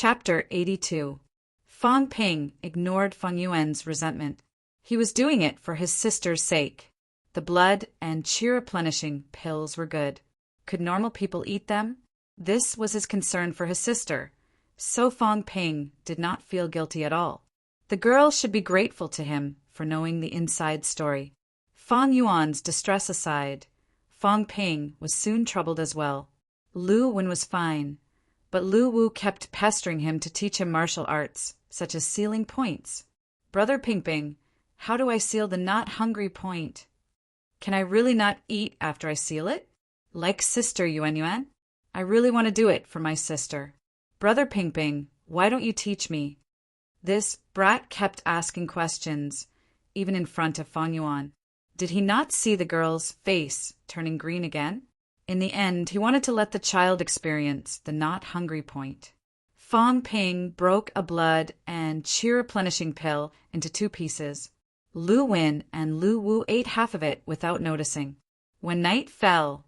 Chapter 82. Fang Ping ignored Feng Yuan's resentment. He was doing it for his sister's sake. The blood and qi replenishing pills were good. Could normal people eat them? This was his concern for his sister. So Fang Ping did not feel guilty at all. The girl should be grateful to him for knowing the inside story. Fang Yuan's distress aside, Fang Ping was soon troubled as well. Lu Wen was fine, but Lu Wu kept pestering him to teach him martial arts, such as sealing points. Brother Ping, how do I seal the not hungry point? Can I really not eat after I seal it? Like Sister Yuan, I really want to do it for my sister. Brother Ping, why don't you teach me? This brat kept asking questions, even in front of Fang Yuan. Did he not see the girl's face turning green again? In the end, he wanted to let the child experience the not hungry point. Fang Ping broke a blood and qi replenishing pill into 2 pieces. Lu Wen and Lu Wu ate half of it without noticing. When night fell,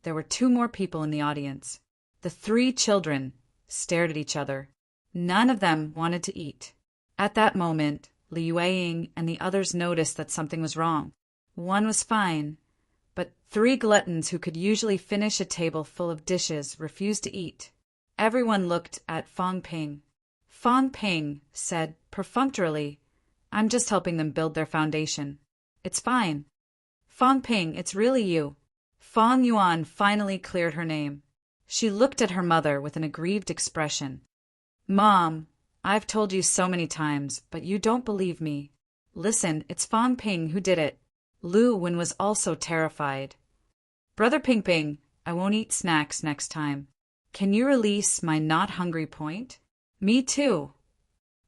there were 2 more people in the audience. The 3 children stared at each other. None of them wanted to eat. At that moment, Li Yueying and the others noticed that something was wrong. One was fine, but 3 gluttons who could usually finish a table full of dishes refused to eat. Everyone looked at Fang Ping. Fang Ping said perfunctorily, "I'm just helping them build their foundation. It's fine." "Fang Ping, it's really you." Fang Yuan finally cleared her name. She looked at her mother with an aggrieved expression. "Mom, I've told you so many times, but you don't believe me. Listen, it's Fang Ping who did it." Lu Wen was also terrified. "Brother Ping, I won't eat snacks next time. Can you release my not hungry point?" "Me too,"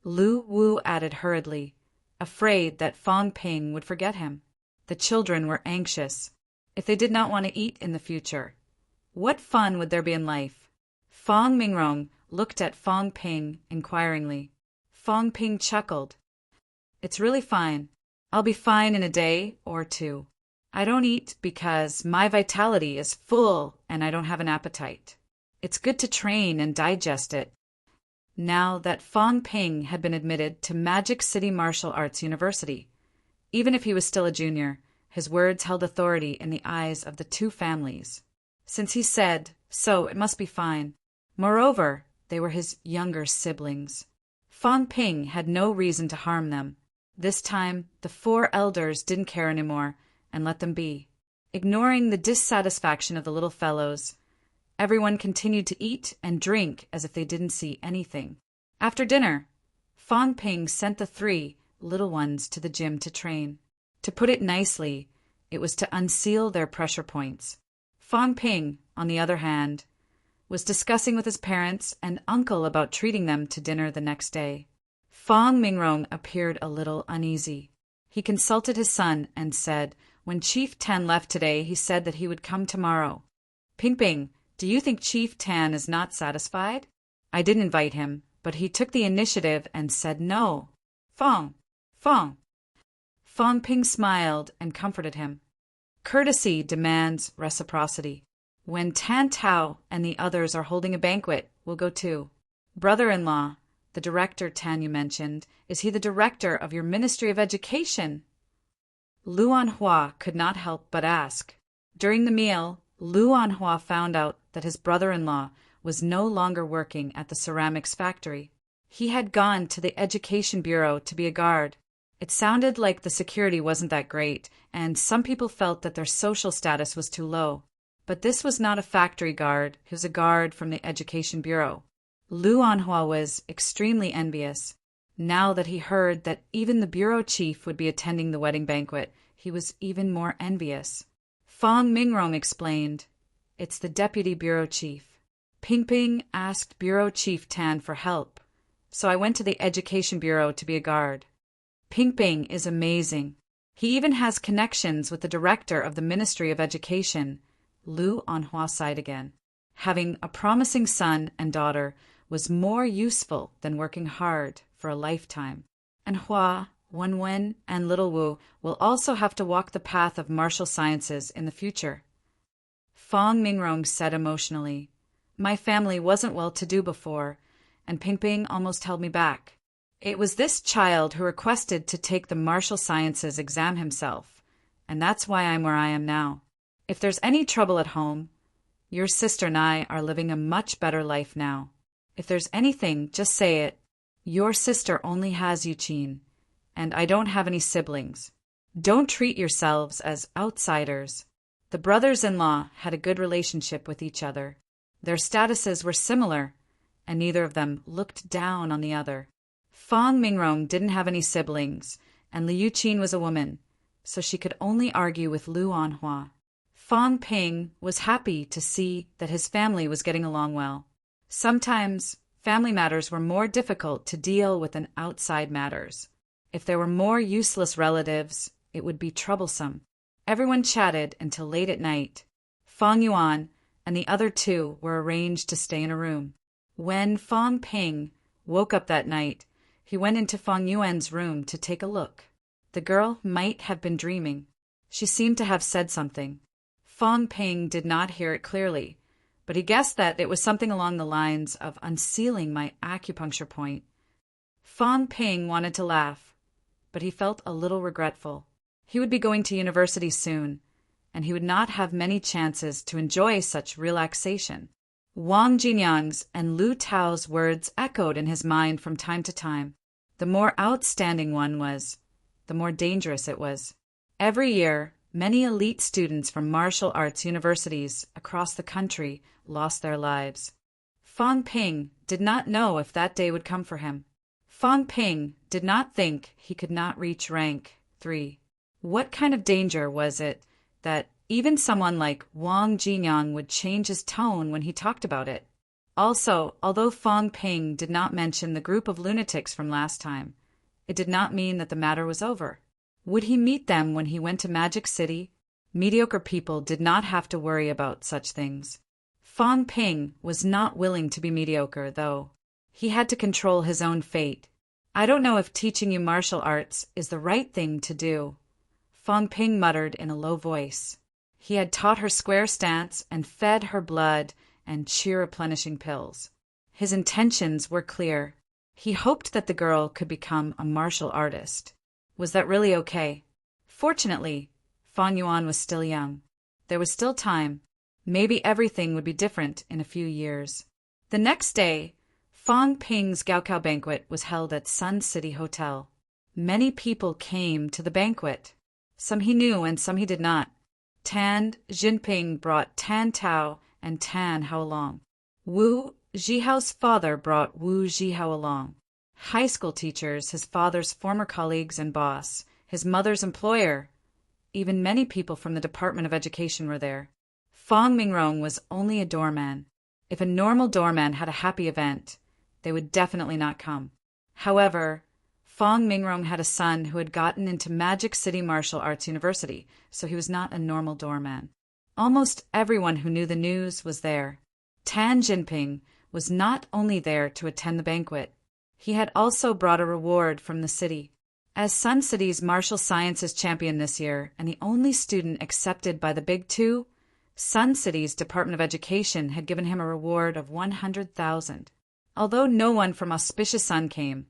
Lu Wu added hurriedly, afraid that Fang Ping would forget him. The children were anxious. If they did not want to eat in the future, what fun would there be in life? Fang Mingrong looked at Fang Ping inquiringly. Fang Ping chuckled. "It's really fine. I'll be fine in a day or 2. I don't eat because my vitality is full and I don't have an appetite. It's good to train and digest it." Now that Fang Ping had been admitted to Magic City Martial Arts University, even if he was still a junior, his words held authority in the eyes of the 2 families. Since he said so, it must be fine. Moreover, they were his younger siblings. Fang Ping had no reason to harm them. This time, the 4 elders didn't care anymore and let them be. Ignoring the dissatisfaction of the little fellows, everyone continued to eat and drink as if they didn't see anything. After dinner, Fang Ping sent the 3 little ones to the gym to train. To put it nicely, it was to unseal their pressure points. Fang Ping, on the other hand, was discussing with his parents and uncle about treating them to dinner the next day. Fang Mingrong appeared a little uneasy. He consulted his son and said, "When Chief Tan left today, he said that he would come tomorrow. Ping, do you think Chief Tan is not satisfied? I didn't invite him, but he took the initiative and said no." Fang Ping smiled and comforted him. "Courtesy demands reciprocity. When Tan Tao and the others are holding a banquet, we'll go too. Brother-in-law, the director Tan you mentioned, is he the director of your Ministry of Education?" Luan Hua could not help but ask. During the meal, Luan Hua found out that his brother-in-law was no longer working at the ceramics factory. He had gone to the Education Bureau to be a guard. It sounded like the security wasn't that great, and some people felt that their social status was too low. But this was not a factory guard, he was a guard from the Education Bureau. Luan Hua was extremely envious. Now that he heard that even the bureau chief would be attending the wedding banquet, he was even more envious. Fang Mingrong explained, "It's the deputy bureau chief. Ping asked Bureau Chief Tan for help, so I went to the Education Bureau to be a guard. Ping is amazing. He even has connections with the director of the Ministry of Education." Luan Hua sighed again. Having a promising son and daughter was more useful than working hard for a lifetime. And Hua, Wenwen, and Little Wu will also have to walk the path of martial sciences in the future. Fang Mingrong said emotionally, "My family wasn't well-to-do before, and Ping Ping almost held me back. It was this child who requested to take the martial sciences exam himself, and that's why I'm where I am now. If there's any trouble at home, your sister and I are living a much better life now. If there's anything, just say it. Your sister only has Yuqin, and I don't have any siblings. Don't treat yourselves as outsiders. The brothers-in-law had a good relationship with each other. Their statuses were similar, and neither of them looked down on the other. Fang Mingrong didn't have any siblings, and Liu Qin was a woman, so she could only argue with Lu Anhua. Fang Ping was happy to see that his family was getting along well. Sometimes, family matters were more difficult to deal with than outside matters. If there were more useless relatives, it would be troublesome. Everyone chatted until late at night. Fang Yuan and the other two were arranged to stay in a room. When Fang Ping woke up that night, he went into Fang Yuan's room to take a look. The girl might have been dreaming. She seemed to have said something. Fang Ping did not hear it clearly, but he guessed that it was something along the lines of unsealing my acupuncture point. Fang Ping wanted to laugh, but he felt a little regretful. He would be going to university soon, and he would not have many chances to enjoy such relaxation. Wang Jinyang's and Lu Tao's words echoed in his mind from time to time. The more outstanding one was, the more dangerous it was. Every year, many elite students from martial arts universities across the country lost their lives. Fang Ping did not know if that day would come for him. Fang Ping did not think he could not reach rank 3. What kind of danger was it that even someone like Wang Jinyang would change his tone when he talked about it? Also, although Fang Ping did not mention the group of lunatics from last time, it did not mean that the matter was over. Would he meet them when he went to Magic City? Mediocre people did not have to worry about such things. Fang Ping was not willing to be mediocre, though. He had to control his own fate. I don't know if teaching you martial arts is the right thing to do, Fang Ping muttered in a low voice. He had taught her square stance and fed her blood and chi-replenishing pills. His intentions were clear. He hoped that the girl could become a martial artist. Was that really okay? Fortunately, Fang Yuan was still young. There was still time. Maybe everything would be different in a few years. The next day, Fang Ping's Gaokao banquet was held at Sun City Hotel. Many people came to the banquet. Some he knew and some he did not. Tan Jinping brought Tan Tao and Tan Hao along. Wu Zhihao's father brought Wu Zhihao along. High school teachers, his father's former colleagues and boss, his mother's employer, even many people from the Department of Education were there. Fang Mingrong was only a doorman. If a normal doorman had a happy event, they would definitely not come. However, Fang Mingrong had a son who had gotten into Magic City Martial Arts University, so he was not a normal doorman. Almost everyone who knew the news was there. Tan Jinping was not only there to attend the banquet, he had also brought a reward from the city. As Sun City's martial sciences champion this year and the only student accepted by the Big Two, Sun City's Department of Education had given him a reward of 100,000. Although no one from Auspicious Sun came,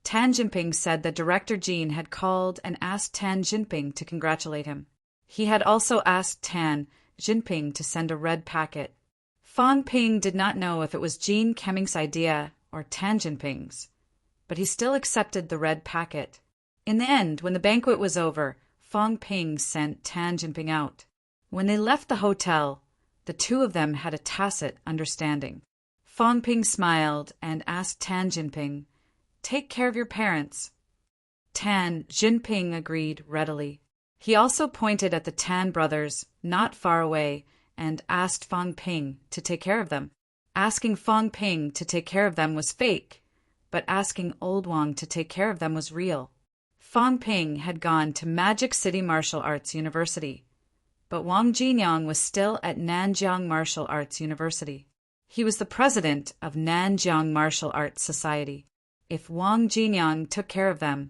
Tan Jinping said that Director Jean had called and asked Tan Jinping to congratulate him. He had also asked Tan Jinping to send a red packet. Fang Ping did not know if it was Jean Kemming's idea or Tan Jinping's, but he still accepted the red packet. In the end, when the banquet was over, Fang Ping sent Tan Jinping out. When they left the hotel, the two of them had a tacit understanding. Fang Ping smiled and asked Tan Jinping, "Take care of your parents." Tan Jinping agreed readily. He also pointed at the Tan brothers, not far away, and asked Fang Ping to take care of them. Asking Fang Ping to take care of them was fake, but asking Old Wang to take care of them was real. Fang Ping had gone to Magic City Martial Arts University, but Wang Jinyang was still at Nanjiang Martial Arts University. He was the president of Nanjiang Martial Arts Society. If Wang Jinyang took care of them,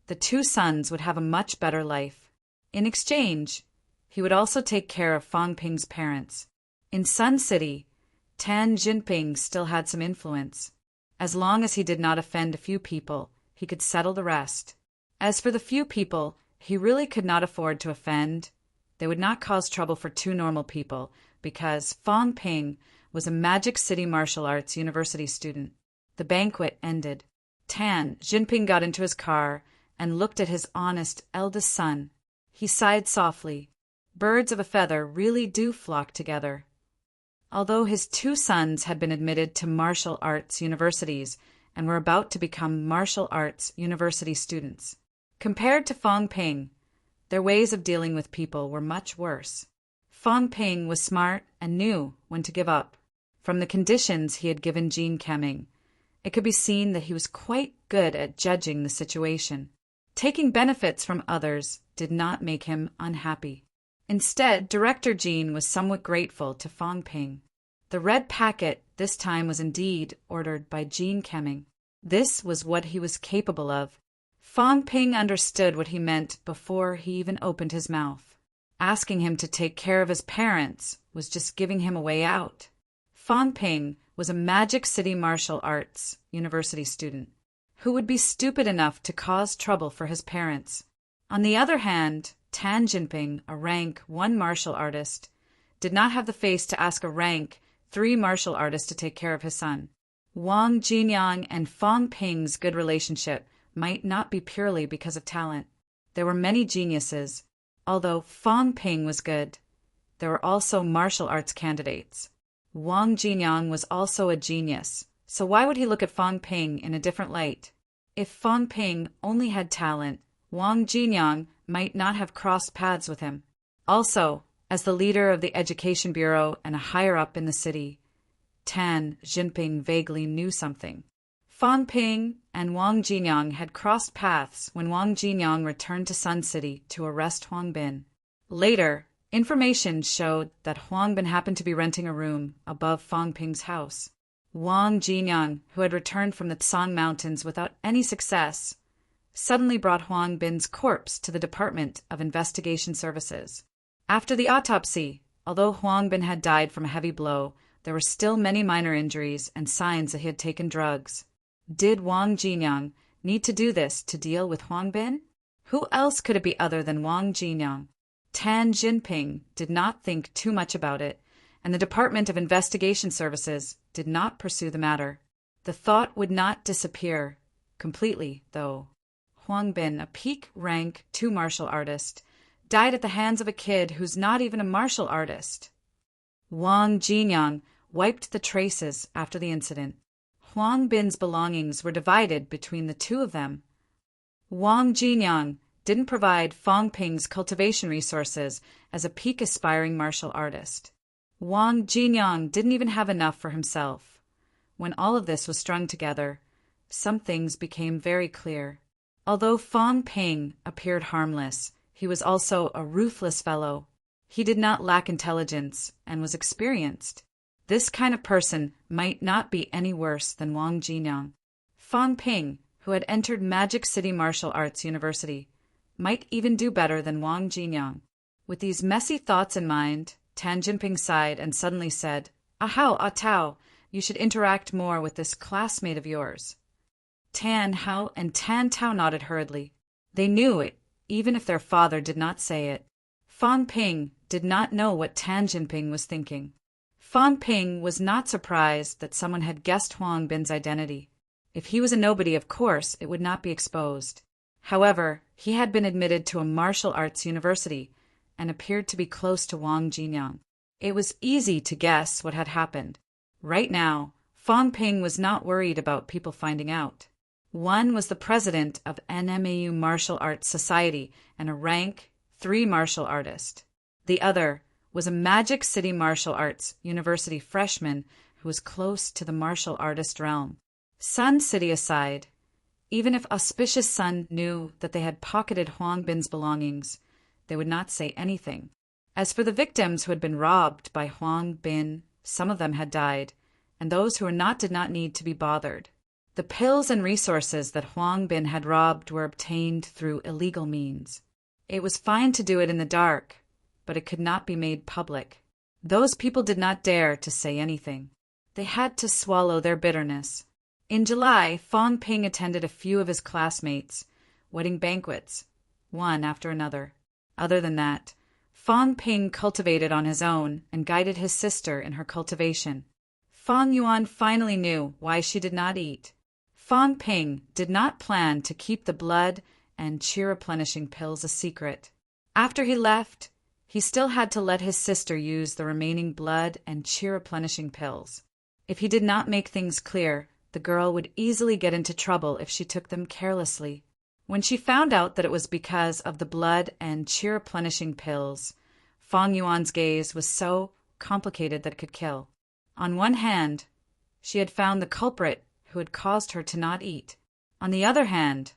the two sons would have a much better life. In exchange, he would also take care of Fang Ping's parents. In Sun City, Tan Jinping still had some influence. As long as he did not offend a few people, he could settle the rest. As for the few people he really could not afford to offend, they would not cause trouble for two normal people, because Fong Ping was a Magic City martial arts university student. The banquet ended. Tan Jinping got into his car and looked at his honest eldest son. He sighed softly. Birds of a feather really do flock together. Although his two sons had been admitted to martial arts universities and were about to become martial arts university students, compared to Fong Ping, their ways of dealing with people were much worse. Fong Ping was smart and knew when to give up. From the conditions he had given Jean Kemming, it could be seen that he was quite good at judging the situation. Taking benefits from others did not make him unhappy. Instead, Director Jean was somewhat grateful to Fong Ping. The red packet this time was indeed ordered by Jean Kemming. This was what he was capable of. Fong Ping understood what he meant before he even opened his mouth. Asking him to take care of his parents was just giving him a way out. Fong Ping was a Magic City martial arts university student. Who would be stupid enough to cause trouble for his parents? On the other hand, Tan Jinping, a rank 1 martial artist, did not have the face to ask a rank 3 martial artist to take care of his son. Wang Jinyang and Fong Ping's good relationship might not be purely because of talent. There were many geniuses. Although Fong Ping was good, there were also martial arts candidates. Wang Jinyang was also a genius, so why would he look at Fong Ping in a different light? If Fong Ping only had talent, Wang Jinyang might not have crossed paths with him. Also, as the leader of the Education Bureau and a higher-up in the city, Tan Jinping vaguely knew something. Fong Ping and Wang Jinyang had crossed paths when Wang Jinyang returned to Sun City to arrest Huang Bin. Later, information showed that Huang Bin happened to be renting a room above Fong Ping's house. Wang Jinyang, who had returned from the Tsang Mountains without any success, suddenly brought Huang Bin's corpse to the Department of Investigation Services. After the autopsy, although Huang Bin had died from a heavy blow, there were still many minor injuries and signs that he had taken drugs. Did Wang Jinyang need to do this to deal with Huang Bin? Who else could it be other than Wang Jinyang? Tan Jinping did not think too much about it, and the Department of Investigation Services did not pursue the matter. The thought would not disappear completely, though. Huang Bin, a peak rank 2 martial artist, died at the hands of a kid who's not even a martial artist. Wang Jinyang wiped the traces after the incident. Huang Bin's belongings were divided between the two of them. Wang Jinyang didn't provide Fong Ping's cultivation resources as a peak aspiring martial artist. Wang Jinyang didn't even have enough for himself. When all of this was strung together, some things became very clear. Although Fong Ping appeared harmless, he was also a ruthless fellow. He did not lack intelligence and was experienced. This kind of person might not be any worse than Wang Jinyang. Fong Ping, who had entered Magic City Martial Arts University, might even do better than Wang Jinyang. With these messy thoughts in mind, Tan Jinping sighed and suddenly said, "Ahao, Tao, you should interact more with this classmate of yours." Tan Hao and Tan Tao nodded hurriedly. They knew it, even if their father did not say it. Fong Ping did not know what Tan Jinping was thinking. Fong Ping was not surprised that someone had guessed Huang Bin's identity. If he was a nobody, of course, it would not be exposed. However, he had been admitted to a martial arts university and appeared to be close to Wang Jinyang. It was easy to guess what had happened. Right now, Fong Ping was not worried about people finding out. One was the president of NMAU Martial Arts Society and a rank 3 martial artist. The other was a Magic City Martial Arts University freshman who was close to the martial artist realm. Sun City aside, even if Auspicious Sun knew that they had pocketed Huang Bin's belongings, they would not say anything. As for the victims who had been robbed by Huang Bin, some of them had died, and those who were not did not need to be bothered. The pills and resources that Huang Bin had robbed were obtained through illegal means. It was fine to do it in the dark, but it could not be made public. Those people did not dare to say anything. They had to swallow their bitterness. In July, Fong Ping attended a few of his classmates' wedding banquets, one after another. Other than that, Fong Ping cultivated on his own and guided his sister in her cultivation. Fong Yuan finally knew why she did not eat. Fong Ping did not plan to keep the blood and qi replenishing pills a secret. After he left, he still had to let his sister use the remaining blood and qi replenishing pills. If he did not make things clear, the girl would easily get into trouble if she took them carelessly. When she found out that it was because of the blood and qi replenishing pills, Fong Yuan's gaze was so complicated that it could kill. On one hand, she had found the culprit who had caused her to not eat. On the other hand,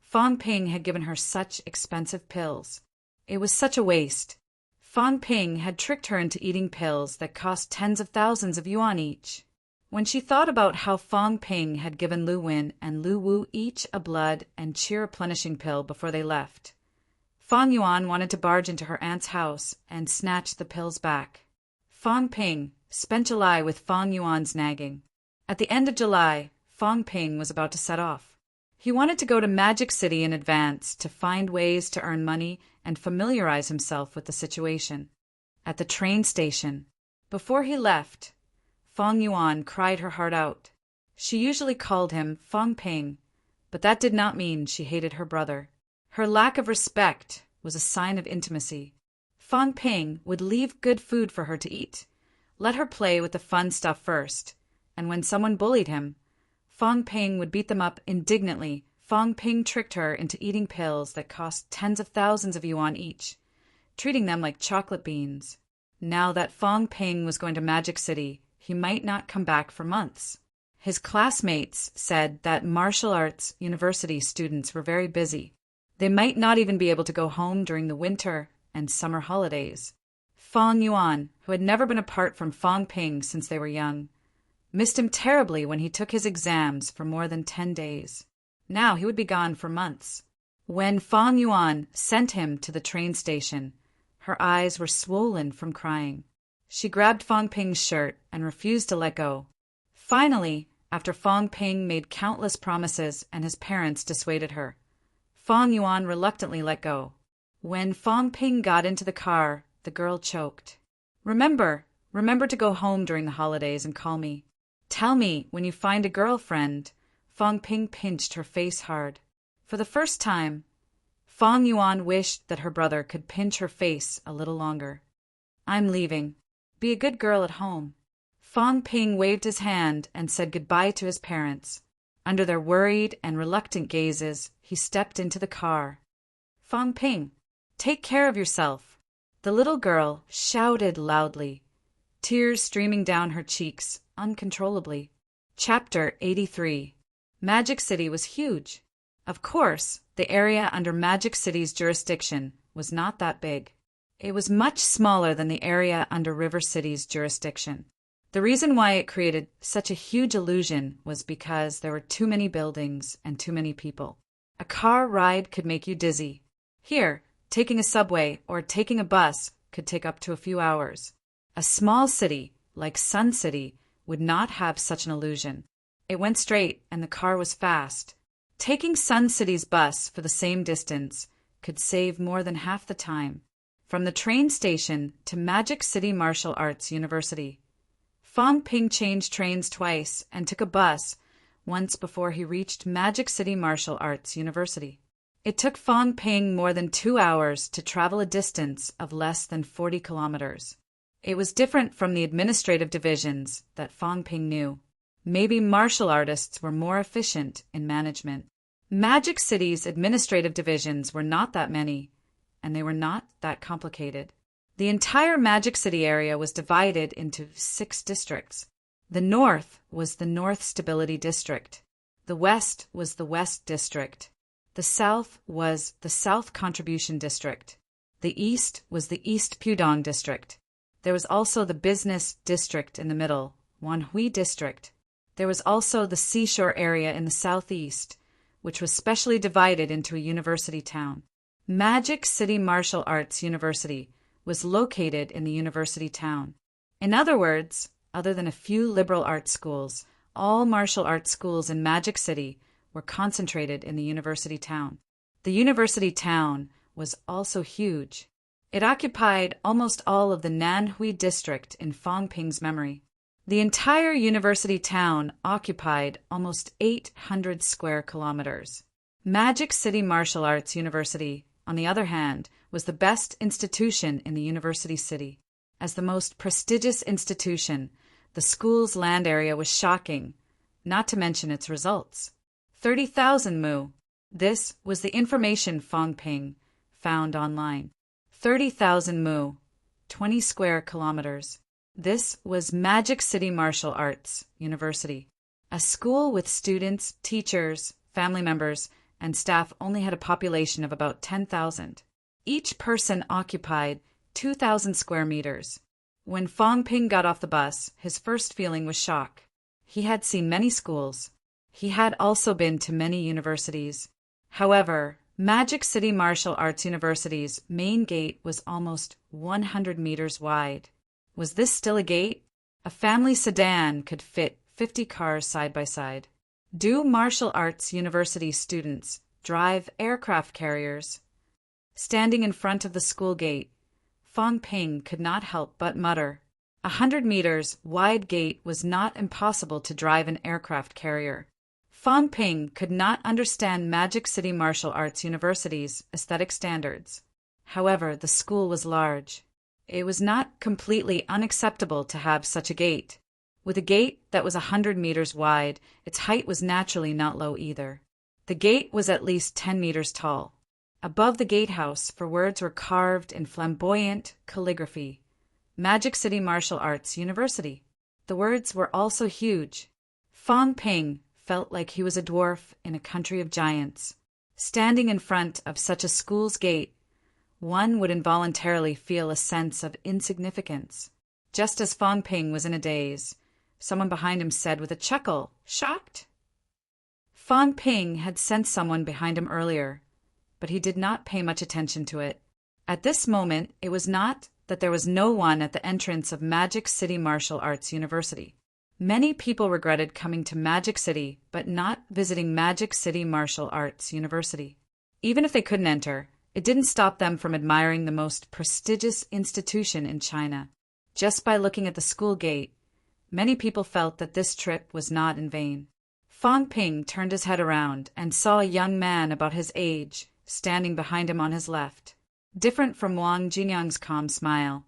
Fong Ping had given her such expensive pills. It was such a waste. Fong Ping had tricked her into eating pills that cost tens of thousands of yuan each. When she thought about how Fong Ping had given Lu Win and Lu Wu each a blood and qi replenishing pill before they left, Fong Yuan wanted to barge into her aunt's house and snatch the pills back. Fong Ping spent July with Fong Yuan's nagging. At the end of July, Fong Ping was about to set off. He wanted to go to Magic City in advance to find ways to earn money and familiarize himself with the situation. At the train station, before he left, Fong Yuan cried her heart out. She usually called him Fong Ping, but that did not mean she hated her brother. Her lack of respect was a sign of intimacy. Fong Ping would leave good food for her to eat, let her play with the fun stuff first, and when someone bullied him, Fong Ping would beat them up indignantly. Fong Ping tricked her into eating pills that cost tens of thousands of yuan each, treating them like chocolate beans. Now that Fong Ping was going to Magic City, he might not come back for months. His classmates said that martial arts university students were very busy. They might not even be able to go home during the winter and summer holidays. Fong Yuan, who had never been apart from Fong Ping since they were young, missed him terribly when he took his exams for more than 10 days. Now he would be gone for months. When Fong Yuan sent him to the train station, her eyes were swollen from crying. She grabbed Fong Ping's shirt and refused to let go. Finally, after Fong Ping made countless promises and his parents dissuaded her, Fong Yuan reluctantly let go. When Fong Ping got into the car, the girl choked. Remember to go home during the holidays and call me. Tell me when you find a girlfriend." Fong Ping pinched her face hard. For the first time, Fong Yuan wished that her brother could pinch her face a little longer. "I'm leaving. Be a good girl at home." Fong Ping waved his hand and said goodbye to his parents. Under their worried and reluctant gazes, he stepped into the car. "Fong Ping, take care of yourself," the little girl shouted loudly, tears streaming down her cheeks uncontrollably. Chapter 83. Magic City was huge. Of course, the area under Magic City's jurisdiction was not that big. It was much smaller than the area under River City's jurisdiction. The reason why it created such a huge illusion was because there were too many buildings and too many people. A car ride could make you dizzy. Here, taking a subway or taking a bus could take up to a few hours. A small city, like Sun City, would not have such an illusion. It went straight and the car was fast. Taking Sun City's bus for the same distance could save more than half the time. From the train station to Magic City Martial Arts University, Fong Ping changed trains twice and took a bus once before he reached Magic City Martial Arts University. It took Fong Ping more than 2 hours to travel a distance of less than 40 kilometers. It was different from the administrative divisions that Fong Ping knew. Maybe martial artists were more efficient in management. Magic City's administrative divisions were not that many, and they were not that complicated. The entire Magic City area was divided into 6 districts. The north was the North Stability District. The west was the West District. The south was the South Contribution District. The east was the East Pudong District. There was also the Business District in the middle, Wanhui District. There was also the seashore area in the southeast, which was specially divided into a university town. Magic City Martial Arts University was located in the university town. In other words, other than a few liberal arts schools, all martial arts schools in Magic City were concentrated in the university town. The university town was also huge. It occupied almost all of the Nanhui district in Fang Ping's memory. The entire university town occupied almost 800 square kilometers. Magic City Martial Arts University, on the other hand, was the best institution in the university city. As the most prestigious institution, the school's land area was shocking, not to mention its results. 30,000 mu. This was the information Fang Ping found online. 30,000 mu, 20 square kilometers. This was Magic City Martial Arts University. A school with students, teachers, family members, and staff only had a population of about 10,000. Each person occupied 2,000 square meters. When Fang Ping got off the bus, his first feeling was shock. He had seen many schools. He had also been to many universities. However, Magic City Martial Arts University's main gate was almost 100 meters wide. Was this still a gate? A family sedan could fit 50 cars side by side. Do martial arts university students drive aircraft carriers? Standing in front of the school gate, Fang Ping could not help but mutter. 100 meters wide gate was not impossible to drive an aircraft carrier. Fang Ping could not understand Magic City Martial Arts University's aesthetic standards. However, the school was large. It was not completely unacceptable to have such a gate. With a gate that was 100 meters wide, its height was naturally not low either. The gate was at least 10 meters tall. Above the gatehouse, words were carved in flamboyant calligraphy. Magic City Martial Arts University. The words were also huge. Fang Ping felt like he was a dwarf in a country of giants. Standing in front of such a school's gate, one would involuntarily feel a sense of insignificance. Just as Fang Ping was in a daze, someone behind him said with a chuckle, "Shocked?" Fang Ping had sensed someone behind him earlier, but he did not pay much attention to it. At this moment, it was not that there was no one at the entrance of Magic City Martial Arts University. Many people regretted coming to Magic City, but not visiting Magic City Martial Arts University. Even if they couldn't enter, it didn't stop them from admiring the most prestigious institution in China. Just by looking at the school gate, many people felt that this trip was not in vain. Fang Ping turned his head around and saw a young man about his age standing behind him on his left. Different from Wang Jinyang's calm smile,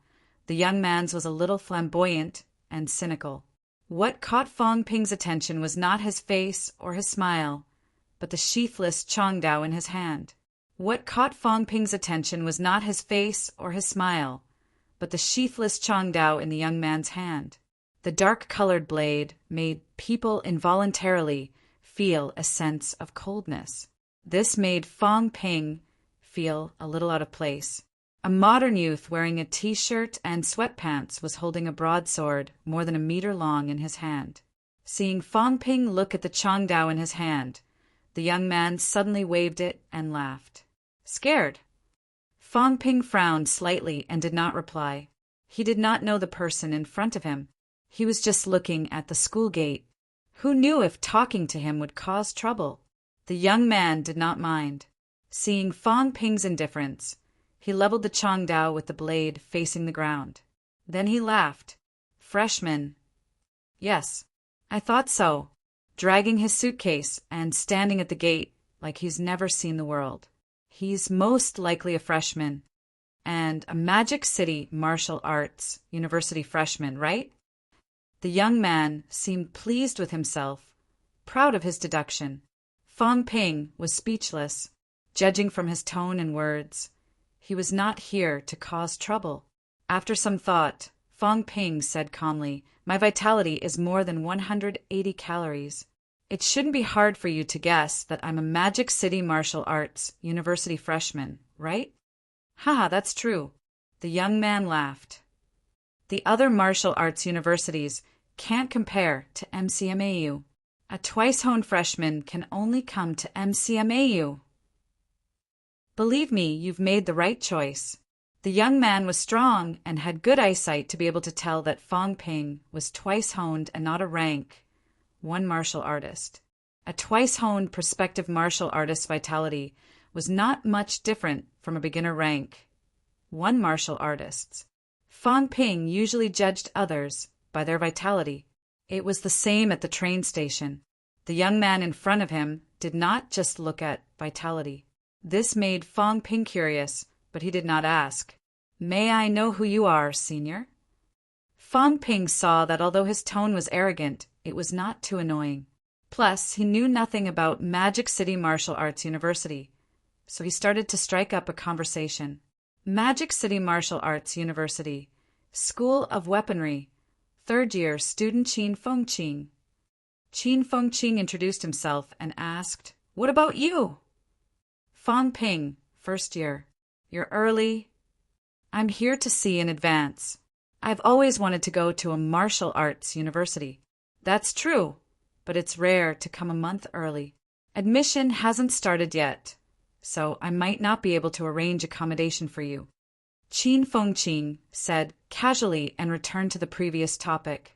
the young man's was a little flamboyant and cynical. What caught Fang Ping's attention was not his face or his smile, but the sheathless Chongdao in his hand. What caught Fang Ping's attention was not his face or his smile, but the sheathless Chongdao in the young man's hand. The dark-colored blade made people involuntarily feel a sense of coldness. This made Fang Ping feel a little out of place. A modern youth wearing a t-shirt and sweatpants was holding a broadsword more than a meter long in his hand. Seeing Fang Ping look at the Chongdao in his hand, the young man suddenly waved it and laughed. Scared? Fang Ping frowned slightly and did not reply. He did not know the person in front of him. He was just looking at the school gate. Who knew if talking to him would cause trouble? The young man did not mind. Seeing Fang Ping's indifference, he leveled the Chongdao with the blade facing the ground. Then he laughed. Freshman. Yes, I thought so. Dragging his suitcase and standing at the gate like he's never seen the world. He's most likely a freshman. And a Magic City Martial Arts University freshman, right? The young man seemed pleased with himself, proud of his deduction. Fang Ping was speechless, judging from his tone and words. He was not here to cause trouble. After some thought, Fang Ping said calmly, My vitality is more than 180 calories. It shouldn't be hard for you to guess that I'm a Magic City Martial Arts University freshman, right? Haha, that's true. The young man laughed. The other martial arts universities can't compare to MCMAU. A twice-honed freshman can only come to MCMAU. Believe me, you've made the right choice. The young man was strong and had good eyesight to be able to tell that Fang Ping was twice honed and not a rank one martial artist. A twice-honed prospective martial artist's vitality was not much different from a beginner rank, one martial artist's. Fang Ping usually judged others by their vitality. It was the same at the train station. The young man in front of him did not just look at vitality. This made Fang Ping curious, but he did not ask. "May I know who you are, senior?" Fang Ping saw that although his tone was arrogant, it was not too annoying. Plus, he knew nothing about Magic City Martial Arts University, so he started to strike up a conversation. Magic City Martial Arts University, School of Weaponry, third year student Qin Fengqing. Qin Fengqing introduced himself and asked, "What about you?" Fang Ping, first year. "You're early." "I'm here to see in advance. I've always wanted to go to a martial arts university." "That's true, but it's rare to come a month early. Admission hasn't started yet, so I might not be able to arrange accommodation for you." Qin Fengqing said casually and returned to the previous topic.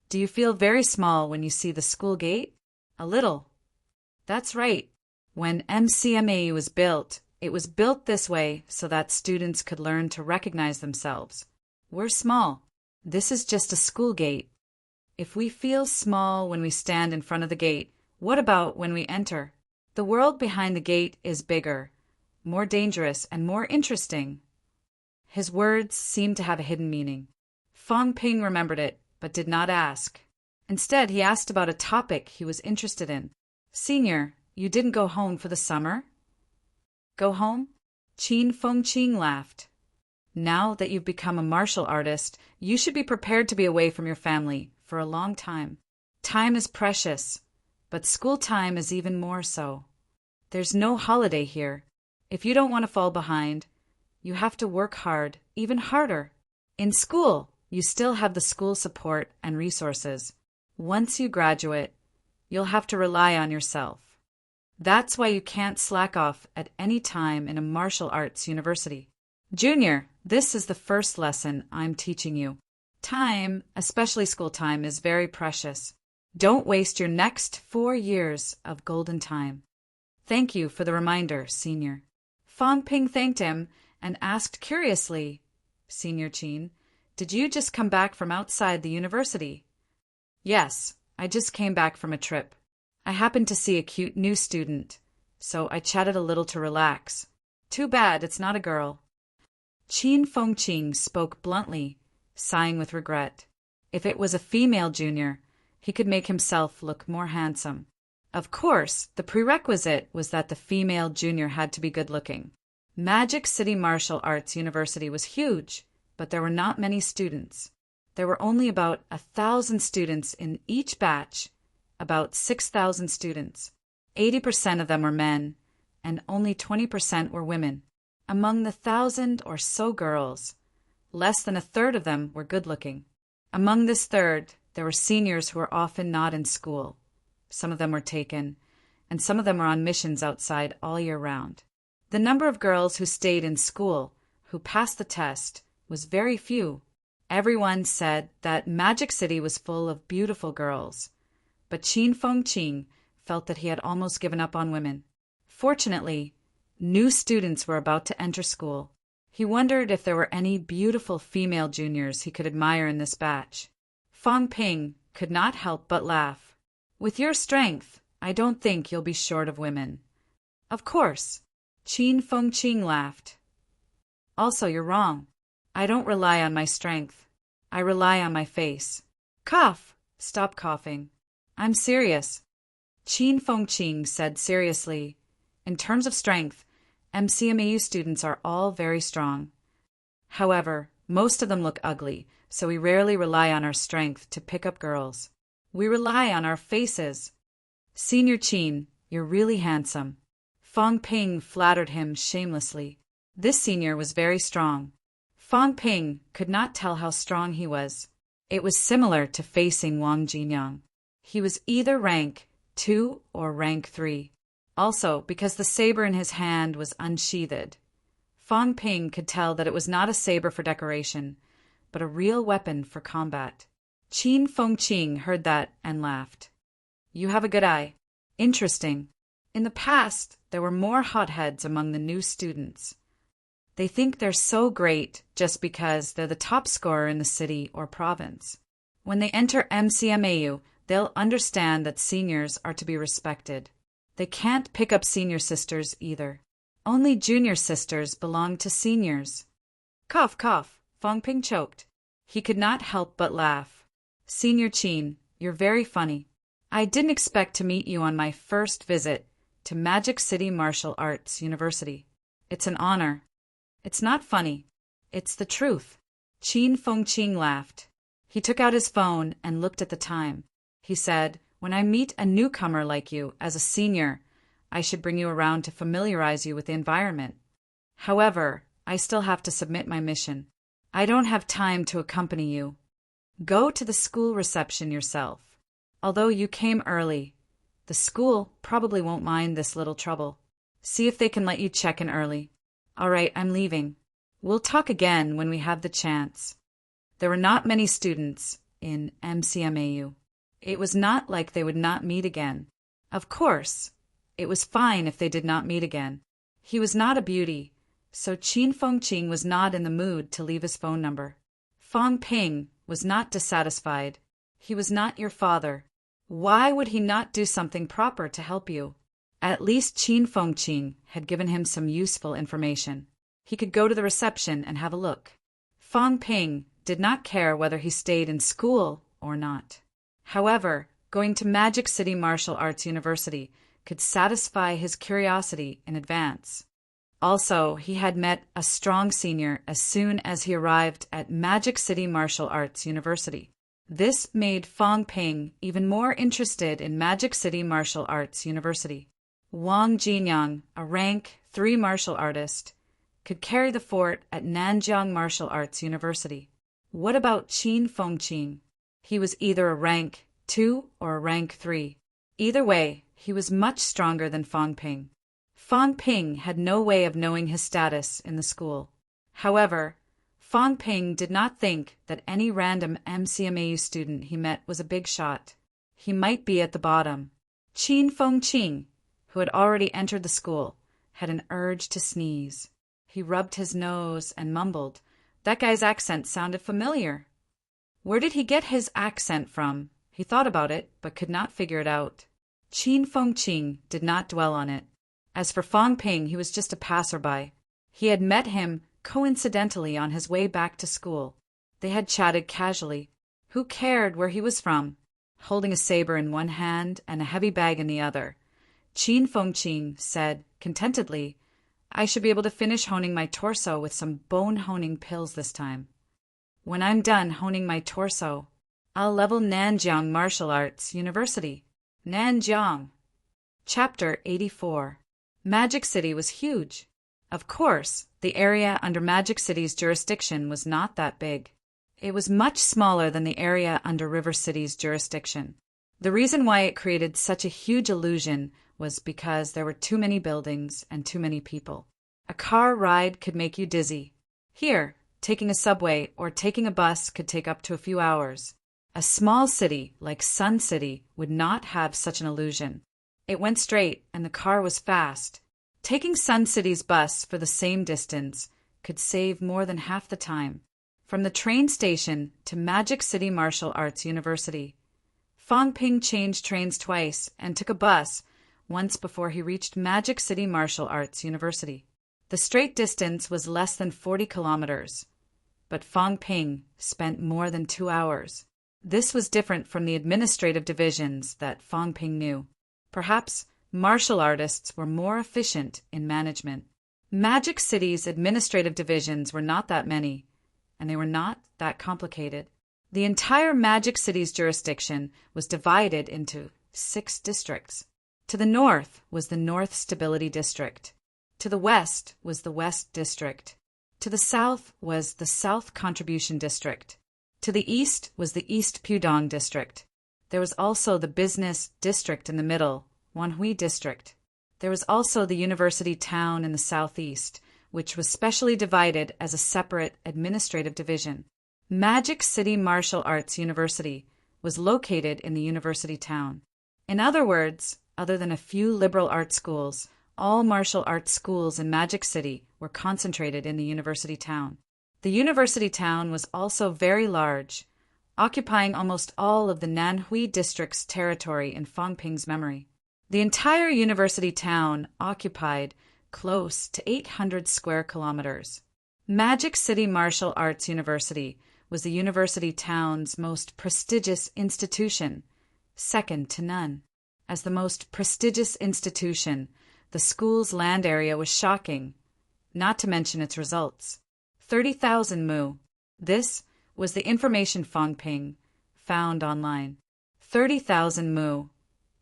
"Do you feel very small when you see the school gate?" "A little." "That's right. When MCMA was built, it was built this way so that students could learn to recognize themselves. We're small. This is just a school gate. If we feel small when we stand in front of the gate, what about when we enter? The world behind the gate is bigger, more dangerous, and more interesting." His words seemed to have a hidden meaning. Fang Ping remembered it, but did not ask. Instead, he asked about a topic he was interested in. "Senior, you didn't go home for the summer?" "Go home?" Qin Fengqing laughed. "Now that you've become a martial artist, you should be prepared to be away from your family for a long time. Time is precious, but school time is even more so. There's no holiday here. If you don't want to fall behind, you have to work hard, even harder. In school, you still have the school support and resources. Once you graduate, you'll have to rely on yourself. That's why you can't slack off at any time in a martial arts university. Junior, this is the first lesson I'm teaching you. Time, especially school time, is very precious. Don't waste your next 4 years of golden time." "Thank you for the reminder, senior." Fang Ping thanked him and asked curiously, "Senior Qin, did you just come back from outside the university?" "Yes, I just came back from a trip. I happened to see a cute new student, so I chatted a little to relax. Too bad it's not a girl." Qin Fengqing spoke bluntly, sighing with regret. If it was a female junior, he could make himself look more handsome. Of course, the prerequisite was that the female junior had to be good-looking. Magic City Martial Arts University was huge, but there were not many students. There were only about 1,000 students in each batch, about 6,000 students. 80% of them were men, and only 20% were women. Among the 1,000 or so girls, less than a third of them were good-looking. Among this third, there were seniors who were often not in school. Some of them were taken, and some of them were on missions outside all year round. The number of girls who stayed in school, who passed the test, was very few. Everyone said that Magic City was full of beautiful girls, but Qin Fengqing felt that he had almost given up on women. Fortunately, new students were about to enter school. He wondered if there were any beautiful female juniors he could admire in this batch. Fang Ping could not help but laugh. "With your strength, I don't think you'll be short of women." "Of course." Qin Fengqing laughed. "Also, you're wrong. I don't rely on my strength. I rely on my face. Cough! Stop coughing. I'm serious." Qin Fengqing said seriously, "In terms of strength, MCMAU students are all very strong. However, most of them look ugly, so we rarely rely on our strength to pick up girls. We rely on our faces." "Senior Qin, you're really handsome." Fang Ping flattered him shamelessly. This senior was very strong. Fang Ping could not tell how strong he was. It was similar to facing Wang Jinyang. He was either rank 2 or rank 3. Also, because the saber in his hand was unsheathed, Fang Ping could tell that it was not a saber for decoration, but a real weapon for combat. Qin Fengqing heard that and laughed. You have a good eye. Interesting. In the past, there were more hotheads among the new students. They think they're so great just because they're the top scorer in the city or province. When they enter MCMAU, they'll understand that seniors are to be respected. They can't pick up senior sisters either. Only junior sisters belong to seniors. Cough, cough. Fong Ping choked. He could not help but laugh. Senior Chin, you're very funny. I didn't expect to meet you on my first visit to Magic City Martial Arts University. It's an honor. It's not funny. It's the truth. Chin Fong Ching laughed. He took out his phone and looked at the time. He said, when I meet a newcomer like you as a senior, I should bring you around to familiarize you with the environment. However, I still have to submit my mission. I don't have time to accompany you. Go to the school reception yourself. Although you came early, the school probably won't mind this little trouble. See if they can let you check in early. All right, I'm leaving. We'll talk again when we have the chance. There were not many students in MCMAU. It was not like they would not meet again. Of course, it was fine if they did not meet again. He was not a beauty, so Chin Fong Ching was not in the mood to leave his phone number. Fong Ping was not dissatisfied. He was not your father. Why would he not do something proper to help you? At least Chin Fong Ching had given him some useful information. He could go to the reception and have a look. Fong Ping did not care whether he stayed in school or not. However, going to Magic City Martial Arts University could satisfy his curiosity in advance. Also, he had met a strong senior as soon as he arrived at Magic City Martial Arts University. This made Fong Ping even more interested in Magic City Martial Arts University. Wang Jinyang, a rank 3 martial artist, could carry the fort at Nanjiang Martial Arts University. What about Chin Fong Ching? He was either a rank 2 or a rank 3. Either way, he was much stronger than Fong Ping. Fong Ping had no way of knowing his status in the school. However, Fong Ping did not think that any random MCMAU student he met was a big shot. He might be at the bottom. Chin Fong Ching, who had already entered the school, had an urge to sneeze. He rubbed his nose and mumbled, "That guy's accent sounded familiar." Where did he get his accent from? He thought about it, but could not figure it out. Chin Fong Ching did not dwell on it. As for Fong Ping, he was just a passerby. He had met him coincidentally on his way back to school. They had chatted casually. Who cared where he was from? Holding a saber in one hand and a heavy bag in the other, Chin Fong Ching said contentedly, "I should be able to finish honing my torso with some bone-honing pills this time. When I'm done honing my torso, I'll level Nanjiang Martial Arts University." Nanjiang. Chapter 84. Magic City was huge. Of course, the area under Magic City's jurisdiction was not that big. It was much smaller than the area under River City's jurisdiction. The reason why it created such a huge illusion was because there were too many buildings and too many people. A car ride could make you dizzy. Here, taking a subway or taking a bus could take up to a few hours. A small city like Sun City would not have such an illusion. It went straight and the car was fast. Taking Sun City's bus for the same distance could save more than half the time. From the train station to Magic City Martial Arts University, Fong Ping changed trains twice and took a bus once before he reached Magic City Martial Arts University. The straight distance was less than 40 kilometers, but Fong Ping spent more than 2 hours. This was different from the administrative divisions that Fong Ping knew. Perhaps martial artists were more efficient in management. Magic City's administrative divisions were not that many, and they were not that complicated. The entire Magic City's jurisdiction was divided into 6 districts. To the north was the North Stability District. To the west was the West District. To the south was the South Contribution District. To the east was the East Pudong District. There was also the Business District in the middle, Wanhui District. There was also the University Town in the southeast, which was specially divided as a separate administrative division. Magic City Martial Arts University was located in the University Town. In other words, other than a few liberal arts schools, all martial arts schools in Magic City were concentrated in the university town. The university town was also very large, occupying almost all of the Nanhui district's territory in Fang Ping's memory. The entire university town occupied close to 800 square kilometers. Magic City Martial Arts University was the university town's most prestigious institution, second to none. As the most prestigious institution, the school's land area was shocking, not to mention its results. 30,000 mu. This was the information Fang Ping found online. 30,000 mu,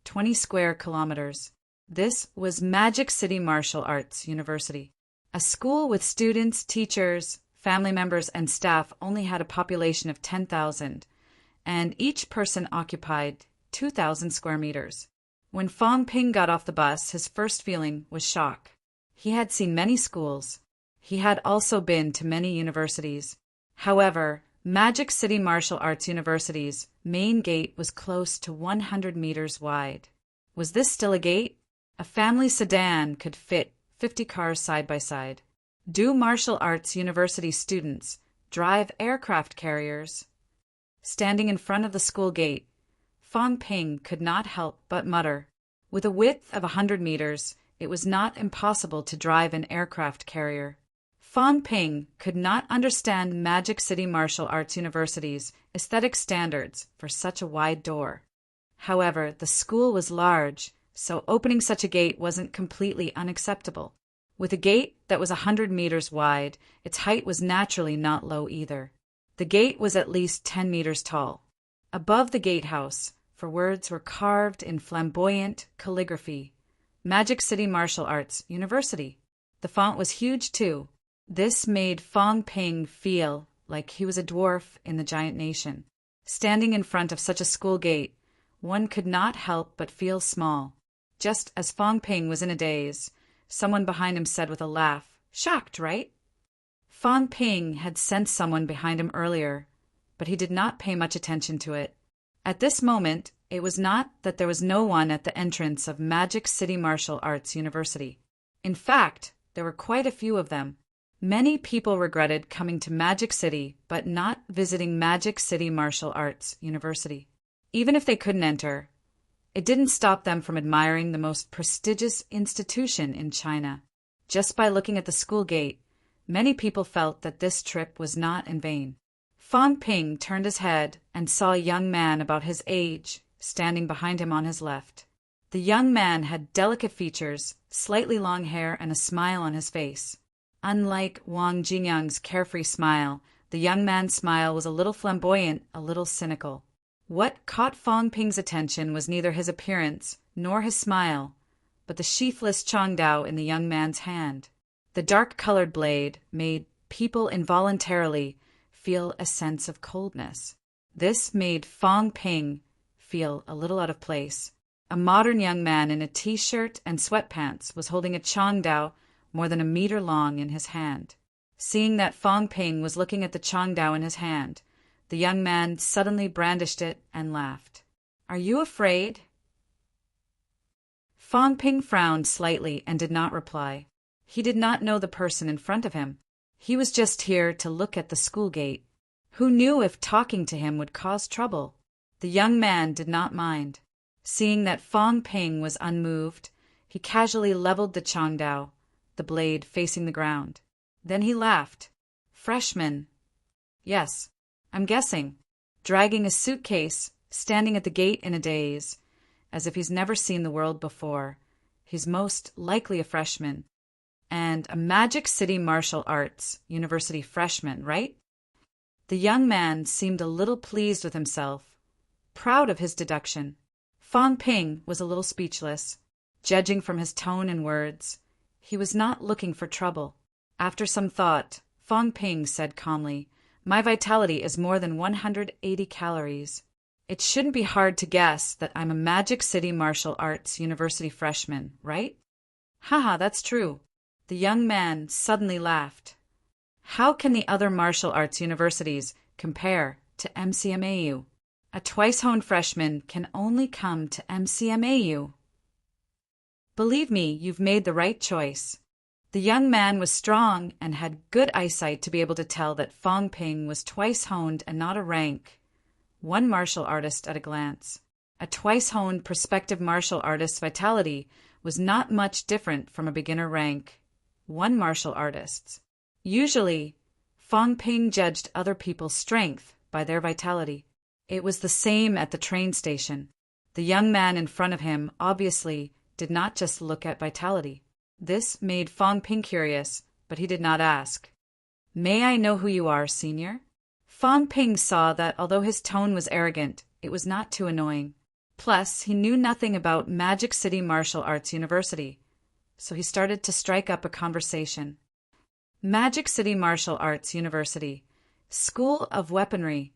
20 square kilometers. This was Magic City Martial Arts University. A school with students, teachers, family members, and staff only had a population of 10,000, and each person occupied 2,000 square meters. When Fang Ping got off the bus, his first feeling was shock. He had seen many schools. He had also been to many universities. However, Magic City Martial Arts University's main gate was close to 100 meters wide. Was this still a gate? A family sedan could fit 50 cars side by side. Do martial arts university students drive aircraft carriers? Standing in front of the school gate, Fang Ping could not help but mutter. With a width of 100 meters, it was not impossible to drive an aircraft carrier. Fang Ping could not understand Magic City Martial Arts University's aesthetic standards for such a wide door. However, the school was large, so opening such a gate wasn't completely unacceptable. With a gate that was 100 meters wide, its height was naturally not low either. The gate was at least 10 meters tall. Above the gatehouse, for words were carved in flamboyant calligraphy, Magic City Martial Arts University. The font was huge too. This made Fang Ping feel like he was a dwarf in the giant nation. Standing in front of such a school gate, one could not help but feel small. Just as Fang Ping was in a daze, someone behind him said with a laugh, "Shocked, right?" Fang Ping had sensed someone behind him earlier, but he did not pay much attention to it. At this moment, it was not that there was no one at the entrance of Magic City Martial Arts University. In fact, there were quite a few of them. Many people regretted coming to Magic City but not visiting Magic City Martial Arts University. Even if they couldn't enter, it didn't stop them from admiring the most prestigious institution in China. Just by looking at the school gate, many people felt that this trip was not in vain. Fang Ping turned his head and saw a young man about his age standing behind him on his left. The young man had delicate features, slightly long hair, and a smile on his face. Unlike Wang Jingyang's carefree smile, the young man's smile was a little flamboyant, a little cynical. What caught Fang Ping's attention was neither his appearance nor his smile, but the sheathless Changdao in the young man's hand. The dark-colored blade made people involuntarily feel a sense of coldness. This made Fang Ping feel a little out of place. A modern young man in a t-shirt and sweatpants was holding a Changdao more than a meter long in his hand. Seeing that Fang Ping was looking at the Changdao in his hand, the young man suddenly brandished it and laughed. "Are you afraid?" Fang Ping frowned slightly and did not reply. He did not know the person in front of him. He was just here to look at the school gate. Who knew if talking to him would cause trouble? The young man did not mind. Seeing that Fang Ping was unmoved, he casually leveled the Changdao, the blade facing the ground. Then he laughed. "Freshman." "Yes, I'm guessing." Dragging a suitcase, standing at the gate in a daze, as if he's never seen the world before. He's most likely a freshman. And a Magic City Martial Arts University freshman, right? The young man seemed a little pleased with himself, proud of his deduction. Fang Ping was a little speechless. Judging from his tone and words, he was not looking for trouble. After some thought, Fang Ping said calmly, "My vitality is more than 180 calories. It shouldn't be hard to guess that I'm a Magic City Martial Arts University freshman, right?" "Haha, that's true." The young man suddenly laughed. "How can the other martial arts universities compare to MCMAU?" A twice-honed freshman can only come to MCMAU. Believe me, you've made the right choice. The young man was strong and had good eyesight to be able to tell that Fong Ping was twice-honed and not a rank. One martial artist at a glance. A twice-honed prospective martial artist's vitality was not much different from a beginner rank. One martial artist's. Usually, Fong Ping judged other people's strength by their vitality. It was the same at the train station. The young man in front of him obviously did not just look at vitality. This made Fong Ping curious, but he did not ask. May I know who you are, senior? Fong Ping saw that although his tone was arrogant, it was not too annoying. Plus, he knew nothing about Magic City Martial Arts University, so he started to strike up a conversation. Magic City Martial Arts University, School of Weaponry,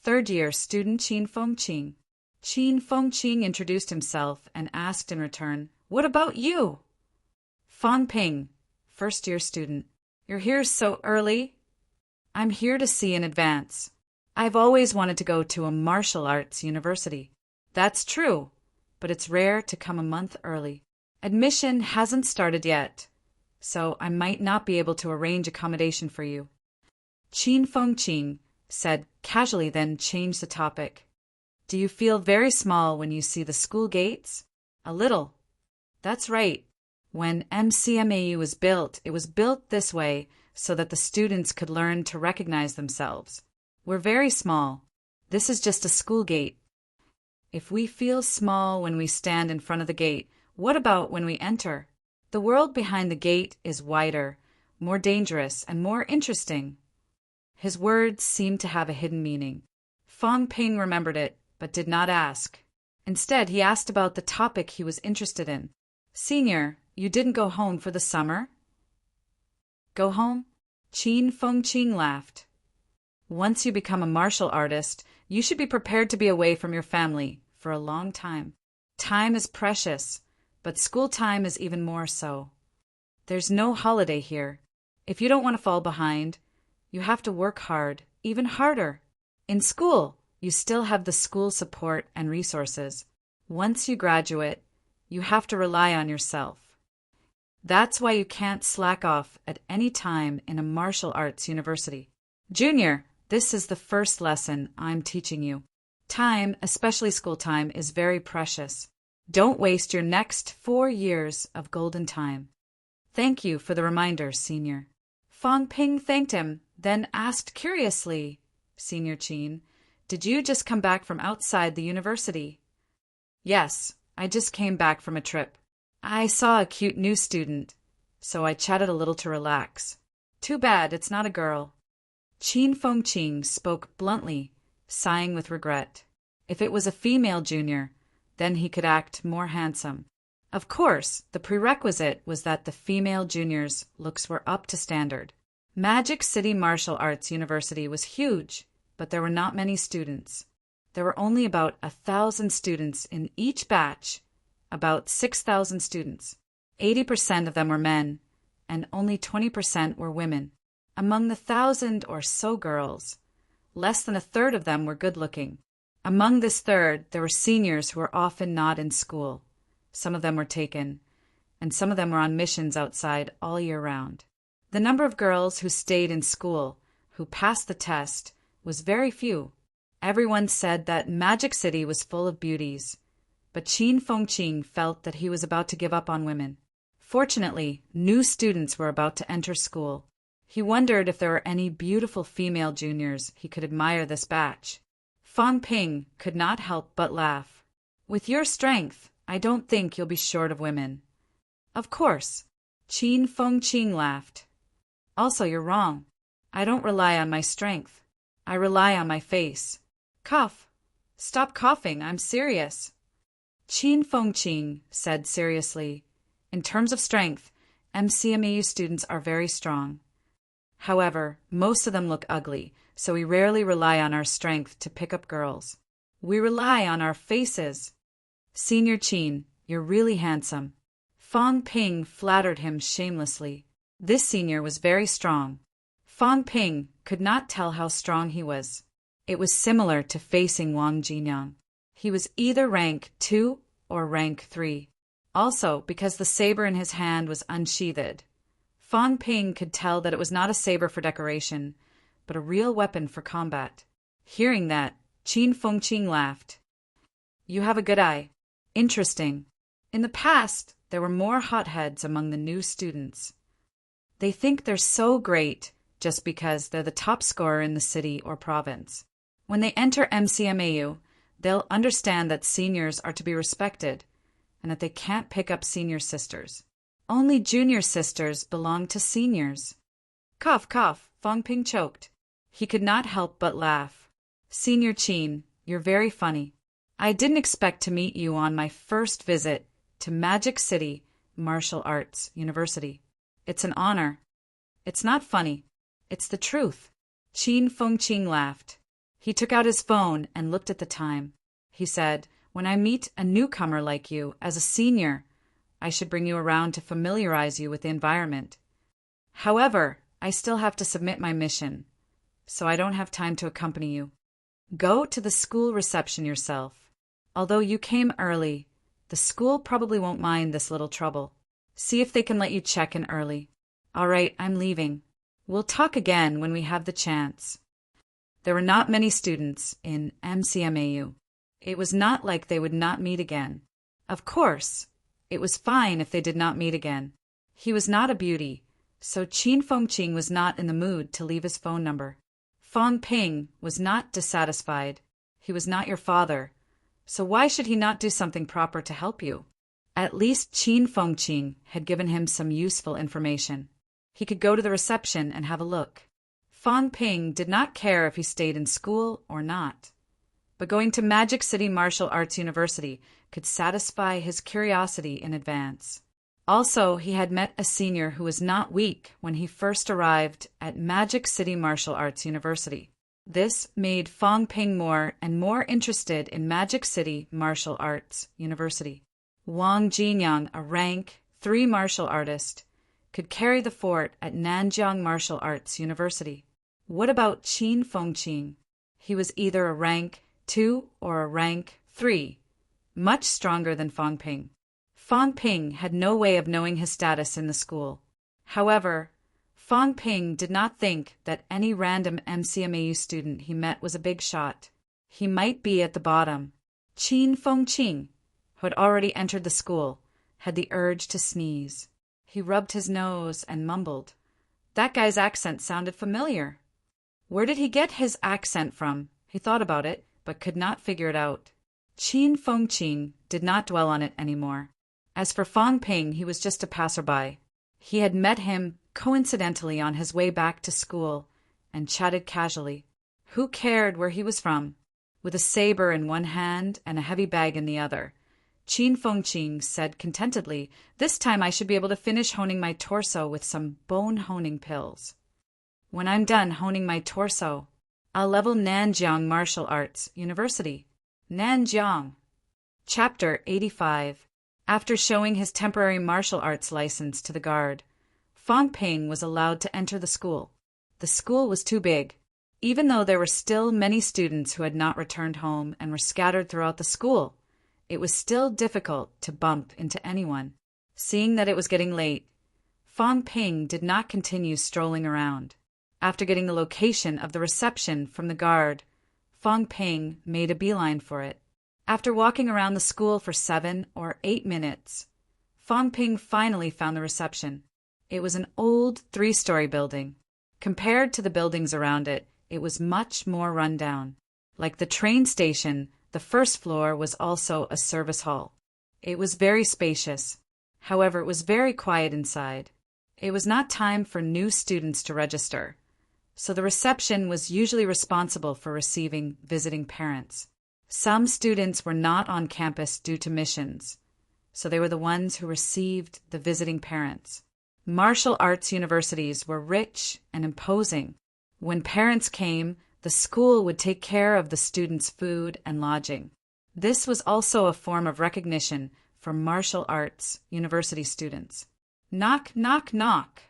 third-year student Qin Fengqing. Qin Fengqing introduced himself and asked in return, "What about you?" Fong Ping, first-year student. "You're here so early?" "I'm here to see in advance. I've always wanted to go to a martial arts university." "That's true, but it's rare to come a month early. Admission hasn't started yet, so I might not be able to arrange accommodation for you." Qin Fengqing said casually, then changed the topic. "Do you feel very small when you see the school gates?" "A little." "That's right. When MCMAU was built, it was built this way so that the students could learn to recognize themselves. We're very small. This is just a school gate. If we feel small when we stand in front of the gate, what about when we enter? The world behind the gate is wider, more dangerous, and more interesting." His words seemed to have a hidden meaning. Fong Ping remembered it, but did not ask. Instead, he asked about the topic he was interested in. "Senior, you didn't go home for the summer?" "Go home?" Qin Fengqing laughed. "Once you become a martial artist, you should be prepared to be away from your family for a long time. Time is precious, but school time is even more so. There's no holiday here. If you don't want to fall behind, you have to work hard, even harder. In school, you still have the school support and resources. Once you graduate, you have to rely on yourself. That's why you can't slack off at any time in a martial arts university. Junior, this is the first lesson I'm teaching you. Time, especially school time, is very precious. Don't waste your next 4 years of golden time." "Thank you for the reminder, senior." Fong Ping thanked him, then asked curiously, "Senior Qin, did you just come back from outside the university?" "Yes, I just came back from a trip. I saw a cute new student, so I chatted a little to relax. Too bad it's not a girl." Qin Fengqing spoke bluntly, sighing with regret. If it was a female junior, then he could act more handsome. Of course, the prerequisite was that the female juniors' looks were up to standard. Magic City Martial Arts University was huge, but there were not many students. There were only about 1,000 students in each batch, about 6,000 students. 80% of them were men, and only 20% were women. Among the 1,000 or so girls, less than a third of them were good-looking. Among this third, there were seniors who were often not in school. Some of them were taken, and some of them were on missions outside all year round. The number of girls who stayed in school, who passed the test, was very few. Everyone said that Magic City was full of beauties, but Qin Fengqing felt that he was about to give up on women. Fortunately, new students were about to enter school. He wondered if there were any beautiful female juniors he could admire this batch. Fong Ping could not help but laugh. "With your strength, I don't think you'll be short of women." "Of course." Qin Fengqing laughed. "Also, you're wrong. I don't rely on my strength. I rely on my face. Cough. Stop coughing, I'm serious." Qin Fengqing said seriously, "In terms of strength, MCMAU students are very strong. However, most of them look ugly, so we rarely rely on our strength to pick up girls. We rely on our faces." "Senior Qin, you're really handsome." Fong Ping flattered him shamelessly. This senior was very strong. Fong Ping could not tell how strong he was. It was similar to facing Wang Jinyang. He was either rank 2 or rank 3. Also, because the saber in his hand was unsheathed, Fang Ping could tell that it was not a saber for decoration, but a real weapon for combat. Hearing that, Qin Fengqing laughed. You have a good eye. Interesting. In the past, there were more hotheads among the new students. They think they're so great just because they're the top scorer in the city or province. When they enter MCMAU, they'll understand that seniors are to be respected and that they can't pick up senior sisters. Only junior sisters belong to seniors. Cough, cough, Fang Ping choked. He could not help but laugh. Senior Qin, you're very funny. I didn't expect to meet you on my first visit to Magic City Martial Arts University. It's an honor. It's not funny. It's the truth. Qin Fengqing laughed. He took out his phone and looked at the time. He said, when I meet a newcomer like you as a senior, I should bring you around to familiarize you with the environment. However, I still have to submit my mission, so I don't have time to accompany you. Go to the school reception yourself. Although you came early, the school probably won't mind this little trouble. See if they can let you check in early. All right, I'm leaving. We'll talk again when we have the chance. There were not many students in MCMAU. It was not like they would not meet again. Of course, it was fine if they did not meet again. He was not a beauty, so Qin Fengqing was not in the mood to leave his phone number. Fang Ping was not dissatisfied. He was not your father, so why should he not do something proper to help you? At least Qin Fengqing had given him some useful information. He could go to the reception and have a look. Fang Ping did not care if he stayed in school or not, but going to Magic City Martial Arts University could satisfy his curiosity in advance. Also, he had met a senior who was not weak when he first arrived at Magic City Martial Arts University. This made Fang Ping more and more interested in Magic City Martial Arts University. Wang Jinyang, a rank 3 martial artist, could carry the fort at Nanjiang Martial Arts University. What about Qin Fengqing? He was either a rank 2 or a rank 3, much stronger than Fang Ping. Fang Ping had no way of knowing his status in the school. However, Fang Ping did not think that any random MCMAU student he met was a big shot. He might be at the bottom. Qin Fengqing, who had already entered the school, had the urge to sneeze. He rubbed his nose and mumbled. That guy's accent sounded familiar. Where did he get his accent from? He thought about it, but could not figure it out. Qin Fengqing did not dwell on it anymore. As for Fang Ping, he was just a passerby. He had met him coincidentally on his way back to school and chatted casually. Who cared where he was from? With a saber in one hand and a heavy bag in the other, Qin Fengqing said contentedly, this time I should be able to finish honing my torso with some bone-honing pills. When I'm done honing my torso, I'll level Nanjiang Martial Arts University. Nanjiang. Chapter 85. After showing his temporary martial arts license to the guard, Fang Ping was allowed to enter the school. The school was too big. Even though there were still many students who had not returned home and were scattered throughout the school, it was still difficult to bump into anyone. Seeing that it was getting late, Fang Ping did not continue strolling around. After getting the location of the reception from the guard, Fang Ping made a beeline for it. After walking around the school for 7 or 8 minutes, Fang Ping finally found the reception. It was an old 3-story building. Compared to the buildings around it, it was much more rundown. Like the train station, the first floor was also a service hall. It was very spacious. However, it was very quiet inside. It was not time for new students to register, so the reception was usually responsible for receiving visiting parents. Some students were not on campus due to missions, so they were the ones who received the visiting parents. Martial arts universities were rich and imposing. When parents came, the school would take care of the students' food and lodging. This was also a form of recognition for martial arts university students. Knock, knock, knock.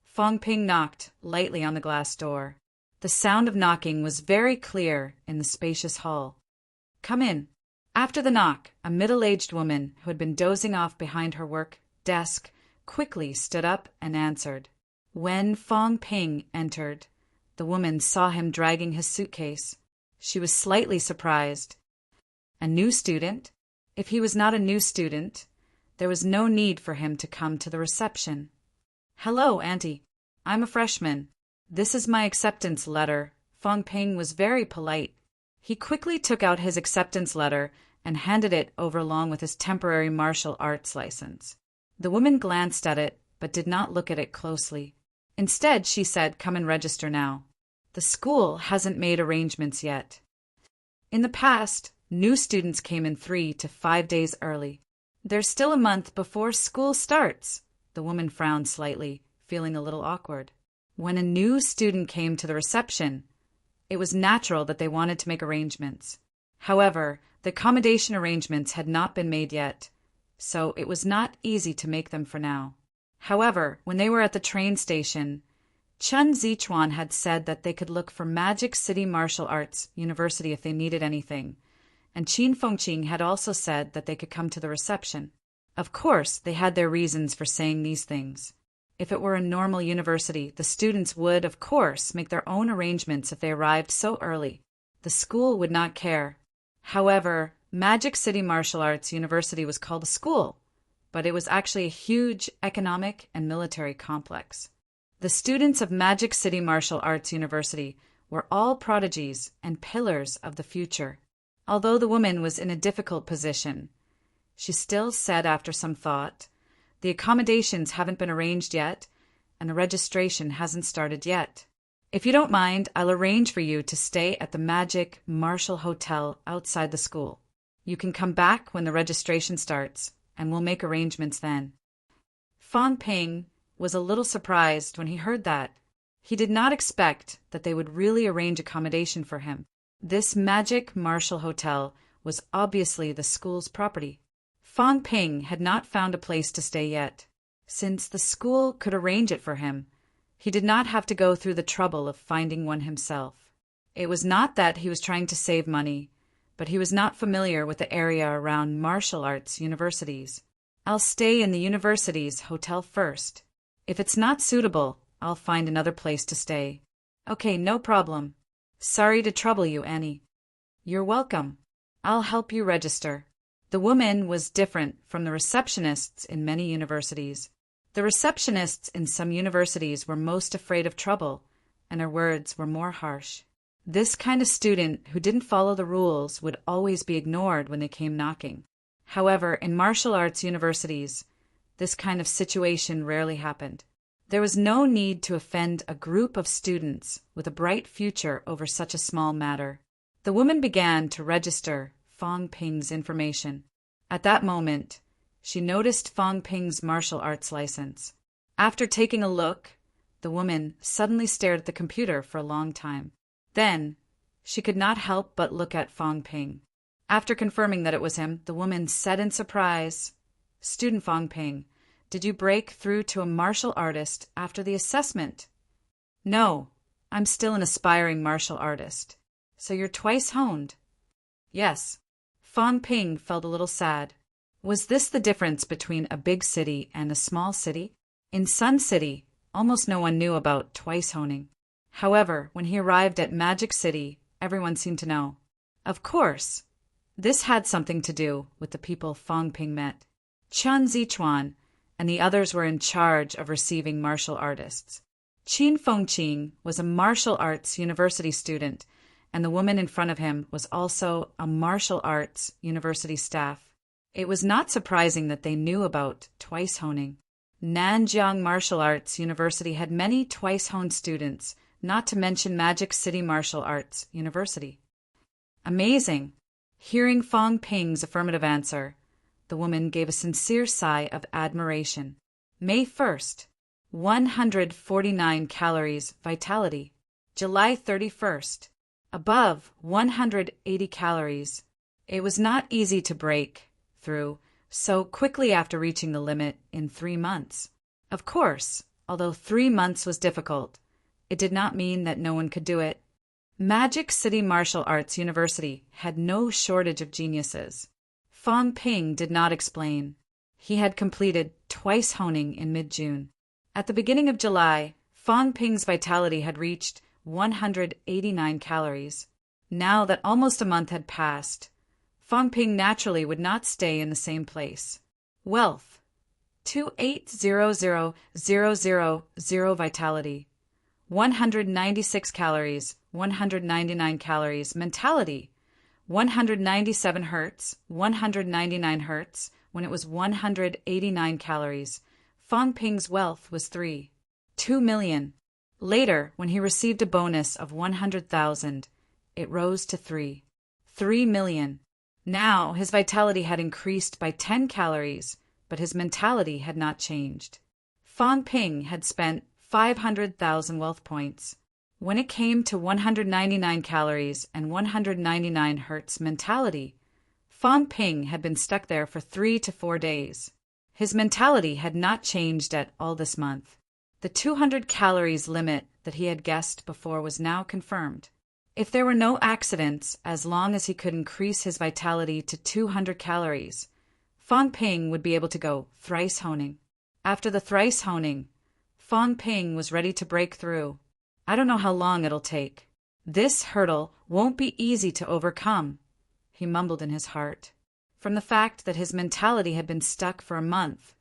Fang Ping knocked lightly on the glass door. The sound of knocking was very clear in the spacious hall. "Come in." After the knock, a middle-aged woman who had been dozing off behind her work desk quickly stood up and answered. When Fong Ping entered, the woman saw him dragging his suitcase. She was slightly surprised. A new student? If he was not a new student, there was no need for him to come to the reception. "Hello, Auntie. I'm a freshman. This is my acceptance letter." Fong Ping was very polite. He quickly took out his acceptance letter and handed it over along with his temporary martial arts license. The woman glanced at it, but did not look at it closely. Instead, she said, "Come and register now. The school hasn't made arrangements yet." In the past, new students came in 3 to 5 days early. "There's still a month before school starts." The woman frowned slightly, feeling a little awkward. When a new student came to the reception, it was natural that they wanted to make arrangements. However, the accommodation arrangements had not been made yet, so it was not easy to make them for now. However, when they were at the train station, Chen Zichuan had said that they could look for Magic City Martial Arts University if they needed anything, and Qin Fengqing had also said that they could come to the reception. Of course, they had their reasons for saying these things. If it were a normal university, the students would, of course, make their own arrangements if they arrived so early. The school would not care. However, Magic City Martial Arts University was called a school, but it was actually a huge economic and military complex. The students of Magic City Martial Arts University were all prodigies and pillars of the future. Although the woman was in a difficult position, she still said after some thought, "The accommodations haven't been arranged yet, and the registration hasn't started yet. If you don't mind, I'll arrange for you to stay at the Magic Martial Hotel outside the school. You can come back when the registration starts, and we'll make arrangements then." Fong Ping was a little surprised when he heard that. He did not expect that they would really arrange accommodation for him. This Magic Martial Hotel was obviously the school's property. Fong Ping had not found a place to stay yet. Since the school could arrange it for him, he did not have to go through the trouble of finding one himself. It was not that he was trying to save money, but he was not familiar with the area around martial arts universities. "I'll stay in the university's hotel first. If it's not suitable, I'll find another place to stay." "Okay, no problem. Sorry to trouble you, Annie." "You're welcome. I'll help you register." The woman was different from the receptionists in many universities. The receptionists in some universities were most afraid of trouble, and her words were more harsh. This kind of student who didn't follow the rules would always be ignored when they came knocking. However, in martial arts universities, this kind of situation rarely happened. There was no need to offend a group of students with a bright future over such a small matter. The woman began to register Fong Ping's information. At that moment, she noticed Fong Ping's martial arts license. After taking a look, the woman suddenly stared at the computer for a long time. Then, she could not help but look at Fong Ping. After confirming that it was him, the woman said in surprise, "Student Fong Ping, did you break through to a martial artist after the assessment?" "No, I'm still an aspiring martial artist." "So you're twice honed?" "Yes." Fong Ping felt a little sad. Was this the difference between a big city and a small city? In Sun City, almost no one knew about twice honing. However, when he arrived at Magic City, everyone seemed to know. Of course, this had something to do with the people Fong Ping met. Chen Zichuan and the others were in charge of receiving martial artists. Qin Fengqing was a martial arts university student, and the woman in front of him was also a martial arts university staff. It was not surprising that they knew about twice honing. Nanjiang Martial Arts University had many twice honed students, not to mention Magic City Martial Arts University. Amazing! Hearing Fong Ping's affirmative answer, the woman gave a sincere sigh of admiration. May 1st, 149 calories vitality. July 31st, above 180 calories. It was not easy to break through so quickly after reaching the limit in 3 months. Of course, although 3 months was difficult, it did not mean that no one could do it. Magic City Martial Arts University had no shortage of geniuses. Fang Ping did not explain. He had completed twice honing in mid-June. At the beginning of July, Fang Ping's vitality had reached 189 calories. Now that almost a month had passed, Fang Ping naturally would not stay in the same place. Wealth: 28,000,000 vitality. 196 calories, 199 calories. Mentality: 197 hertz, 199 hertz, when it was 189 calories. Fang Ping's wealth was 2 million. Later, when he received a bonus of 100,000, it rose to 3 million. Now his vitality had increased by 10 calories, but his mentality had not changed. Fang Ping had spent 500,000 wealth points. When it came to 199 calories and 199 hertz mentality, Fang Ping had been stuck there for 3 to 4 days. His mentality had not changed at all this month. The 200 calories limit that he had guessed before was now confirmed. If there were no accidents, as long as he could increase his vitality to 200 calories, Fang Ping would be able to go thrice honing. After the thrice honing, Fang Ping was ready to break through. I don't know how long it'll take. This hurdle won't be easy to overcome, he mumbled in his heart. From the fact that his mentality had been stuck for a month,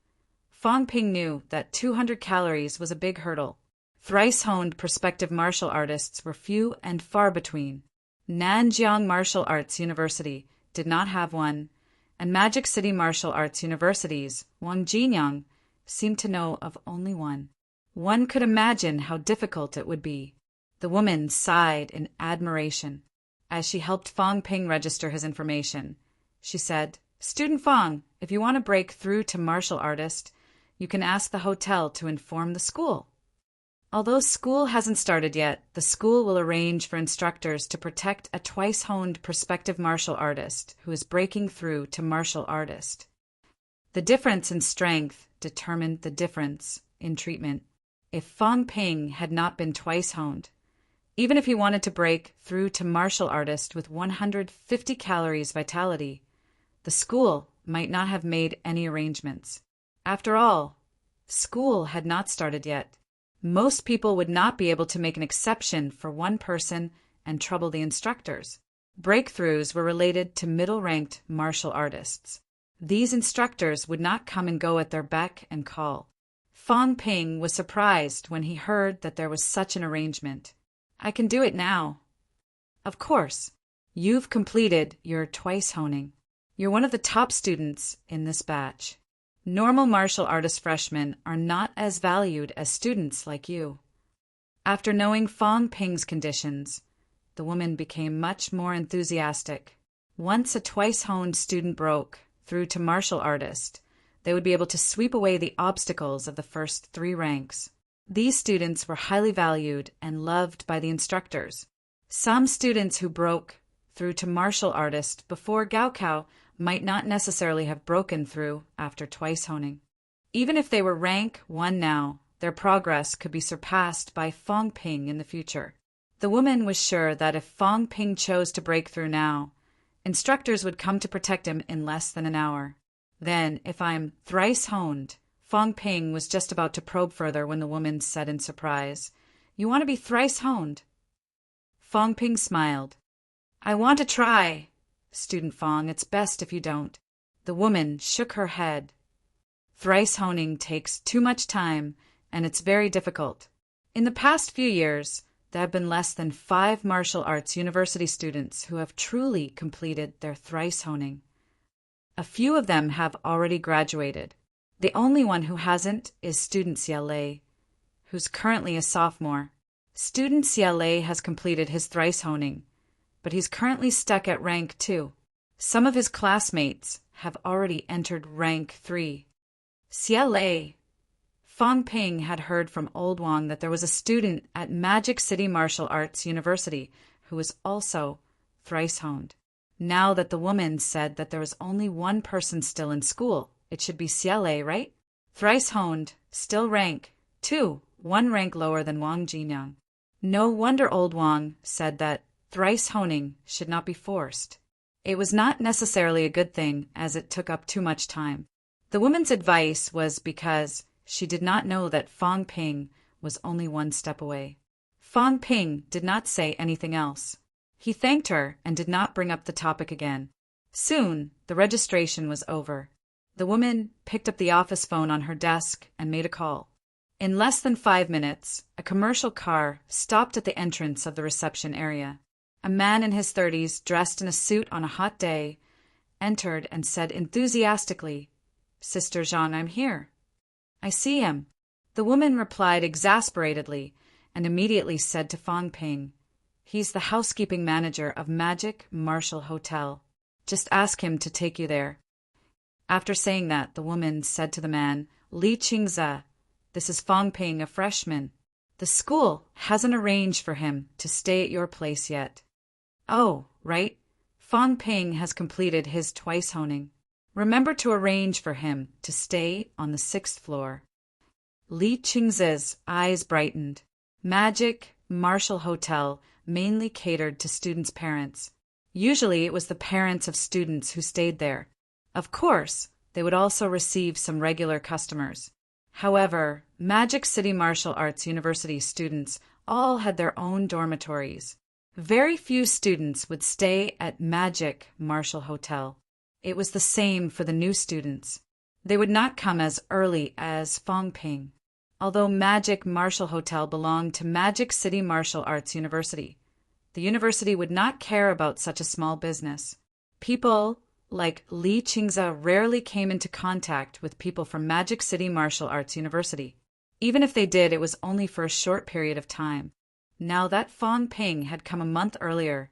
Fang Ping knew that 200 calories was a big hurdle. Thrice-honed prospective martial artists were few and far between. Nanjiang Martial Arts University did not have one, and Magic City Martial Arts University's Wangjinyang seemed to know of only one. One could imagine how difficult it would be. The woman sighed in admiration. As she helped Fang Ping register his information, she said, "Student Fang, if you want to break through to martial artist, you can ask the hotel to inform the school." Although school hasn't started yet, the school will arrange for instructors to protect a twice-honed prospective martial artist who is breaking through to martial artist. The difference in strength determined the difference in treatment. If Fang Ping had not been twice honed, even if he wanted to break through to martial artist with 150 calories vitality, the school might not have made any arrangements. After all, school had not started yet. Most people would not be able to make an exception for one person and trouble the instructors. Breakthroughs were related to middle-ranked martial artists. These instructors would not come and go at their beck and call. Fang Ping was surprised when he heard that there was such an arrangement. "I can do it now." "Of course. You've completed your twice honing. You're one of the top students in this batch. Normal martial artist freshmen are not as valued as students like you." After knowing Fang Ping's conditions, the woman became much more enthusiastic. Once a twice-honed student broke through to martial artist, they would be able to sweep away the obstacles of the first 3 ranks. These students were highly valued and loved by the instructors. Some students who broke through to martial artist before Gaokao might not necessarily have broken through after twice honing. Even if they were rank 1 now, their progress could be surpassed by Fang Ping in the future. The woman was sure that if Fang Ping chose to break through now, instructors would come to protect him in less than an hour. Then, if I'm thrice honed, Fang Ping was just about to probe further when the woman said in surprise, "You want to be thrice honed?" Fang Ping smiled. "I want to try. Student Fang, it's best if you don't." The woman shook her head. "Thrice honing takes too much time, and it's very difficult. In the past few years, there have been less than 5 martial arts university students who have truly completed their thrice honing. A few of them have already graduated. The only one who hasn't is student Xiaolei, who's currently a sophomore. Student Xiaolei has completed his thrice honing, but he's currently stuck at rank 2. Some of his classmates have already entered rank 3. Xiaolei." Fang Ping had heard from Old Wang that there was a student at Magic City Martial Arts University who was also thrice honed. Now that the woman said that there was only one person still in school, it should be Xiaolei, right? Thrice honed, still rank 2, 1 rank lower than Wang Jinyang. No wonder old Wang said that thrice honing should not be forced. It was not necessarily a good thing, as it took up too much time. The woman's advice was because she did not know that Fang Ping was only one step away. Fang Ping did not say anything else. He thanked her and did not bring up the topic again. Soon, the registration was over. The woman picked up the office phone on her desk and made a call. In less than 5 minutes, a commercial car stopped at the entrance of the reception area. A man in his 30s, dressed in a suit on a hot day, entered and said enthusiastically, "Sister Jean, I'm here." "I see him." The woman replied exasperatedly and immediately said to Fang Ping, "He's the housekeeping manager of Magic Marshall Hotel. Just ask him to take you there." After saying that, the woman said to the man, "Li Qingze, this is Fang Ping, a freshman. The school hasn't arranged for him to stay at your place yet." "Oh, right. Fang Ping has completed his twice honing. Remember to arrange for him to stay on the 6th floor." Li Qingze's eyes brightened. Magic Marshall Hotel mainly catered to students' parents. Usually it was the parents of students who stayed there. Of course, they would also receive some regular customers. However, Magic City Martial Arts University students all had their own dormitories. Very few students would stay at Magic Marshall Hotel. It was the same for the new students. They would not come as early as Fang Ping. Although Magic Marshall Hotel belonged to Magic City Martial Arts University, the university would not care about such a small business. People like Li Qingze rarely came into contact with people from Magic City Martial Arts University. Even if they did, it was only for a short period of time. Now that Fang Ping had come a month earlier,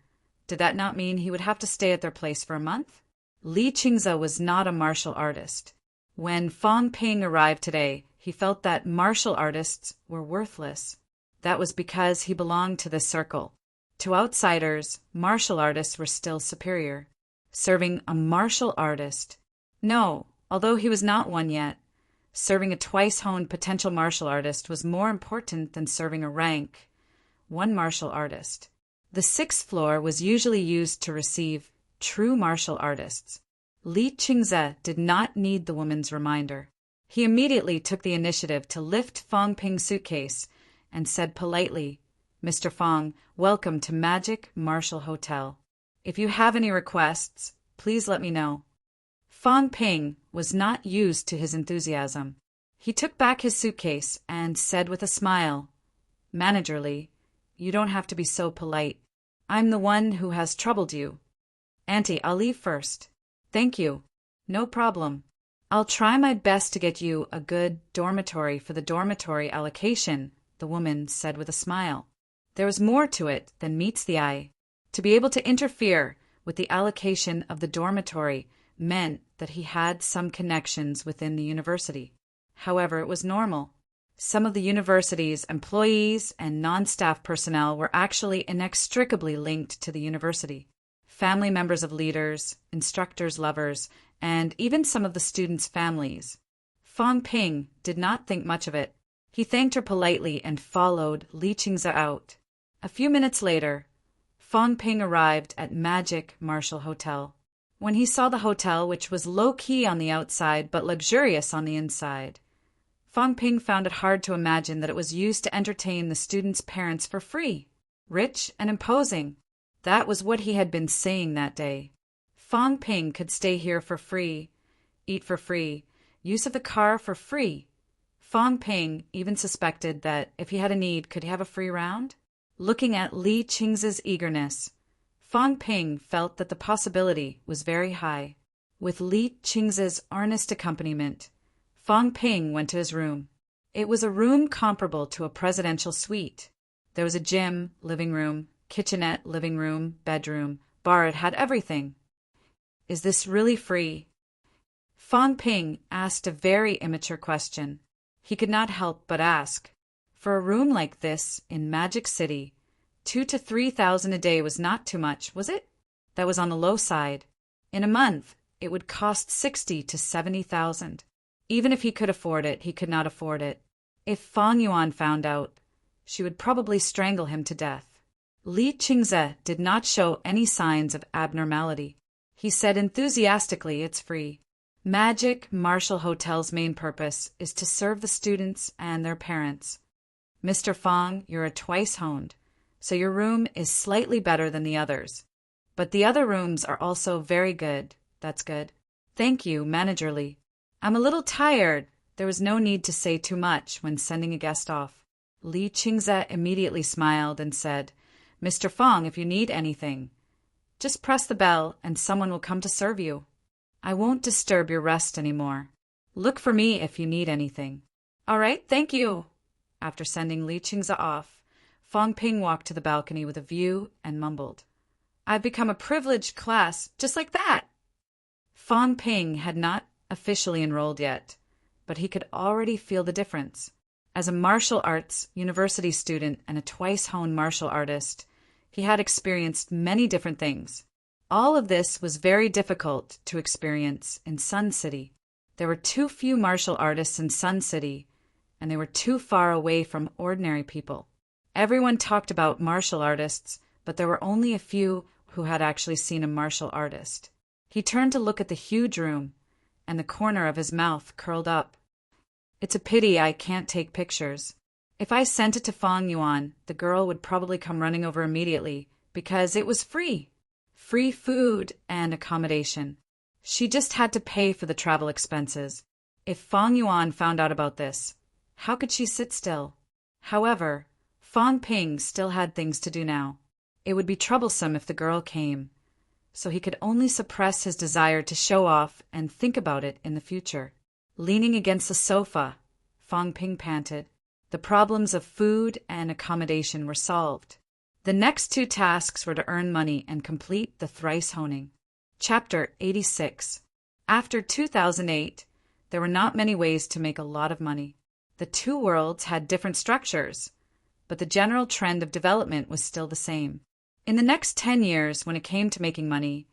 did that not mean he would have to stay at their place for a month? Li Qingze was not a martial artist. When Fang Ping arrived today, he felt that martial artists were worthless. That was because he belonged to this circle. To outsiders, martial artists were still superior. Serving a martial artist? No, although he was not one yet. Serving a twice-honed potential martial artist was more important than serving a rank one martial artist. The 6th floor was usually used to receive true martial artists. Li Qingze did not need the woman's reminder. He immediately took the initiative to lift Fang Ping's suitcase and said politely, "Mr. Fang, welcome to Magic Marshall Hotel. If you have any requests, please let me know." Fang Ping was not used to his enthusiasm. He took back his suitcase and said with a smile, managerly, "You don't have to be so polite. I'm the one who has troubled you. Auntie, I'll leave first." "Thank you. No problem. I'll try my best to get you a good dormitory for the dormitory allocation," the woman said with a smile. There was more to it than meets the eye. To be able to interfere with the allocation of the dormitory meant that he had some connections within the university. However, it was normal. Some of the university's employees and non-staff personnel were actually inextricably linked to the university. Family members of leaders, instructors' lovers, and even some of the students' families. Fang Ping did not think much of it. He thanked her politely and followed Li Qingze out. A few minutes later, Fang Ping arrived at Magic Marshall Hotel. When he saw the hotel, which was low-key on the outside but luxurious on the inside, Fang Ping found it hard to imagine that it was used to entertain the students' parents for free. Rich and imposing. That was what he had been saying that day. Fang Ping could stay here for free, eat for free, use of the car for free. Fang Ping even suspected that if he had a need, could he have a free round? Looking at Li Qingze's eagerness, Fang Ping felt that the possibility was very high. With Li Qingze's earnest accompaniment, Fang Ping went to his room. It was a room comparable to a presidential suite. There was a gym, living room, kitchenette, living room, bedroom, bar. It had everything. "Is this really free?" Fang Ping asked a very immature question. He could not help but ask. For a room like this in Magic City, 2,000 to 3,000 a day was not too much, was it? That was on the low side. In a month, it would cost 60,000 to 70,000. Even if he could afford it, he could not afford it. If Fang Yuan found out, she would probably strangle him to death. Li Qingze did not show any signs of abnormality. He said enthusiastically, "It's free. Magic Martial Hotel's main purpose is to serve the students and their parents. Mr. Fong, you're a twice-honed, so your room is slightly better than the others. But the other rooms are also very good." "That's good. Thank you, Manager Li. I'm a little tired." There was no need to say too much when sending a guest off. Li Qingze immediately smiled and said, "Mr. Fong, if you need anything, just press the bell and someone will come to serve you. I won't disturb your rest anymore. Look for me if you need anything." "All right, thank you." After sending Li Qingze off, Fong Ping walked to the balcony with a view and mumbled, "I've become a privileged class just like that." Fong Ping had not officially enrolled yet, but he could already feel the difference. As a martial arts university student and a twice-honed martial artist, he had experienced many different things. All of this was very difficult to experience in Sun City. There were too few martial artists in Sun City, and they were too far away from ordinary people. Everyone talked about martial artists, but there were only a few who had actually seen a martial artist. He turned to look at the huge room, and the corner of his mouth curled up. "It's a pity I can't take pictures. If I sent it to Fong Yuan, the girl would probably come running over immediately, because it was free. Free food and accommodation. She just had to pay for the travel expenses. If Fong Yuan found out about this, how could she sit still?" However, Fong Ping still had things to do now. It would be troublesome if the girl came, so he could only suppress his desire to show off and think about it in the future. Leaning against the sofa, Fong Ping panted. The problems of food and accommodation were solved. The next two tasks were to earn money and complete the thrice honing. Chapter 86. After 2008, there were not many ways to make a lot of money. The two worlds had different structures, but the general trend of development was still the same. In the next 10 years, when it came to making money,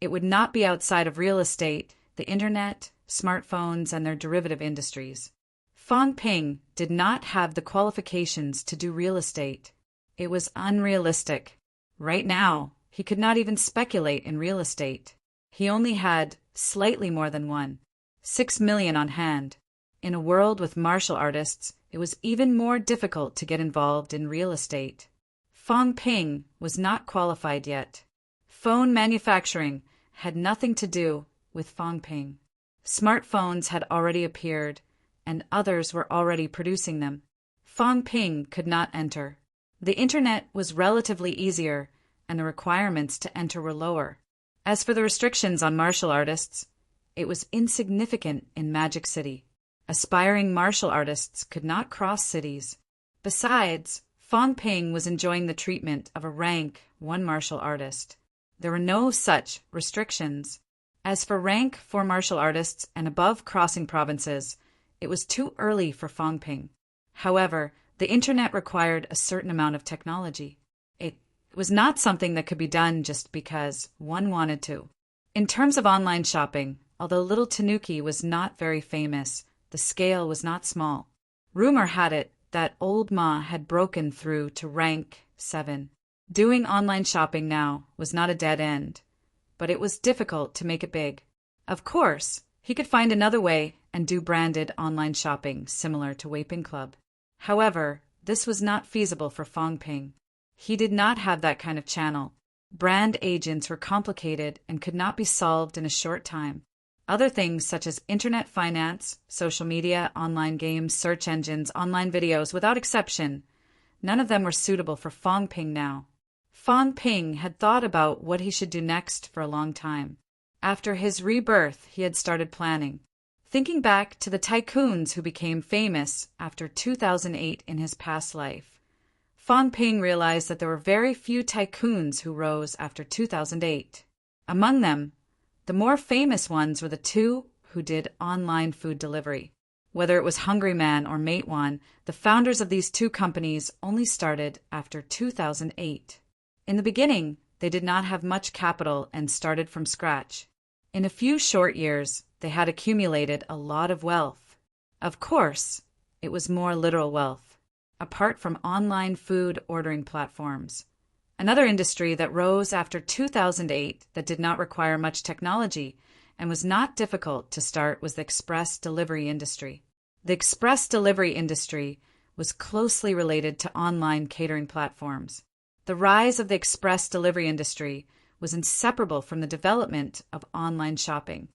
it would not be outside of real estate, the internet, smartphones, and their derivative industries. Fong Ping did not have the qualifications to do real estate. It was unrealistic. Right now, he could not even speculate in real estate. He only had slightly more than 6 million on hand. In a world with martial artists, it was even more difficult to get involved in real estate. Fong Ping was not qualified yet. Phone manufacturing had nothing to do with Fong Ping. Smartphones had already appeared, and others were already producing them. Fong Ping could not enter. The internet was relatively easier, and the requirements to enter were lower. As for the restrictions on martial artists, it was insignificant in Magic City. Aspiring martial artists could not cross cities. Besides, Fong Ping was enjoying the treatment of a rank 1 martial artist. There were no such restrictions. As for rank 4 martial artists and above crossing provinces, it was too early for Fong Ping. However, the internet required a certain amount of technology. It was not something that could be done just because one wanted to. In terms of online shopping, although Little Tanuki was not very famous, the scale was not small. Rumor had it that Old Ma had broken through to rank 7. Doing online shopping now was not a dead end, but it was difficult to make it big. Of course, he could find another way and do branded online shopping similar to Weiping Club. However, this was not feasible for Fong Ping. He did not have that kind of channel. Brand agents were complicated and could not be solved in a short time. Other things such as internet finance, social media, online games, search engines, online videos, without exception, none of them were suitable for Fong Ping now. Fong Ping had thought about what he should do next for a long time. After his rebirth, he had started planning. Thinking back to the tycoons who became famous after 2008 in his past life, Fong Ping realized that there were very few tycoons who rose after 2008. Among them, the more famous ones were the two who did online food delivery. Whether it was Hungry Man or Matewan, the founders of these two companies only started after 2008. In the beginning, they did not have much capital and started from scratch. In a few short years, they had accumulated a lot of wealth. Of course, it was more literal wealth. apart from online food ordering platforms. Another industry that rose after 2008 that did not require much technology and was not difficult to start was the express delivery industry. The express delivery industry was closely related to online catering platforms. The rise of the express delivery industry was inseparable from the development of online shopping.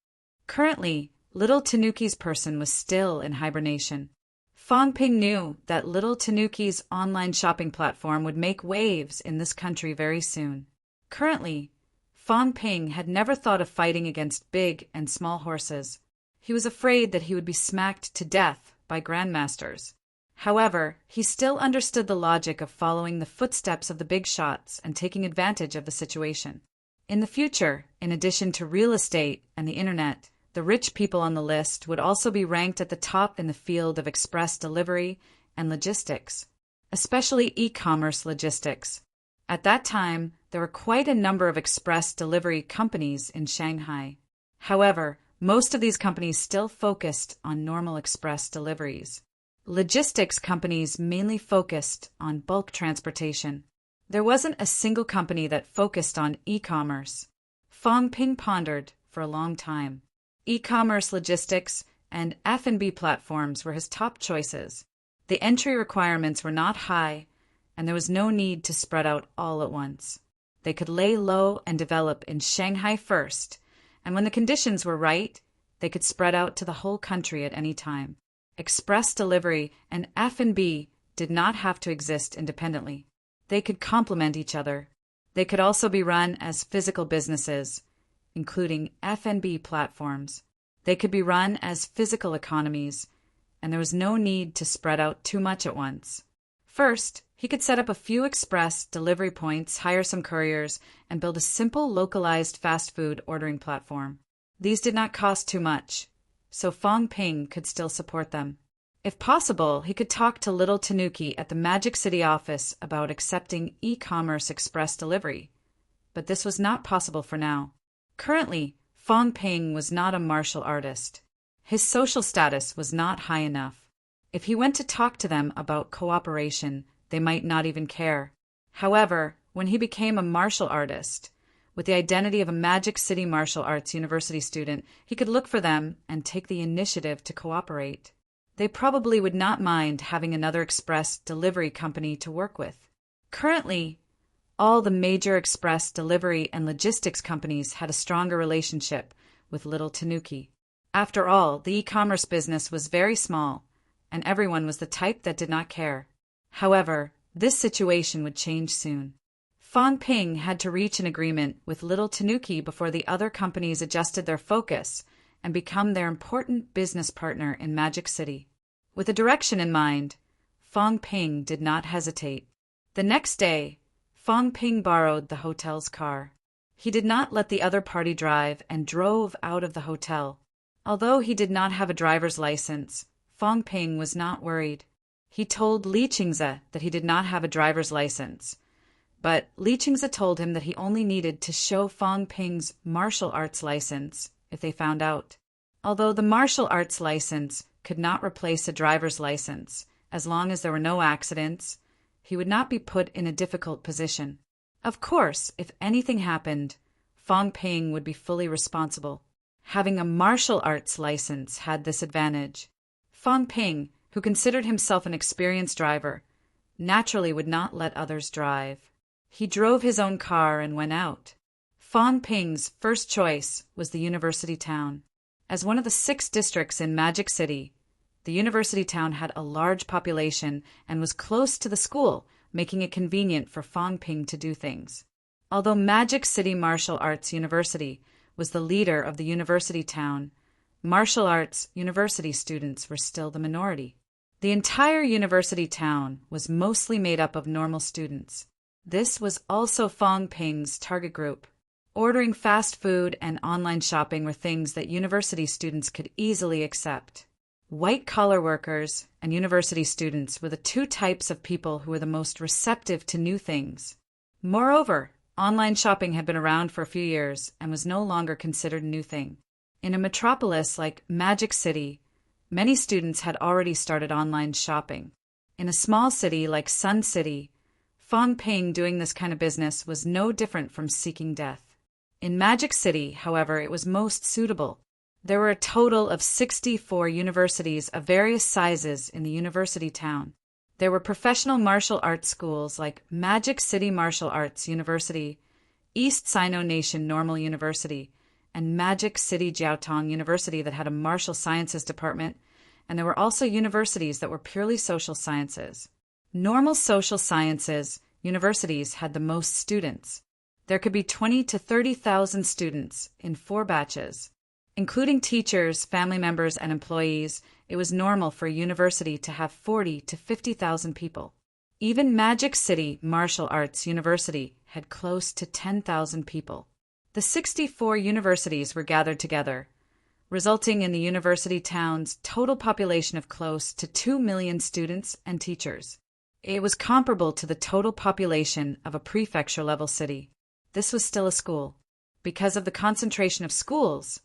Currently, Little Tanuki's person was still in hibernation. Fong Ping knew that Little Tanuki's online shopping platform would make waves in this country very soon. Currently, Fong Ping had never thought of fighting against big and small horses. He was afraid that he would be smacked to death by grandmasters. However, he still understood the logic of following the footsteps of the big shots and taking advantage of the situation. In the future, in addition to real estate and the internet, the rich people on the list would also be ranked at the top in the field of express delivery and logistics, especially e-commerce logistics. At that time, there were quite a number of express delivery companies in Shanghai. However, most of these companies still focused on normal express deliveries. Logistics companies mainly focused on bulk transportation. There wasn't a single company that focused on e-commerce. Fong Ping pondered for a long time. E-commerce logistics and F&B platforms were his top choices. The entry requirements were not high, and there was no need to spread out all at once. They could lay low and develop in Shanghai first, and when the conditions were right, they could spread out to the whole country at any time. Express delivery and F&B did not have to exist independently. They could complement each other. They could also be run as physical businesses, including F&B platforms. They could be run as physical economies, and there was no need to spread out too much at once. First, he could set up a few express delivery points, hire some couriers, and build a simple localized fast food ordering platform. These did not cost too much, so Fong Ping could still support them. If possible, he could talk to Little Tanuki at the Magic City office about accepting e-commerce express delivery, but this was not possible for now. Currently, Fong Ping was not a martial artist. His social status was not high enough. If he went to talk to them about cooperation, they might not even care. However, when he became a martial artist, with the identity of a Magic City Martial Arts University student, he could look for them and take the initiative to cooperate. They probably would not mind having another express delivery company to work with. Currently, all the major express delivery and logistics companies had a stronger relationship with Little Tanuki. After all, the e-commerce business was very small, and everyone was the type that did not care. However, this situation would change soon. Fong Ping had to reach an agreement with Little Tanuki before the other companies adjusted their focus and become their important business partner in Magic City. With a direction in mind, Fong Ping did not hesitate. The next day, Fong Ping borrowed the hotel's car. He did not let the other party drive and drove out of the hotel. Although he did not have a driver's license, Fong Ping was not worried. He told Li Qingze that he did not have a driver's license, but Li Qingze told him that he only needed to show Fong Ping's martial arts license if they found out. Although the martial arts license could not replace a driver's license, as long as there were no accidents, he would not be put in a difficult position. Of course, if anything happened, Fong Ping would be fully responsible. Having a martial arts license had this advantage. Fong Ping, who considered himself an experienced driver, naturally would not let others drive. He drove his own car and went out. Fong Ping's first choice was the university town. As one of the 6 districts in Magic City, the university town had a large population and was close to the school, making it convenient for Fong Ping to do things. Although Magic City Martial Arts University was the leader of the university town, martial arts university students were still the minority. The entire university town was mostly made up of normal students. This was also Fong Ping's target group. Ordering fast food and online shopping were things that university students could easily accept. White-collar workers and university students were the 2 types of people who were the most receptive to new things. Moreover, online shopping had been around for a few years and was no longer considered a new thing. In a metropolis like Magic City, many students had already started online shopping. In a small city like Sun City, Fong Ping doing this kind of business was no different from seeking death. In Magic City, however, it was most suitable. There were a total of 64 universities of various sizes in the university town. There were professional martial arts schools like Magic City Martial Arts University, East Sino Nation Normal University, and Magic City Jiaotong University that had a martial sciences department, and there were also universities that were purely social sciences. Normal social sciences universities had the most students. There could be 20 to 30,000 students in 4 batches. Including teachers, family members, and employees, it was normal for a university to have 40 to 50,000 people. Even Magic City Martial Arts University had close to 10,000 people. The 64 universities were gathered together, resulting in the university town's total population of close to 2 million students and teachers. It was comparable to the total population of a prefecture-level city. This was still a school. Because of the concentration of schools,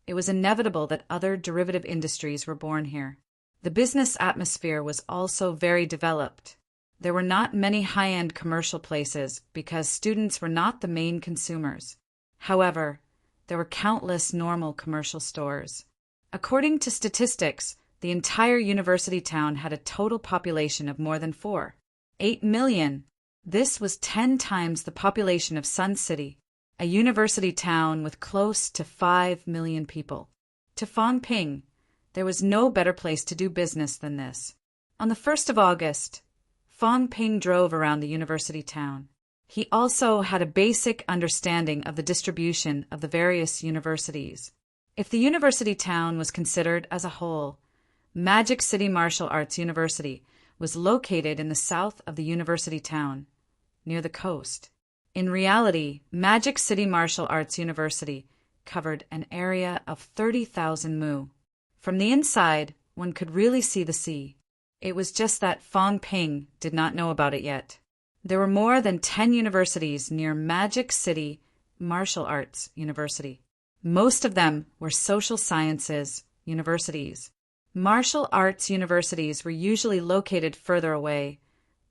it was inevitable that other derivative industries were born here. The business atmosphere was also very developed. There were not many high-end commercial places because students were not the main consumers. However, there were countless normal commercial stores. According to statistics, the entire university town had a total population of more than 8 million. This was 10 times the population of Sun City, a university town with close to 5 million people. To Fong Ping, there was no better place to do business than this. On the 1st of August, Fong Ping drove around the university town. He also had a basic understanding of the distribution of the various universities. If the university town was considered as a whole, Magic City Martial Arts University was located in the south of the university town, near the coast. In reality, Magic City Martial Arts University covered an area of 30,000 mu. From the inside, one could really see the sea. It was just that Fong Ping did not know about it yet. There were more than 10 universities near Magic City Martial Arts University. Most of them were social sciences universities. Martial arts universities were usually located further away,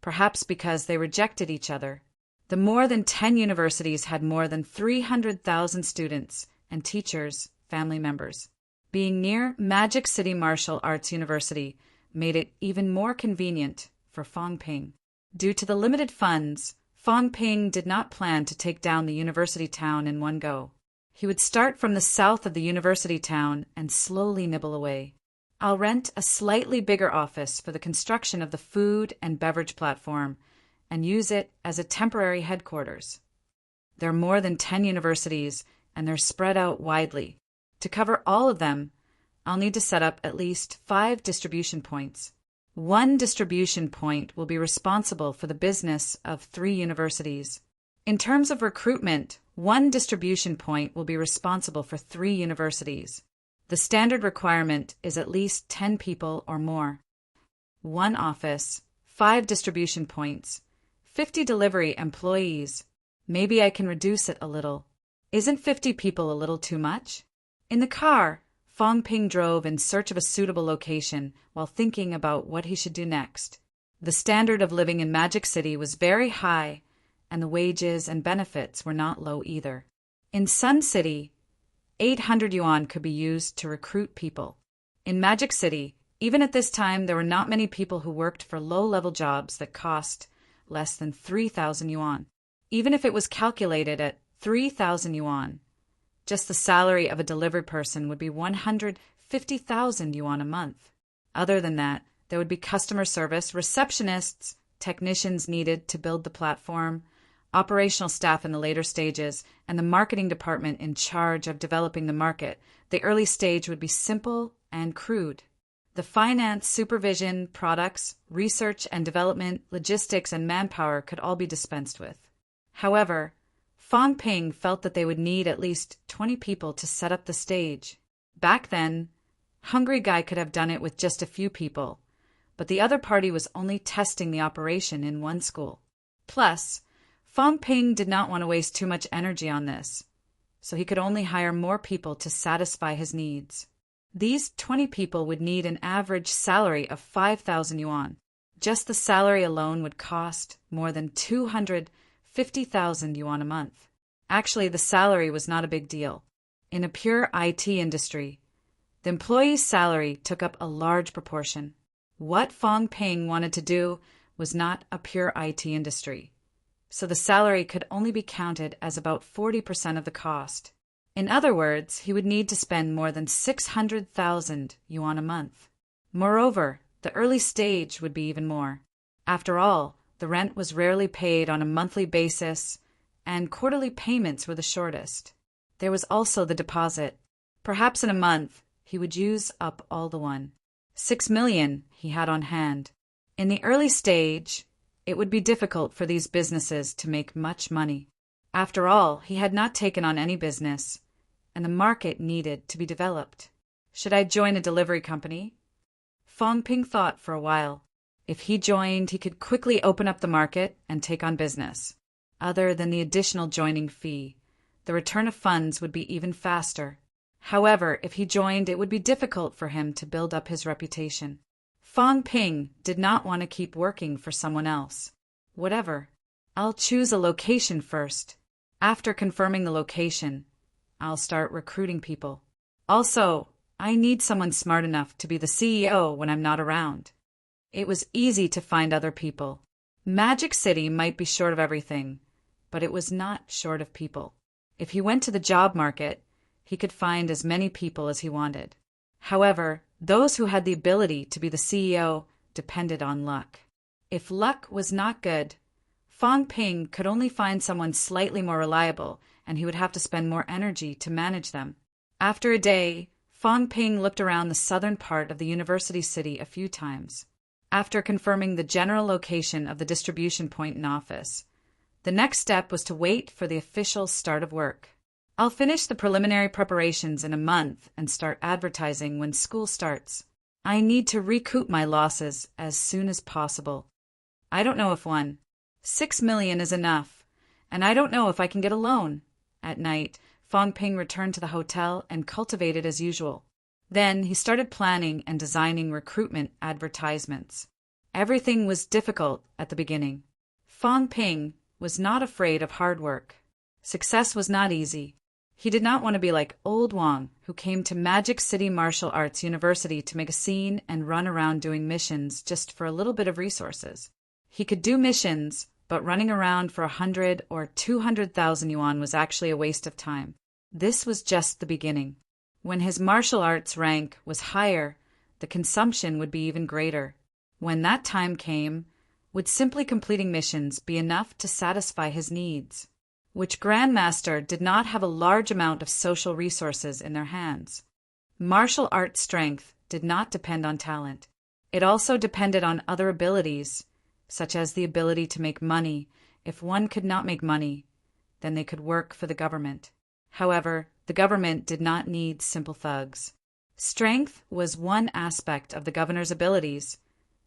perhaps because they rejected each other. The more than 10 universities had more than 300,000 students and teachers, family members. Being near Magic City Martial Arts University made it even more convenient for Fong Ping. Due to the limited funds, Fong Ping did not plan to take down the university town in one go. He would start from the south of the university town and slowly nibble away. I'll rent a slightly bigger office for the construction of the food and beverage platform and use it as a temporary headquarters. There are more than 10 universities, and they're spread out widely. To cover all of them, I'll need to set up at least 5 distribution points. One distribution point will be responsible for the business of 3 universities. In terms of recruitment, one distribution point will be responsible for 3 universities. The standard requirement is at least 10 people or more. 1 office, 5 distribution points, 50 delivery employees. Maybe I can reduce it a little. Isn't 50 people a little too much? In the car, Fong Ping drove in search of a suitable location while thinking about what he should do next. The standard of living in Magic City was very high, and the wages and benefits were not low either. In Sun City, 800 yuan could be used to recruit people. In Magic City, even at this time, there were not many people who worked for low-level jobs that cost less than 3,000 yuan. Even if it was calculated at 3,000 yuan, just the salary of a delivery person would be 150,000 yuan a month. Other than that, there would be customer service, receptionists, technicians needed to build the platform, operational staff in the later stages, and the marketing department in charge of developing the market. The early stage would be simple and crude. The finance, supervision, products, research and development, logistics, and manpower could all be dispensed with. However, Fong Ping felt that they would need at least 20 people to set up the stage. Back then, Hungry Guy could have done it with just a few people, but the other party was only testing the operation in one school. Plus, Fong Ping did not want to waste too much energy on this, so he could only hire more people to satisfy his needs. These 20 people would need an average salary of 5,000 yuan. Just the salary alone would cost more than 250,000 yuan a month. Actually, the salary was not a big deal. In a pure IT industry, the employee's salary took up a large proportion. What Fong Ping wanted to do was not a pure IT industry, so the salary could only be counted as about 40% of the cost. In other words, he would need to spend more than 600,000 yuan a month. Moreover, the early stage would be even more. After all, the rent was rarely paid on a monthly basis, and quarterly payments were the shortest. There was also the deposit. Perhaps in a month, he would use up all the 6 million he had on hand. In the early stage, it would be difficult for these businesses to make much money. After all, he had not taken on any business, and the market needed to be developed. Should I join a delivery company? Fong Ping thought for a while. If he joined, he could quickly open up the market and take on business. Other than the additional joining fee, the return of funds would be even faster. However, if he joined, it would be difficult for him to build up his reputation. Fong Ping did not want to keep working for someone else. Whatever. I'll choose a location first. After confirming the location, I'll start recruiting people. Also, I need someone smart enough to be the CEO when I'm not around. It was easy to find other people. Magic City might be short of everything, but it was not short of people. If he went to the job market, he could find as many people as he wanted. However, those who had the ability to be the CEO depended on luck. If luck was not good, Fong Ping could only find someone slightly more reliable, and he would have to spend more energy to manage them. After a day, Fong Ping looked around the southern part of the university city a few times. After confirming the general location of the distribution point and office, the next step was to wait for the official start of work. I'll finish the preliminary preparations in a month and start advertising when school starts. I need to recoup my losses as soon as possible. I don't know if 6 million is enough, and I don't know if I can get a loan. At night, Fong Ping returned to the hotel and cultivated as usual. Then he started planning and designing recruitment advertisements. Everything was difficult at the beginning. Fong Ping was not afraid of hard work. Success was not easy. He did not want to be like old Wang, who came to Magic City Martial Arts University to make a scene and run around doing missions just for a little bit of resources. He could do missions, but running around for 100 or 200,000 yuan was actually a waste of time. This was just the beginning. When his martial arts rank was higher, the consumption would be even greater. When that time came, would simply completing missions be enough to satisfy his needs? Which Grandmaster did not have a large amount of social resources in their hands. Martial arts strength did not depend on talent. It also depended on other abilities, such as the ability to make money. If one could not make money, then they could work for the government. However, the government did not need simple thugs. Strength was one aspect of the governor's abilities,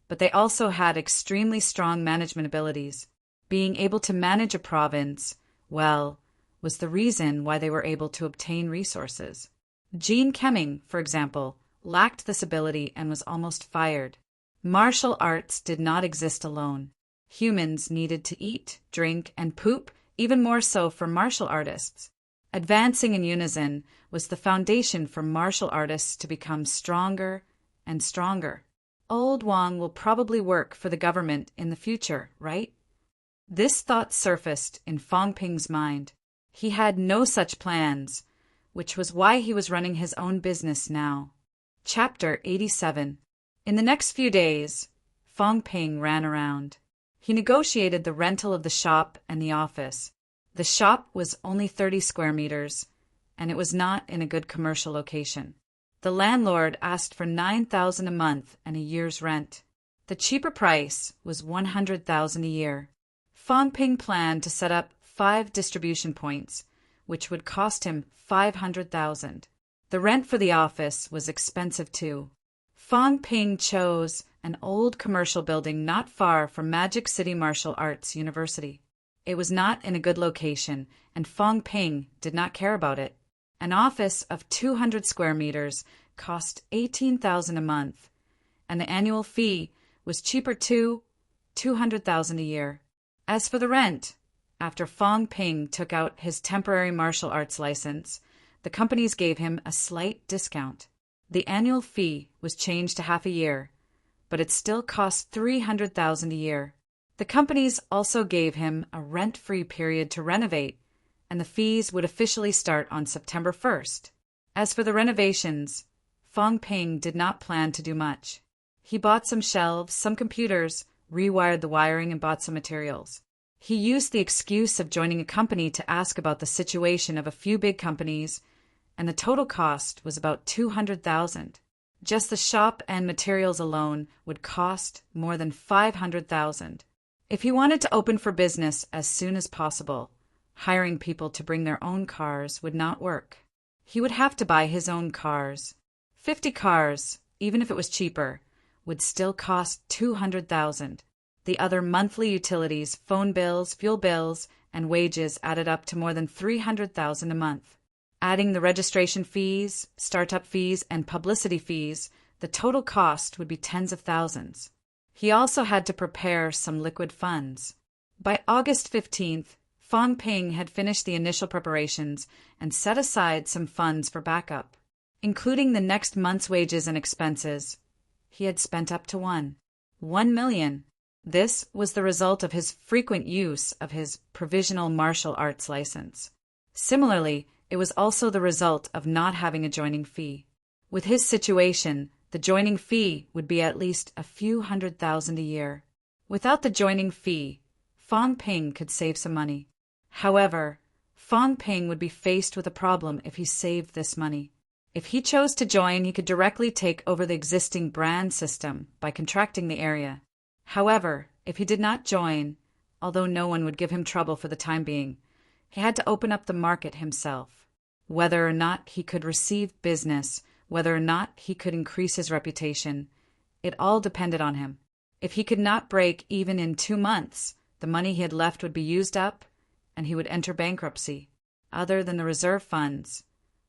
but they also had extremely strong management abilities. Being able to manage a province well was the reason why they were able to obtain resources. Jean Kemming, for example, lacked this ability and was almost fired. Martial arts did not exist alone. Humans needed to eat, drink, and poop, even more so for martial artists. Advancing in unison was the foundation for martial artists to become stronger and stronger. Old Wang will probably work for the government in the future, right? This thought surfaced in Fong Ping's mind. He had no such plans, which was why he was running his own business now. Chapter 87. In the next few days, Fong Ping ran around. He negotiated the rental of the shop and the office. The shop was only 30 square meters, and it was not in a good commercial location. The landlord asked for 9,000 a month and a year's rent. The cheaper price was 100,000 a year. Fong Ping planned to set up 5 distribution points, which would cost him 500,000. The rent for the office was expensive too. Fong Ping chose an old commercial building not far from Magic City Martial Arts University. It was not in a good location, and Fong Ping did not care about it. An office of 200 square meters cost 18,000 a month, and the annual fee was cheaper too, 200,000 a year. As for the rent, after Fong Ping took out his temporary martial arts license, the companies gave him a slight discount. The annual fee was changed to half a year, but it still cost 300,000 a year. The companies also gave him a rent-free period to renovate, and the fees would officially start on September 1st. As for the renovations, Fong Ping did not plan to do much. He bought some shelves, some computers, rewired the wiring, and bought some materials. He used the excuse of joining a company to ask about the situation of a few big companies, and the total cost was about 200,000. Just the shop and materials alone would cost more than 500,000. If he wanted to open for business as soon as possible, hiring people to bring their own cars would not work. He would have to buy his own cars. 50 cars, even if it was cheaper, would still cost 200,000. The other monthly utilities, phone bills, fuel bills, and wages added up to more than 300,000 a month. Adding the registration fees, startup fees, and publicity fees, the total cost would be tens of thousands. He also had to prepare some liquid funds. By August 15th, Fong Ping had finished the initial preparations and set aside some funds for backup. Including the next month's wages and expenses, he had spent up to $1 million. This was the result of his frequent use of his provisional martial arts license. Similarly, it was also the result of not having a joining fee. With his situation, the joining fee would be at least a few $100,000 a year. Without the joining fee, Fong Ping could save some money. However, Fong Ping would be faced with a problem if he saved this money. If he chose to join, he could directly take over the existing brand system by contracting the area. However, if he did not join, although no one would give him trouble for the time being, he had to open up the market himself. Whether or not he could receive business, whether or not he could increase his reputation, it all depended on him. If he could not break even in 2 months, the money he had left would be used up, and he would enter bankruptcy. Other than the reserve funds,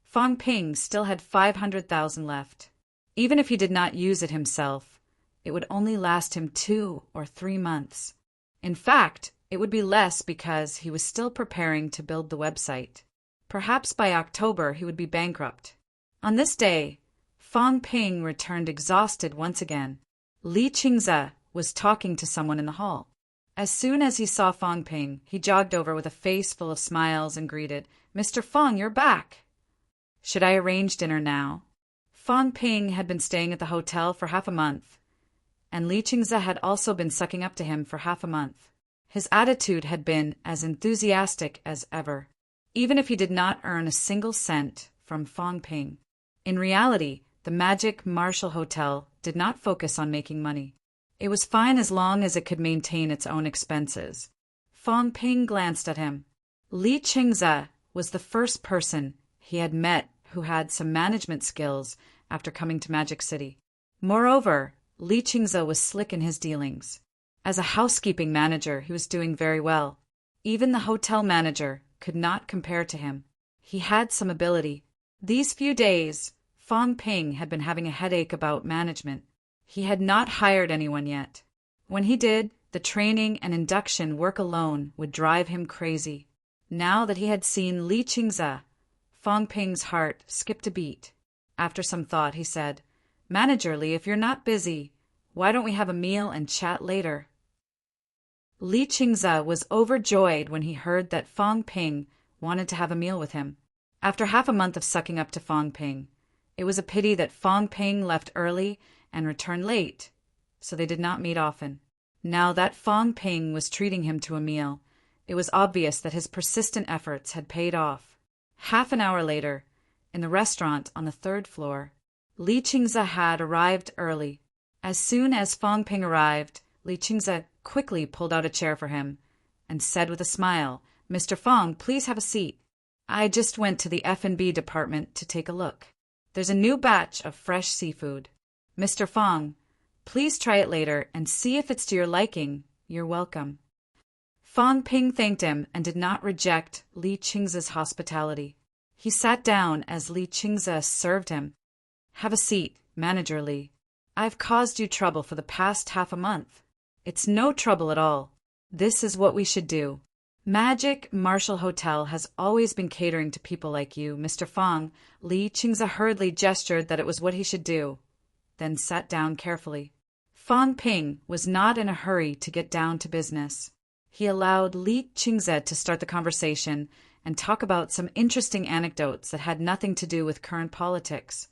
Fong Ping still had 500,000 left. Even if he did not use it himself, it would only last him 2 or 3 months. In fact, it would be less because he was still preparing to build the website. Perhaps by October he would be bankrupt. On this day, Fong Ping returned exhausted once again. Li Qingze was talking to someone in the hall. As soon as he saw Fong Ping, he jogged over with a face full of smiles and greeted, "Mr. Fong, you're back. Should I arrange dinner now?" Fong Ping had been staying at the hotel for half a month, and Li Qingze had also been sucking up to him for half a month. His attitude had been as enthusiastic as ever, even if he did not earn a single cent from Fong Ping. In reality, the Magic Martial Hotel did not focus on making money. It was fine as long as it could maintain its own expenses. Fong Ping glanced at him. Li Qingze was the first person he had met who had some management skills after coming to Magic City. Moreover, Li Qingze was slick in his dealings. As a housekeeping manager, he was doing very well. Even the hotel manager could not compare to him. He had some ability. These few days, Fong Ping had been having a headache about management. He had not hired anyone yet. When he did, the training and induction work alone would drive him crazy. Now that he had seen Li Qingze, Fong Ping's heart skipped a beat. After some thought, he said, "Manager Li, if you're not busy, why don't we have a meal and chat later?" Li Qingze was overjoyed when he heard that Fong Ping wanted to have a meal with him. After half a month of sucking up to Fong Ping, it was a pity that Fong Ping left early and returned late, so they did not meet often. Now that Fong Ping was treating him to a meal, it was obvious that his persistent efforts had paid off. Half an hour later, in the restaurant on the 3rd floor, Li Qingze had arrived early. As soon as Fong Ping arrived, Li Qingze quickly pulled out a chair for him and said with a smile, "Mr. Fong, please have a seat. I just went to the F&B department to take a look. There's a new batch of fresh seafood. Mr. Fong, please try it later and see if it's to your liking. You're welcome." Fong Ping thanked him and did not reject Li Qingze's hospitality. He sat down as Li Qingze served him. "Have a seat, Manager Li. I've caused you trouble for the past half a month. It's no trouble at all. This is what we should do. Magic Marshall Hotel has always been catering to people like you, Mr. Fong. Li Qingze hurriedly gestured that it was what he should do, then sat down carefully. Fong Ping was not in a hurry to get down to business. He allowed Li Qingze to start the conversation and talk about some interesting anecdotes that had nothing to do with current politics.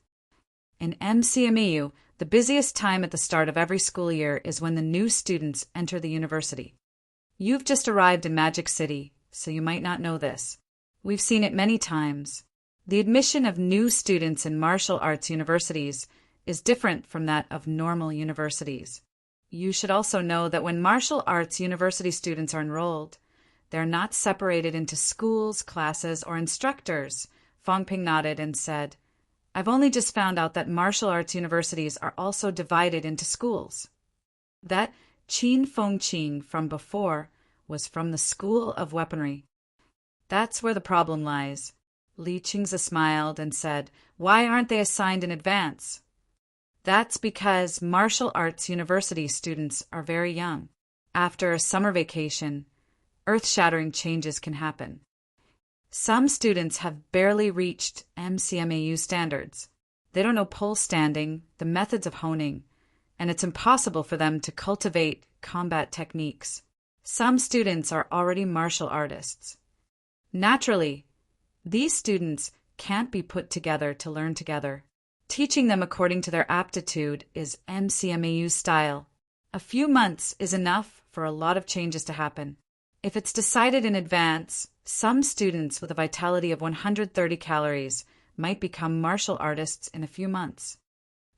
In MCMEU, the busiest time at the start of every school year is when the new students enter the university. You've just arrived in Magic City, so you might not know this. We've seen it many times. The admission of new students in martial arts universities is different from that of normal universities. You should also know that when martial arts university students are enrolled, they're not separated into schools, classes, or instructors. Fong Ping nodded and said, I've only just found out that martial arts universities are also divided into schools. That Qin Fengqing from before was from the School of Weaponry. That's where the problem lies. Li Qingze smiled and said, Why aren't they assigned in advance? That's because martial arts university students are very young. After a summer vacation, earth-shattering changes can happen. Some students have barely reached MCMAU standards. They don't know pole standing, the methods of honing, and it's impossible for them to cultivate combat techniques. Some students are already martial artists. Naturally, these students can't be put together to learn together. Teaching them according to their aptitude is MCMAU style. A few months is enough for a lot of changes to happen. If it's decided in advance, some students with a vitality of 130 calories might become martial artists in a few months.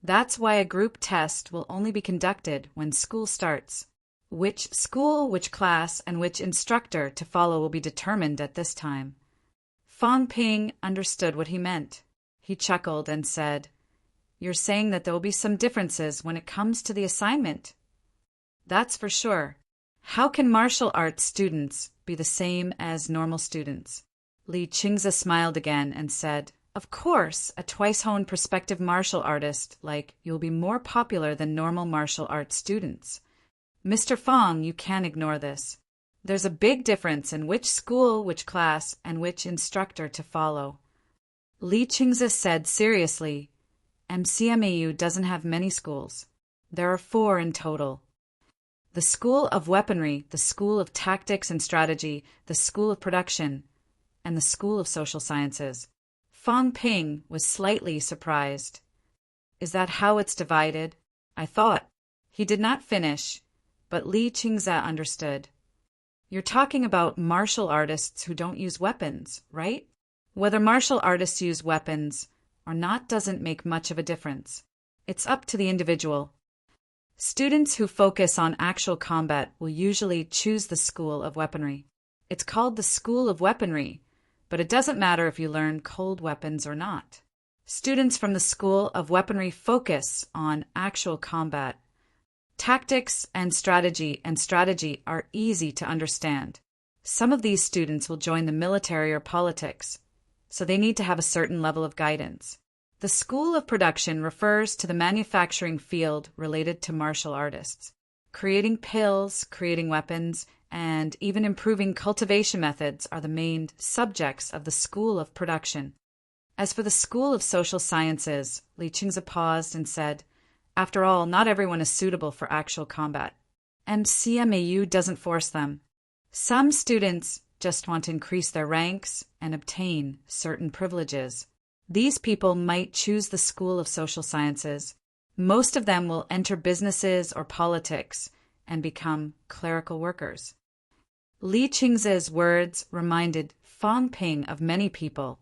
That's why a group test will only be conducted when school starts. Which school, which class, and which instructor to follow will be determined at this time. Fong Ping understood what he meant. He chuckled and said, You're saying that there will be some differences when it comes to the assignment. That's for sure. How can martial arts students be the same as normal students? Li Qingze smiled again and said, Of course, a twice-honed prospective martial artist like you'll be more popular than normal martial arts students. Mr. Fong, you can't ignore this. There's a big difference in which school, which class, and which instructor to follow. Li Qingze said seriously, MCMAU doesn't have many schools. There are 4 in total. The School of Weaponry, the School of Tactics and Strategy, the School of Production, and the School of Social Sciences. Fong Ping was slightly surprised. Is that how it's divided? I thought. He did not finish, but Li Qingze understood. You're talking about martial artists who don't use weapons, right? Whether martial artists use weapons or not doesn't make much of a difference. It's up to the individual. Students who focus on actual combat will usually choose the School of Weaponry. It's called the School of Weaponry, but it doesn't matter if you learn cold weapons or not. Students from the School of Weaponry focus on actual combat. Tactics and strategy are easy to understand. Some of these students will join the military or politics, so they need to have a certain level of guidance. The School of Production refers to the manufacturing field related to martial artists. Creating pills, creating weapons, and even improving cultivation methods are the main subjects of the School of Production. As for the School of Social Sciences, Li Qingze paused and said, After all, not everyone is suitable for actual combat. MCMAU doesn't force them. Some students just want to increase their ranks and obtain certain privileges. These people might choose the School of Social Sciences. Most of them will enter businesses or politics and become clerical workers. Li Qingze's words reminded Fong Ping of many people,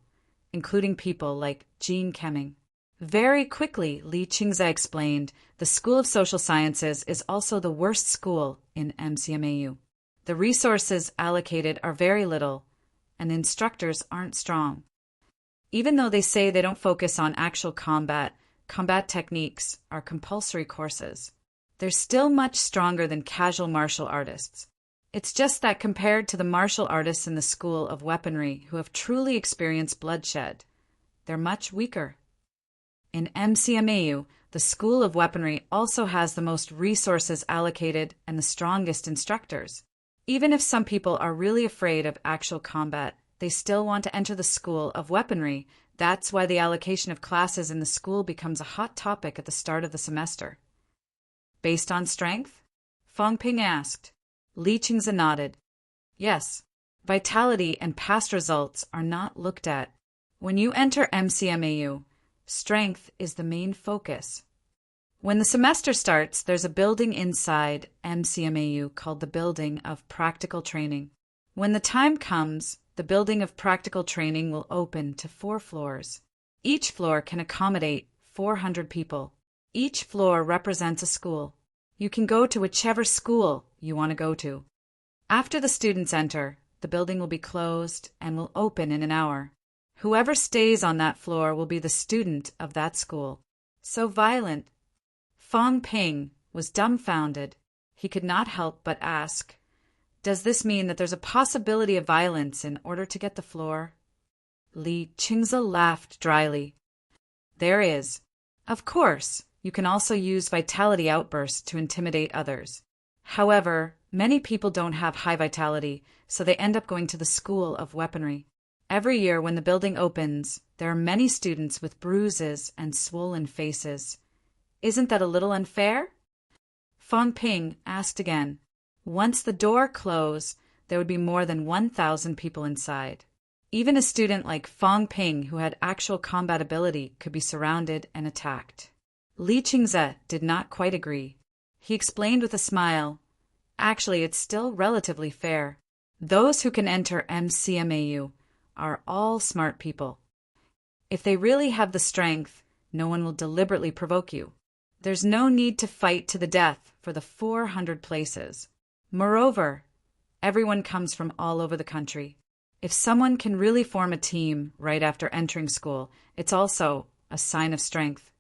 including people like Jean Kemming. Very quickly, Li Qingze explained, the School of Social Sciences is also the worst school in MCMAU. The resources allocated are very little, and the instructors aren't strong. Even though they say they don't focus on actual combat techniques are compulsory courses. They're still much stronger than casual martial artists. It's just that compared to the martial artists in the School of Weaponry who have truly experienced bloodshed, they're much weaker. In MCMAU, The School of Weaponry also has the most resources allocated and the strongest instructors. Even if some people are really afraid of actual combat, they still want to enter the School of Weaponry. That's why the allocation of classes in the school becomes a hot topic at the start of the semester. Based on strength? Fang Ping asked. Li Qingze nodded. Yes, vitality and past results are not looked at. When you enter MCMAU, strength is the main focus. When the semester starts, there's a building inside MCMAU called the Building of Practical Training. When the time comes, the Building of Practical Training will open to 4 floors. Each floor can accommodate 400 people. Each floor represents a school. You can go to whichever school you want to go to. After the students enter, the building will be closed and will open in an hour. Whoever stays on that floor will be the student of that school. So violent. Fang Ping was dumbfounded. He could not help but ask, does this mean that there's a possibility of violence in order to get the floor? Li Qingze laughed dryly. There is. Of course, you can also use vitality outbursts to intimidate others. However, many people don't have high vitality, so they end up going to the School of Weaponry. Every year when the building opens, there are many students with bruises and swollen faces. Isn't that a little unfair? Fang Ping asked again. Once the door closed, there would be more than 1,000 people inside. Even a student like Fang Ping, who had actual combat ability, could be surrounded and attacked. Li Qingze did not quite agree. He explained with a smile, actually, it's still relatively fair. Those who can enter MCMAU are all smart people. If they really have the strength, no one will deliberately provoke you. There's no need to fight to the death for the 400 places. Moreover, everyone comes from all over the country. If someone can really form a team right after entering school, it's also a sign of strength.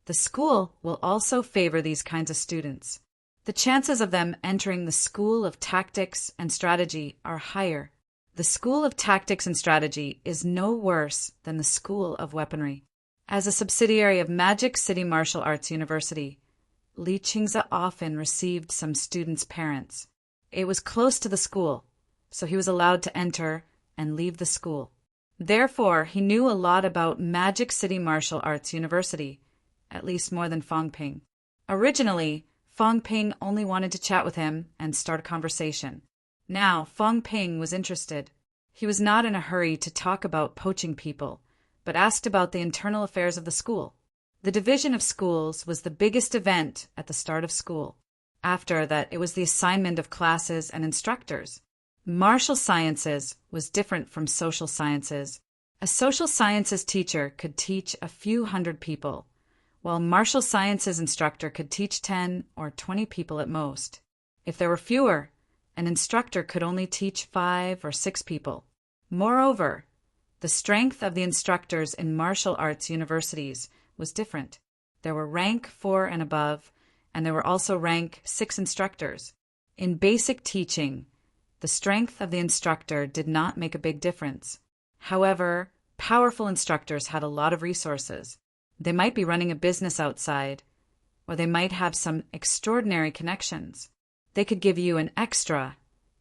The school will also favor these kinds of students. The chances of them entering the School of Tactics and Strategy are higher. The School of Tactics and Strategy is no worse than the School of Weaponry. As a subsidiary of Magic City Martial Arts University, Li Qingze often received some students' parents. It was close to the school, so he was allowed to enter and leave the school. Therefore, he knew a lot about Magic City Martial Arts University, at least more than Fang Ping. Originally, Fang Ping only wanted to chat with him and start a conversation. Now, Fang Ping was interested. He was not in a hurry to talk about poaching people, but asked about the internal affairs of the school. The division of schools was the biggest event at the start of school. After that, it was the assignment of classes and instructors. Martial sciences was different from social sciences. A social sciences teacher could teach a few hundred people, while martial sciences instructor could teach 10 or 20 people at most. If there were fewer, an instructor could only teach 5 or 6 people. Moreover, the strength of the instructors in martial arts universities was different. There were rank 4 and above, and there were also rank 6 instructors. In basic teaching, the strength of the instructor did not make a big difference. However, powerful instructors had a lot of resources. They might be running a business outside, or they might have some extraordinary connections. They could give you an extra,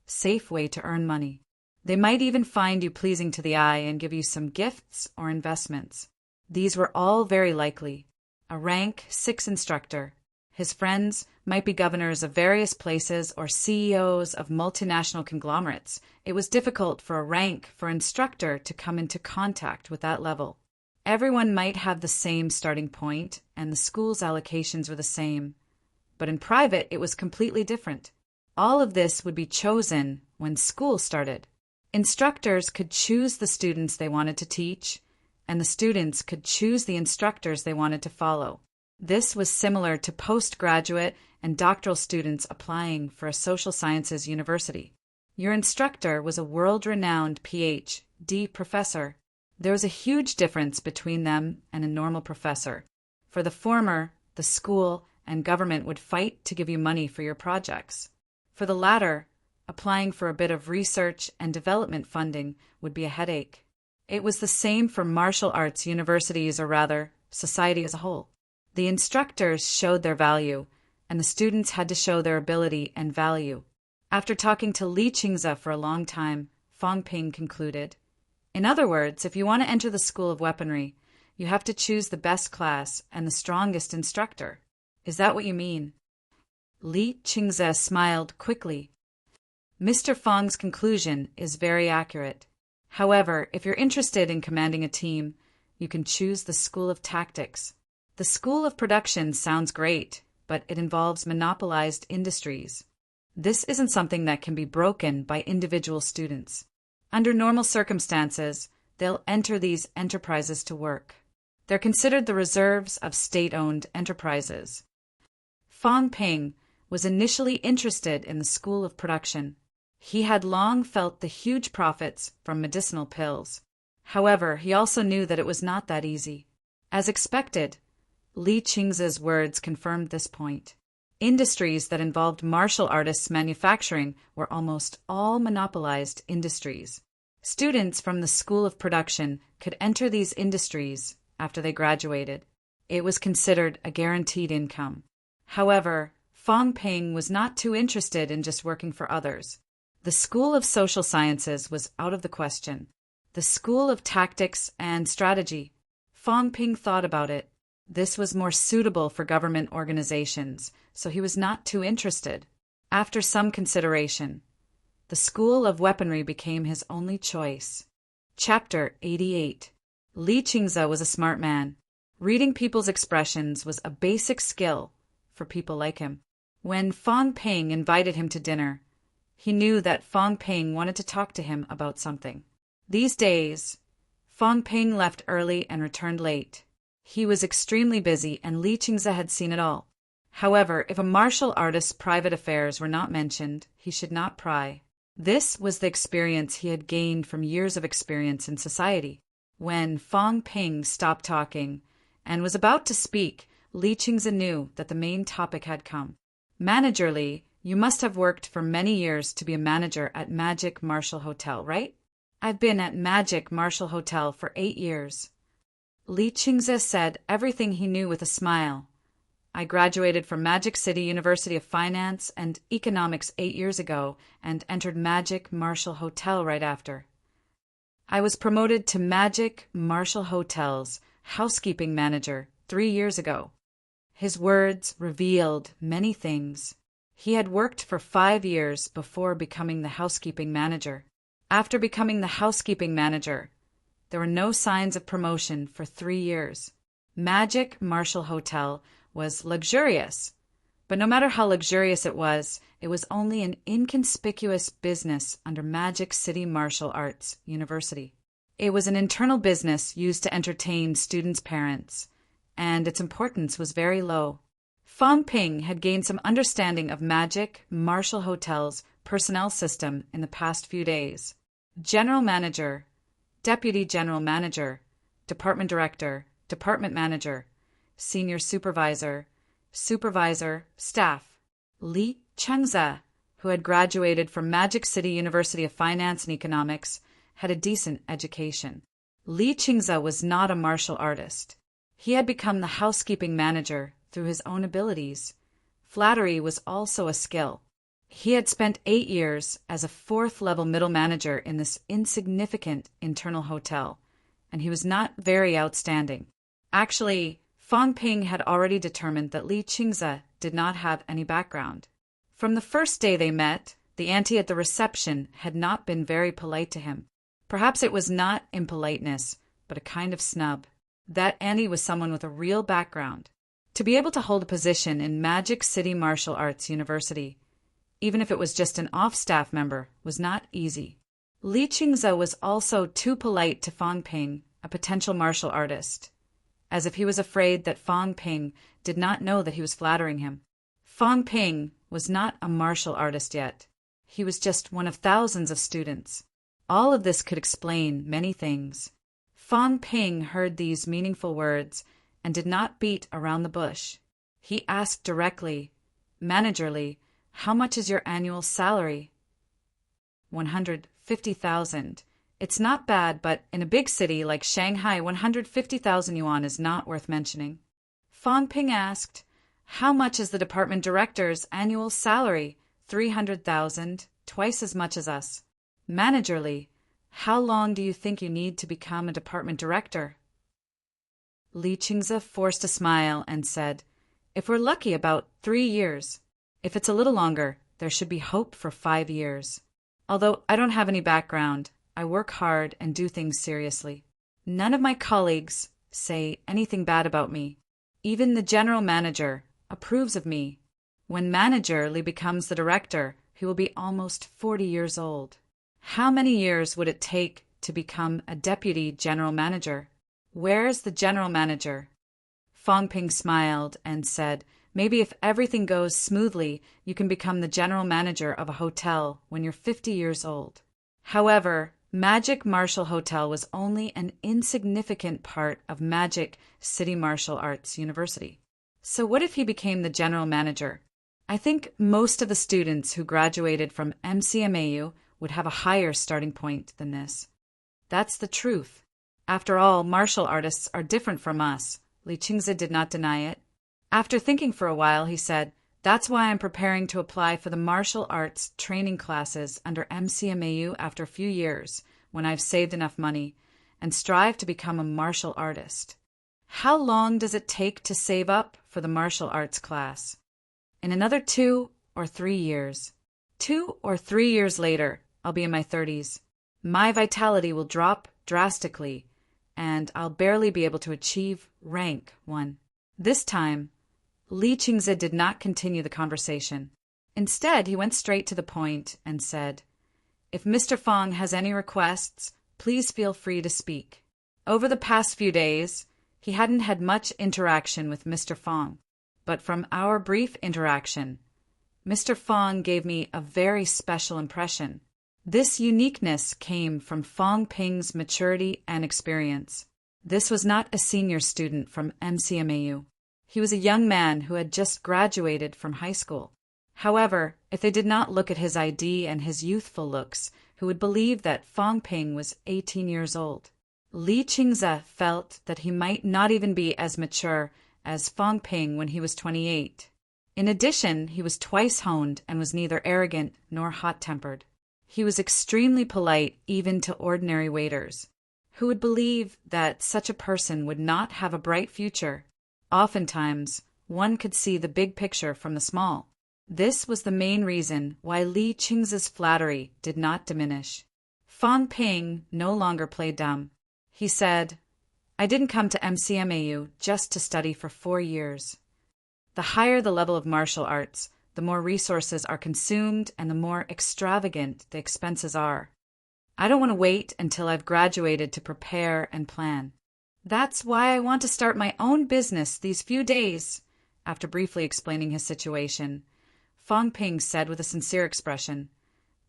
safe way to earn money. They might even find you pleasing to the eye and give you some gifts or investments. These were all very likely. A rank 6 instructor. His friends might be governors of various places or CEOs of multinational conglomerates. It was difficult for a rank 4 instructor to come into contact with that level. Everyone might have the same starting point, and the school's allocations were the same. But in private, it was completely different. All of this would be chosen when school started. Instructors could choose the students they wanted to teach, and the students could choose the instructors they wanted to follow. This was similar to postgraduate and doctoral students applying for a social sciences university. Your instructor was a world-renowned Ph.D. professor. There was a huge difference between them and a normal professor. For the former, the school and government would fight to give you money for your projects. For the latter, applying for a bit of research and development funding would be a headache. It was the same for martial arts universities, or rather, society as a whole. The instructors showed their value, and the students had to show their ability and value. After talking to Li Qingze for a long time, Fang Ping concluded, "In other words, if you want to enter the School of Weaponry, you have to choose the best class and the strongest instructor. Is that what you mean?" Li Qingze smiled quickly. "Mr. Fang's conclusion is very accurate. However, if you're interested in commanding a team, you can choose the School of Tactics. The School of Production sounds great, but it involves monopolized industries. This isn't something that can be broken by individual students. Under normal circumstances, they'll enter these enterprises to work. They're considered the reserves of state-owned enterprises." Fang Ping was initially interested in the School of Production. He had long felt the huge profits from medicinal pills. However, he also knew that it was not that easy. As expected, Li Qingze's words confirmed this point. Industries that involved martial artists' manufacturing were almost all monopolized industries. Students from the School of Production could enter these industries after they graduated. It was considered a guaranteed income. However, Fang Ping was not too interested in just working for others. The School of Social Sciences was out of the question. The School of Tactics and Strategy. Fang Ping thought about it. This was more suitable for government organizations, so he was not too interested. After some consideration, the School of Weaponry became his only choice. Chapter 88. Li Qingze was a smart man. Reading people's expressions was a basic skill for people like him. When Fang Ping invited him to dinner, he knew that Fang Ping wanted to talk to him about something. These days, Fang Ping left early and returned late. He was extremely busy, and Li Qingze had seen it all. However, if a martial artist's private affairs were not mentioned, he should not pry. This was the experience he had gained from years of experience in society. When Fang Ping stopped talking and was about to speak, Li Qingze knew that the main topic had come. "Manager Li, you must have worked for many years to be a manager at Magic Martial Hotel, right?" "I've been at Magic Martial Hotel for 8 years. Li Qingze said everything he knew with a smile. "I graduated from Magic City University of Finance and Economics 8 years ago and entered Magic Martial Hotel right after. I was promoted to Magic Martial Hotel's housekeeping manager 3 years ago." His words revealed many things. He had worked for 5 years before becoming the housekeeping manager. After becoming the housekeeping manager, there were no signs of promotion for 3 years. Magic Martial Hotel was luxurious, but no matter how luxurious it was only an inconspicuous business under Magic City Martial Arts University. It was an internal business used to entertain students' parents, and its importance was very low. Fang Ping had gained some understanding of Magic Martial Hotel's personnel system in the past few days. General manager, deputy general manager, department director, department manager, senior supervisor, supervisor, staff. Li Qingze, who had graduated from Magic City University of Finance and Economics, had a decent education. Li Qingze was not a martial artist. He had become the housekeeping manager through his own abilities. Flattery was also a skill. He had spent 8 years as a 4th-level middle manager in this insignificant internal hotel, and he was not very outstanding. Actually, Fang Ping had already determined that Li Qingze did not have any background. From the first day they met, the auntie at the reception had not been very polite to him. Perhaps it was not impoliteness, but a kind of snub. That auntie was someone with a real background. To be able to hold a position in Magic City Martial Arts University, even if it was just an off-staff member, was not easy. Li Qingze was also too polite to Fang Ping, a potential martial artist, as if he was afraid that Fang Ping did not know that he was flattering him. Fang Ping was not a martial artist yet. He was just one of thousands of students. All of this could explain many things. Fang Ping heard these meaningful words and did not beat around the bush. He asked directly, "Manager Li, how much is your annual salary?" 150,000. It's not bad, but in a big city like Shanghai, 150,000 yuan is not worth mentioning. Fang Ping asked, "How much is the department director's annual salary?" 300,000, twice as much as us. Manager Li, how long do you think you need to become a department director? Li Qingze forced a smile and said, "If we're lucky, about 3 years. If it's a little longer, there should be hope for 5 years. Although I don't have any background, I work hard and do things seriously. None of my colleagues say anything bad about me. Even the general manager approves of me. When manager Li becomes the director, he will be almost 40 years old. How many years would it take to become a deputy general manager? Where's the general manager?" Fang Ping smiled and said, "Maybe if everything goes smoothly, you can become the general manager of a hotel when you're 50 years old." However, Magic Martial Hotel was only an insignificant part of Magic City Martial Arts University. So what if he became the general manager? I think most of the students who graduated from MCMAU would have a higher starting point than this. That's the truth. After all, martial artists are different from us. Li Qingze did not deny it. After thinking for a while, he said, "That's why I'm preparing to apply for the martial arts training classes under MCMAU after a few years, when I've saved enough money, and strive to become a martial artist." How long does it take to save up for the martial arts class? In another 2 or 3 years. 2 or 3 years later, I'll be in my 30s. My vitality will drop drastically, and I'll barely be able to achieve rank 1. This time, Li Qingze did not continue the conversation. Instead, he went straight to the point and said, "If Mr. Fang has any requests, please feel free to speak." Over the past few days, he hadn't had much interaction with Mr. Fang, but from our brief interaction, Mr. Fang gave me a very special impression. This uniqueness came from Fang Ping's maturity and experience. This was not a senior student from MCMAU. He was a young man who had just graduated from high school. However, if they did not look at his ID and his youthful looks, who would believe that Fang Ping was 18 years old? Li Qingze felt that he might not even be as mature as Fang Ping when he was 28. In addition, he was twice honed and was neither arrogant nor hot-tempered. He was extremely polite even to ordinary waiters. Who would believe that such a person would not have a bright future? Oftentimes, one could see the big picture from the small. This was the main reason why Li Qingze's flattery did not diminish. Fang Ping no longer played dumb. He said, "I didn't come to MCMAU just to study for 4 years. The higher the level of martial arts, the more resources are consumed and the more extravagant the expenses are. I don't want to wait until I've graduated to prepare and plan. That's why I want to start my own business these few days." After briefly explaining his situation, Fang Ping said with a sincere expression,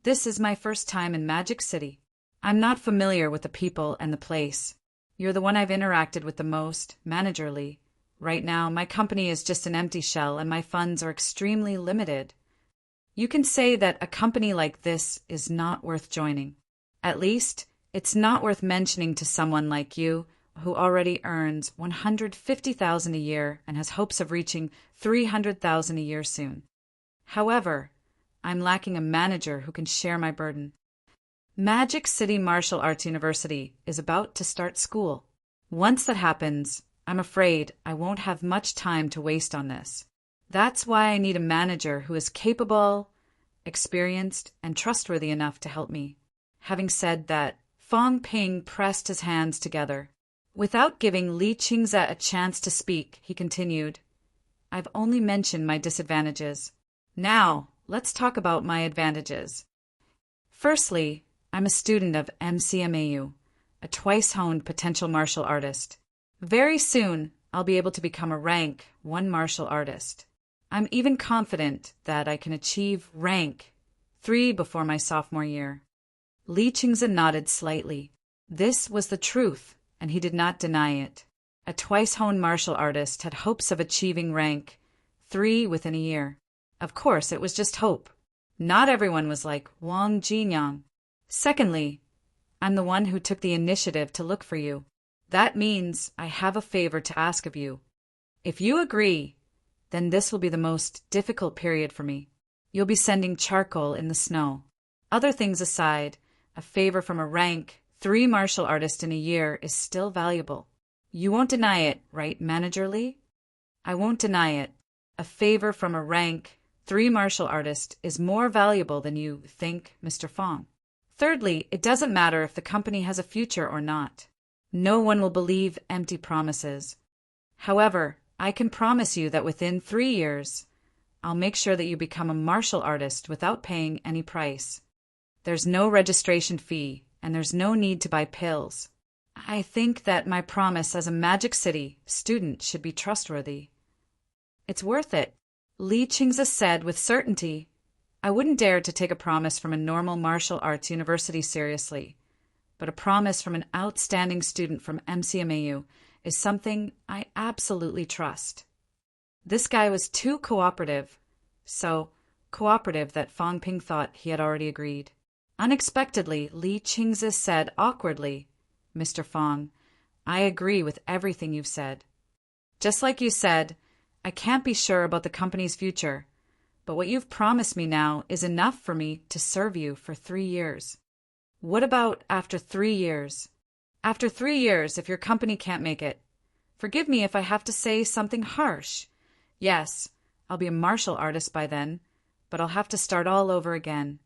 "This is my first time in Magic City. I'm not familiar with the people and the place. You're the one I've interacted with the most, Manager Li. Right now, my company is just an empty shell and my funds are extremely limited. You can say that a company like this is not worth joining. At least, it's not worth mentioning to someone like you who already earns $150,000 a year and has hopes of reaching $300,000 a year soon. However, I'm lacking a manager who can share my burden. Magic City Martial Arts University is about to start school. Once that happens, I'm afraid I won't have much time to waste on this. That's why I need a manager who is capable, experienced, and trustworthy enough to help me." Having said that, Fang Ping pressed his hands together. Without giving Li Qingze a chance to speak, he continued, "I've only mentioned my disadvantages. Now, let's talk about my advantages. Firstly, I'm a student of MCMAU, a twice-honed potential martial artist. Very soon, I'll be able to become a rank 1 martial artist. I'm even confident that I can achieve rank 3 before my sophomore year." Li Qingze nodded slightly. This was the truth, and he did not deny it. A twice-honed martial artist had hopes of achieving rank 3 within a year. Of course, it was just hope. Not everyone was like Wang Jinyang. Secondly, I'm the one who took the initiative to look for you. That means I have a favor to ask of you. If you agree, then this will be the most difficult period for me. You'll be sending charcoal in the snow. Other things aside, a favor from a rank 3 martial artist in a year is still valuable. You won't deny it, right, Manager Lee? I won't deny it. A favor from a rank 3 martial artist is more valuable than you think, Mr. Fong. Thirdly, it doesn't matter if the company has a future or not. No one will believe empty promises. However, I can promise you that within 3 years, I'll make sure that you become a martial artist without paying any price. There's no registration fee, and there's no need to buy pills. I think that my promise as a Magic City student should be trustworthy. It's worth it, Li Qingze said with certainty. I wouldn't dare to take a promise from a normal martial arts university seriously, but a promise from an outstanding student from MCMAU is something I absolutely trust. This guy was too cooperative, so cooperative that Fong Ping thought he had already agreed. Unexpectedly, Li Qingze said awkwardly, Mr. Fong, I agree with everything you've said. Just like you said, I can't be sure about the company's future, but what you've promised me now is enough for me to serve you for 3 years. What about after 3 years? After 3 years, if your company can't make it? Forgive me if I have to say something harsh. Yes, I'll be a martial artist by then, but I'll have to start all over again.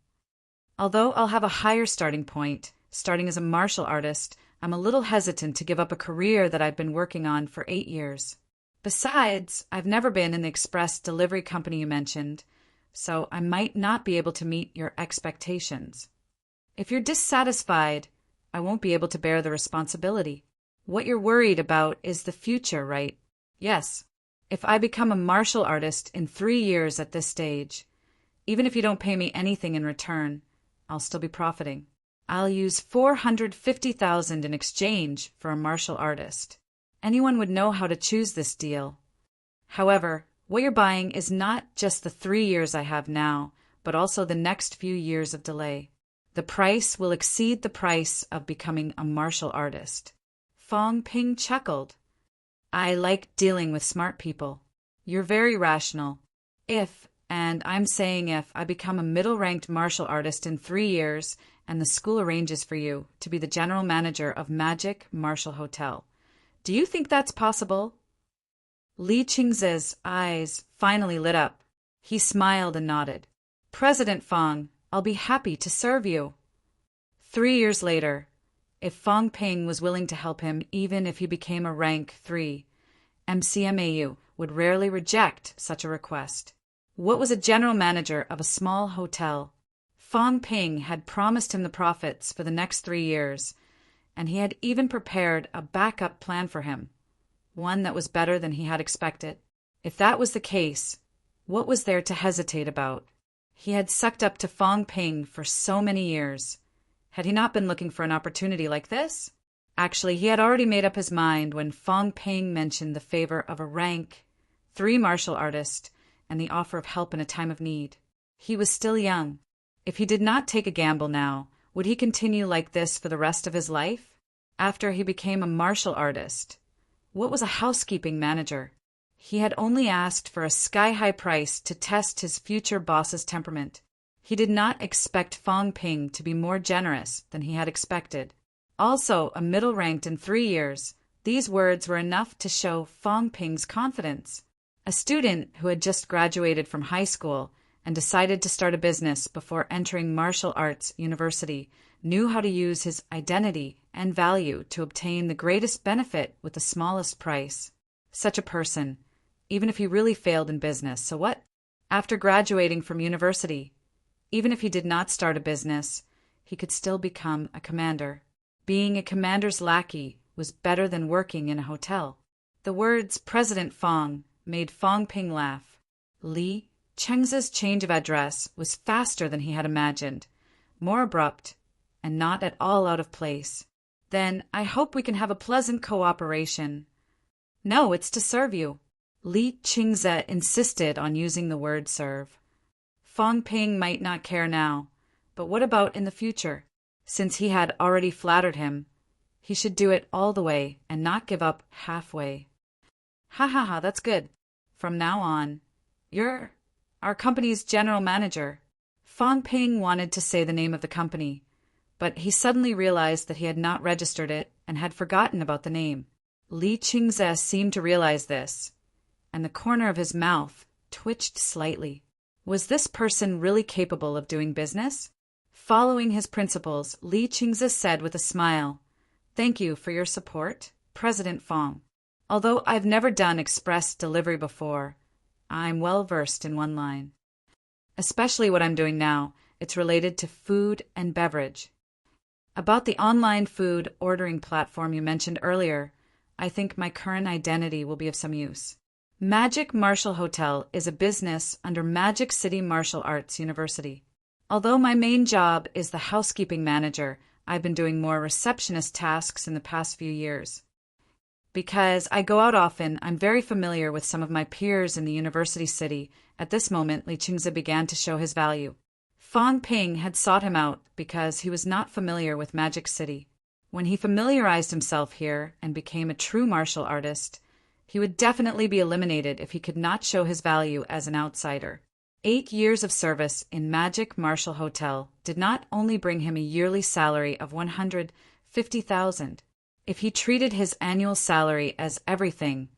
Although I'll have a higher starting point, starting as a martial artist, I'm a little hesitant to give up a career that I've been working on for 8 years. Besides, I've never been in the express delivery company you mentioned, so I might not be able to meet your expectations. If you're dissatisfied, I won't be able to bear the responsibility. What you're worried about is the future, right? Yes. If I become a martial artist in 3 years at this stage, even if you don't pay me anything in return, I'll still be profiting. I'll use 450,000 in exchange for a martial artist. Anyone would know how to choose this deal. However, what you're buying is not just the 3 years I have now, but also the next few years of delay. The price will exceed the price of becoming a martial artist. Fong Ping chuckled. I like dealing with smart people. You're very rational. If, and I'm saying if, I become a middle-ranked martial artist in 3 years and the school arranges for you to be the general manager of Magic Martial Hotel, do you think that's possible? Li Qingze's eyes finally lit up. He smiled and nodded. President Fong, I'll be happy to serve you. 3 years later, if Fong Ping was willing to help him even if he became a rank 3, MCMAU would rarely reject such a request. What was a general manager of a small hotel? Fong Ping had promised him the profits for the next 3 years, and he had even prepared a backup plan for him, one that was better than he had expected. If that was the case, what was there to hesitate about? He had sucked up to Fong Ping for so many years. Had he not been looking for an opportunity like this? Actually, he had already made up his mind when Fong Ping mentioned the favor of a rank 3 martial artist and the offer of help in a time of need. He was still young. If he did not take a gamble now, would he continue like this for the rest of his life? After he became a martial artist, what was a housekeeping manager? He had only asked for a sky-high price to test his future boss's temperament. He did not expect Fong Ping to be more generous than he had expected. Also, a middle-ranked in 3 years, these words were enough to show Fong Ping's confidence. A student who had just graduated from high school and decided to start a business before entering martial arts university knew how to use his identity and value to obtain the greatest benefit with the smallest price. Such a person, even if he really failed in business, so what? After graduating from university, even if he did not start a business, he could still become a commander. Being a commander's lackey was better than working in a hotel. The words President Fong made Fong Ping laugh. Li Qingze's change of address was faster than he had imagined, more abrupt, and not at all out of place. Then I hope we can have a pleasant cooperation. No, it's to serve you. Li Qingze insisted on using the word serve. Fong Ping might not care now, but what about in the future? Since he had already flattered him, he should do it all the way and not give up halfway. Ha ha ha, that's good. From now on, you're our company's general manager. Fang Ping wanted to say the name of the company, but he suddenly realized that he had not registered it and had forgotten about the name. Li Qingze seemed to realize this, and the corner of his mouth twitched slightly. Was this person really capable of doing business? Following his principles, Li Qingze said with a smile, "Thank you for your support, President Fang. Although I've never done express delivery before, I'm well versed in one line. Especially what I'm doing now, it's related to food and beverage. About the online food ordering platform you mentioned earlier, I think my current identity will be of some use. Magic Martial Hotel is a business under Magic City Martial Arts University. Although my main job is the housekeeping manager, I've been doing more receptionist tasks in the past few years. Because I go out often, I'm very familiar with some of my peers in the university city." At this moment, Li Qingze began to show his value. Fang Ping had sought him out because he was not familiar with Magic City. When he familiarized himself here and became a true martial artist, he would definitely be eliminated if he could not show his value as an outsider. 8 years of service in Magic Martial Hotel did not only bring him a yearly salary of 150,000. If he treated his annual salary as everything,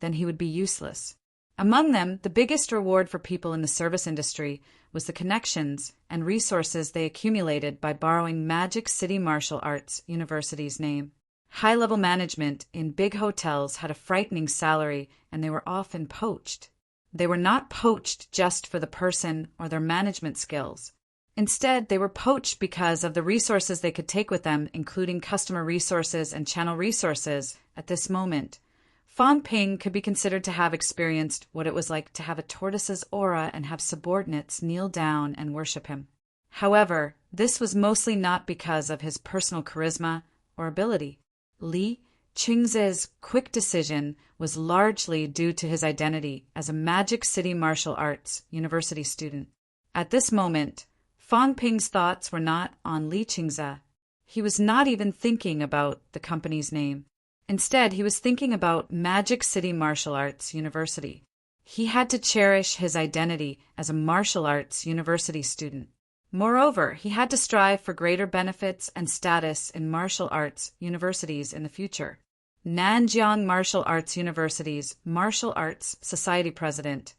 then he would be useless. Among them, the biggest reward for people in the service industry was the connections and resources they accumulated by borrowing Magic City Martial Arts University's name. High-level management in big hotels had a frightening salary, and they were often poached. They were not poached just for the person or their management skills. Instead, they were poached because of the resources they could take with them, including customer resources and channel resources. At this moment, Fang Ping could be considered to have experienced what it was like to have a tortoise's aura and have subordinates kneel down and worship him. However, this was mostly not because of his personal charisma or ability. Li Qingze's quick decision was largely due to his identity as a Magic City Martial Arts University student. At this moment, Fang Ping's thoughts were not on Li Qingze. He was not even thinking about the company's name. Instead, he was thinking about Magic City Martial Arts University. He had to cherish his identity as a martial arts university student. Moreover, he had to strive for greater benefits and status in martial arts universities in the future. Nanjiang Martial Arts University's Martial Arts Society president,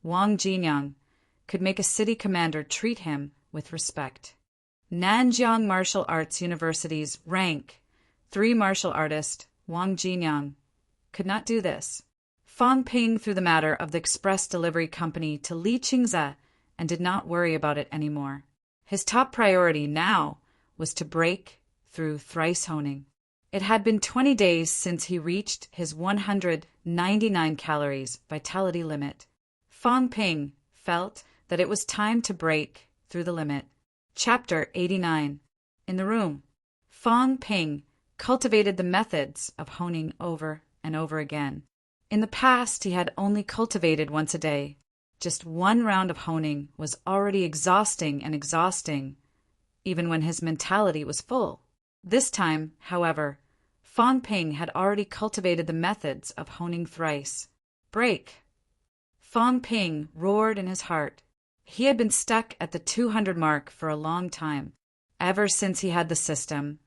Wang Jinyang, could make a city commander treat him with respect. Nanjiang Martial Arts University's rank 3 martial artist, Wang Jinyang, could not do this. Fang Ping threw the matter of the express delivery company to Li Qingze and did not worry about it anymore. His top priority now was to break through thrice honing. It had been 20 days since he reached his 199 calories vitality limit. Fang Ping felt that it was time to break through the limit. Chapter 89. In the room, Fang Ping cultivated the methods of honing over and over again. In the past, he had only cultivated once a day. Just one round of honing was already exhausting, even when his mentality was full. This time, however, Fang Ping had already cultivated the methods of honing thrice. Break! Fang Ping roared in his heart. He had been stuck at the 200 mark for a long time. Ever since he had the system,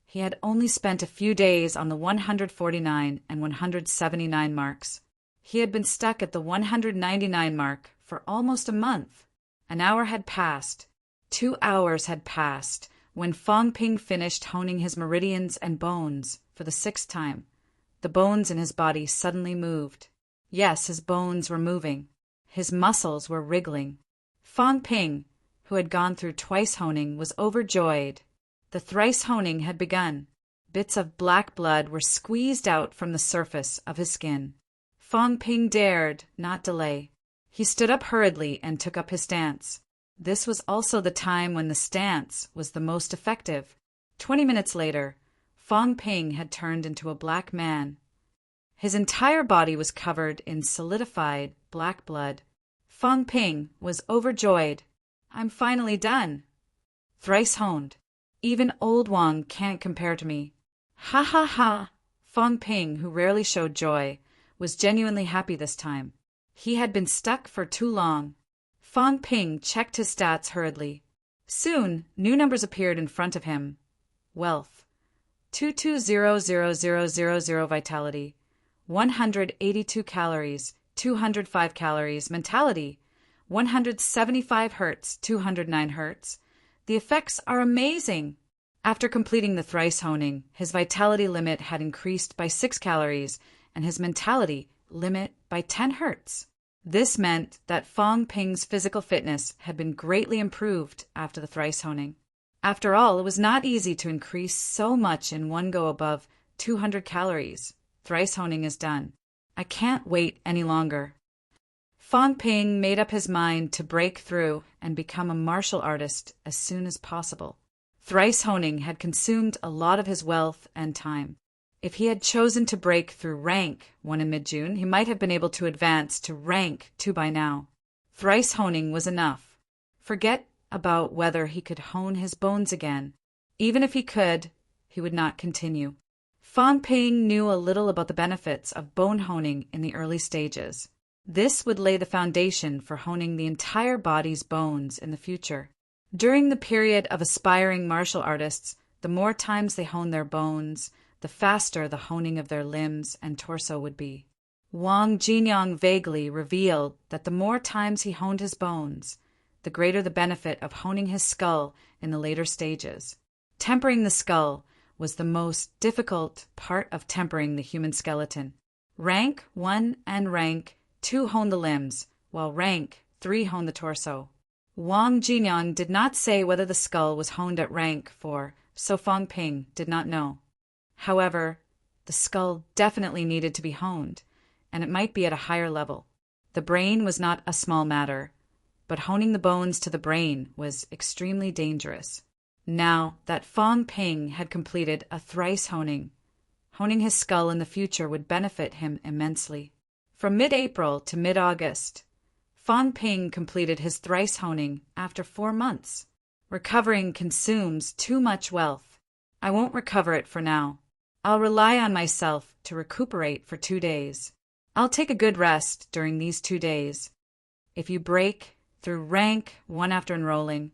he had only spent a few days on the 149 and 179 marks. He had been stuck at the 199 mark for almost a month. An hour had passed. 2 hours had passed when Fang Ping finished honing his meridians and bones for the 6th time. The bones in his body suddenly moved. Yes, his bones were moving. His muscles were wriggling. Fang Ping, who had gone through twice honing, was overjoyed. The thrice honing had begun. Bits of black blood were squeezed out from the surface of his skin. Fang Ping dared not delay. He stood up hurriedly and took up his stance. This was also the time when the stance was the most effective. 20 minutes later, Fang Ping had turned into a black man. His entire body was covered in solidified black blood. Fang Ping was overjoyed. I'm finally done. Thrice honed. Even old Wang can't compare to me. Ha ha ha! Fang Ping, who rarely showed joy, was genuinely happy this time. He had been stuck for too long. Fang Ping checked his stats hurriedly. Soon, new numbers appeared in front of him. Wealth, 220,000 vitality, 182 calories, 205 calories. Mentality, 175 hertz, 209 hertz. The effects are amazing. After completing the thrice honing, his vitality limit had increased by 6 calories and his mentality limit by 10 hertz. This meant that Fang Ping's physical fitness had been greatly improved after the thrice honing. After all, it was not easy to increase so much in one go above 200 calories. Thrice honing is done. I can't wait any longer. Fang Ping made up his mind to break through and become a martial artist as soon as possible. Thrice honing had consumed a lot of his wealth and time. If he had chosen to break through rank 1 in mid-June, he might have been able to advance to rank 2 by now. Thrice honing was enough. Forget about whether he could hone his bones again. Even if he could, he would not continue. Fang Ping knew a little about the benefits of bone honing in the early stages. This would lay the foundation for honing the entire body's bones in the future. During the period of aspiring martial artists, the more times they honed their bones, the faster the honing of their limbs and torso would be. Wang Jinyang vaguely revealed that the more times he honed his bones, the greater the benefit of honing his skull in the later stages. Tempering the skull was the most difficult part of tempering the human skeleton. Rank 1 and rank 2 honed the limbs, while rank 3 honed the torso. Wang Jinyang did not say whether the skull was honed at rank 4, so Fang Ping did not know. However, the skull definitely needed to be honed, and it might be at a higher level. The brain was not a small matter, but honing the bones to the brain was extremely dangerous. Now that Fang Ping had completed a thrice honing, honing his skull in the future would benefit him immensely. From mid-April to mid-August, Fang Ping completed his thrice honing after 4 months. Recovering consumes too much wealth. I won't recover it for now. I'll rely on myself to recuperate for 2 days. I'll take a good rest during these 2 days. If you break through rank 1 after enrolling,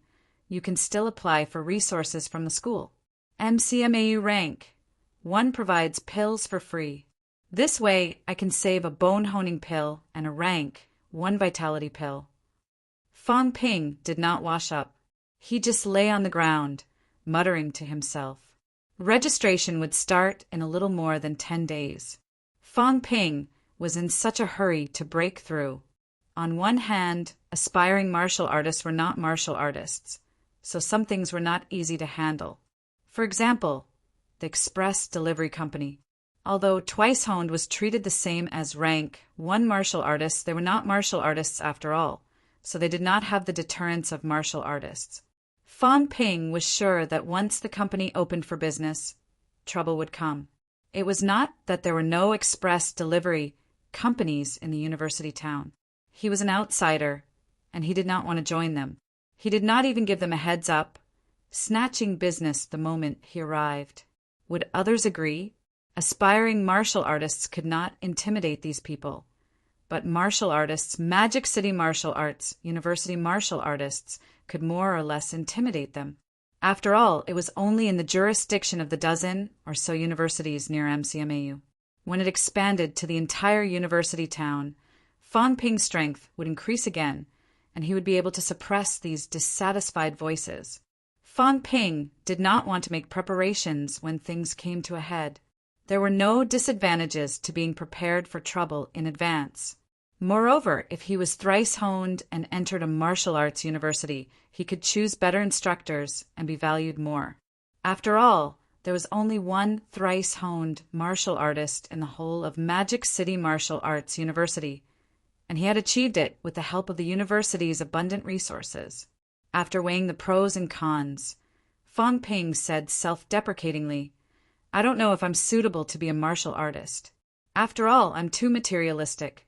you can still apply for resources from the school. MCMAU rank 1 provides pills for free. This way, I can save a bone honing pill and a rank 1 vitality pill. Fang Ping did not wash up. He just lay on the ground, muttering to himself. Registration would start in a little more than 10 days. Fang Ping was in such a hurry to break through. On one hand, aspiring martial artists were not martial artists, so some things were not easy to handle. For example, the express delivery company. Although twice honed was treated the same as rank 1 martial artists, they were not martial artists after all, so they did not have the deterrence of martial artists. Fang Ping was sure that once the company opened for business, trouble would come. It was not that there were no express delivery companies in the university town. He was an outsider, and he did not want to join them. He did not even give them a heads up, snatching business the moment he arrived. Would others agree? Aspiring martial artists could not intimidate these people. But martial artists, Magic City Martial Arts, University martial artists, could more or less intimidate them. After all, it was only in the jurisdiction of the dozen or so universities near MCMAU. When it expanded to the entire university town, Fang Ping's strength would increase again, and he would be able to suppress these dissatisfied voices. Fang Ping did not want to make preparations when things came to a head. There were no disadvantages to being prepared for trouble in advance. Moreover, if he was thrice honed and entered a martial arts university, he could choose better instructors and be valued more. After all, there was only one thrice honed martial artist in the whole of Magic City Martial Arts University, and he had achieved it with the help of the university's abundant resources. After weighing the pros and cons, Fang Ping said self-deprecatingly, "I don't know if I'm suitable to be a martial artist. After all, I'm too materialistic."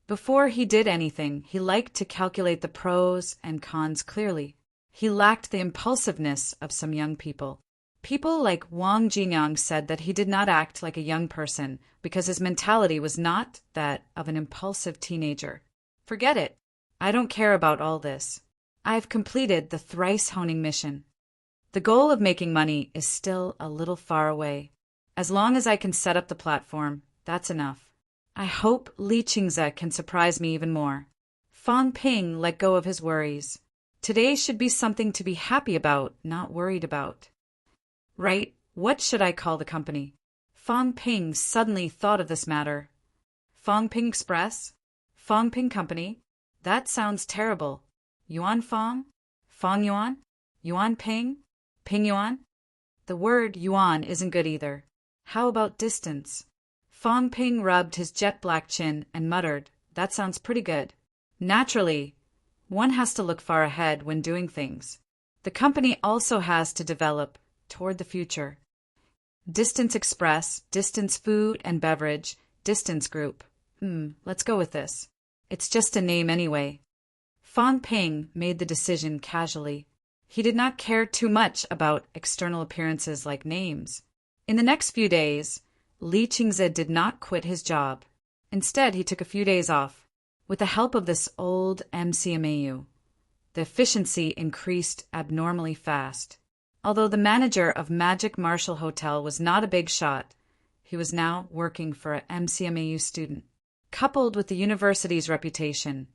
Before he did anything, he liked to calculate the pros and cons clearly. He lacked the impulsiveness of some young people. People like Wang Jinyang said that he did not act like a young person because his mentality was not that of an impulsive teenager. Forget it. I don't care about all this. I've completed the thrice honing mission. The goal of making money is still a little far away. As long as I can set up the platform, that's enough. I hope Li Qingze can surprise me even more. Fang Ping let go of his worries. Today should be something to be happy about, not worried about. Right, what should I call the company? Fang Ping suddenly thought of this matter. Fang Ping Express? Fang Ping Company? That sounds terrible. Yuan Fang? Fang Yuan? Yuan Ping? Ping Yuan? The word yuan isn't good either. How about distance? Fang Ping rubbed his jet-black chin and muttered, that sounds pretty good. Naturally, one has to look far ahead when doing things. The company also has to develop toward the future. Distance Express, Distance Food and Beverage, Distance Group. Let's go with this. It's just a name anyway. Fang Ping made the decision casually. He did not care too much about external appearances like names. In the next few days, Li Qingze did not quit his job. Instead, he took a few days off. With the help of this old MCMAU, the efficiency increased abnormally fast. Although the manager of Magic Marshall Hotel was not a big shot, he was now working for an MCMAU student. Coupled with the university's reputation,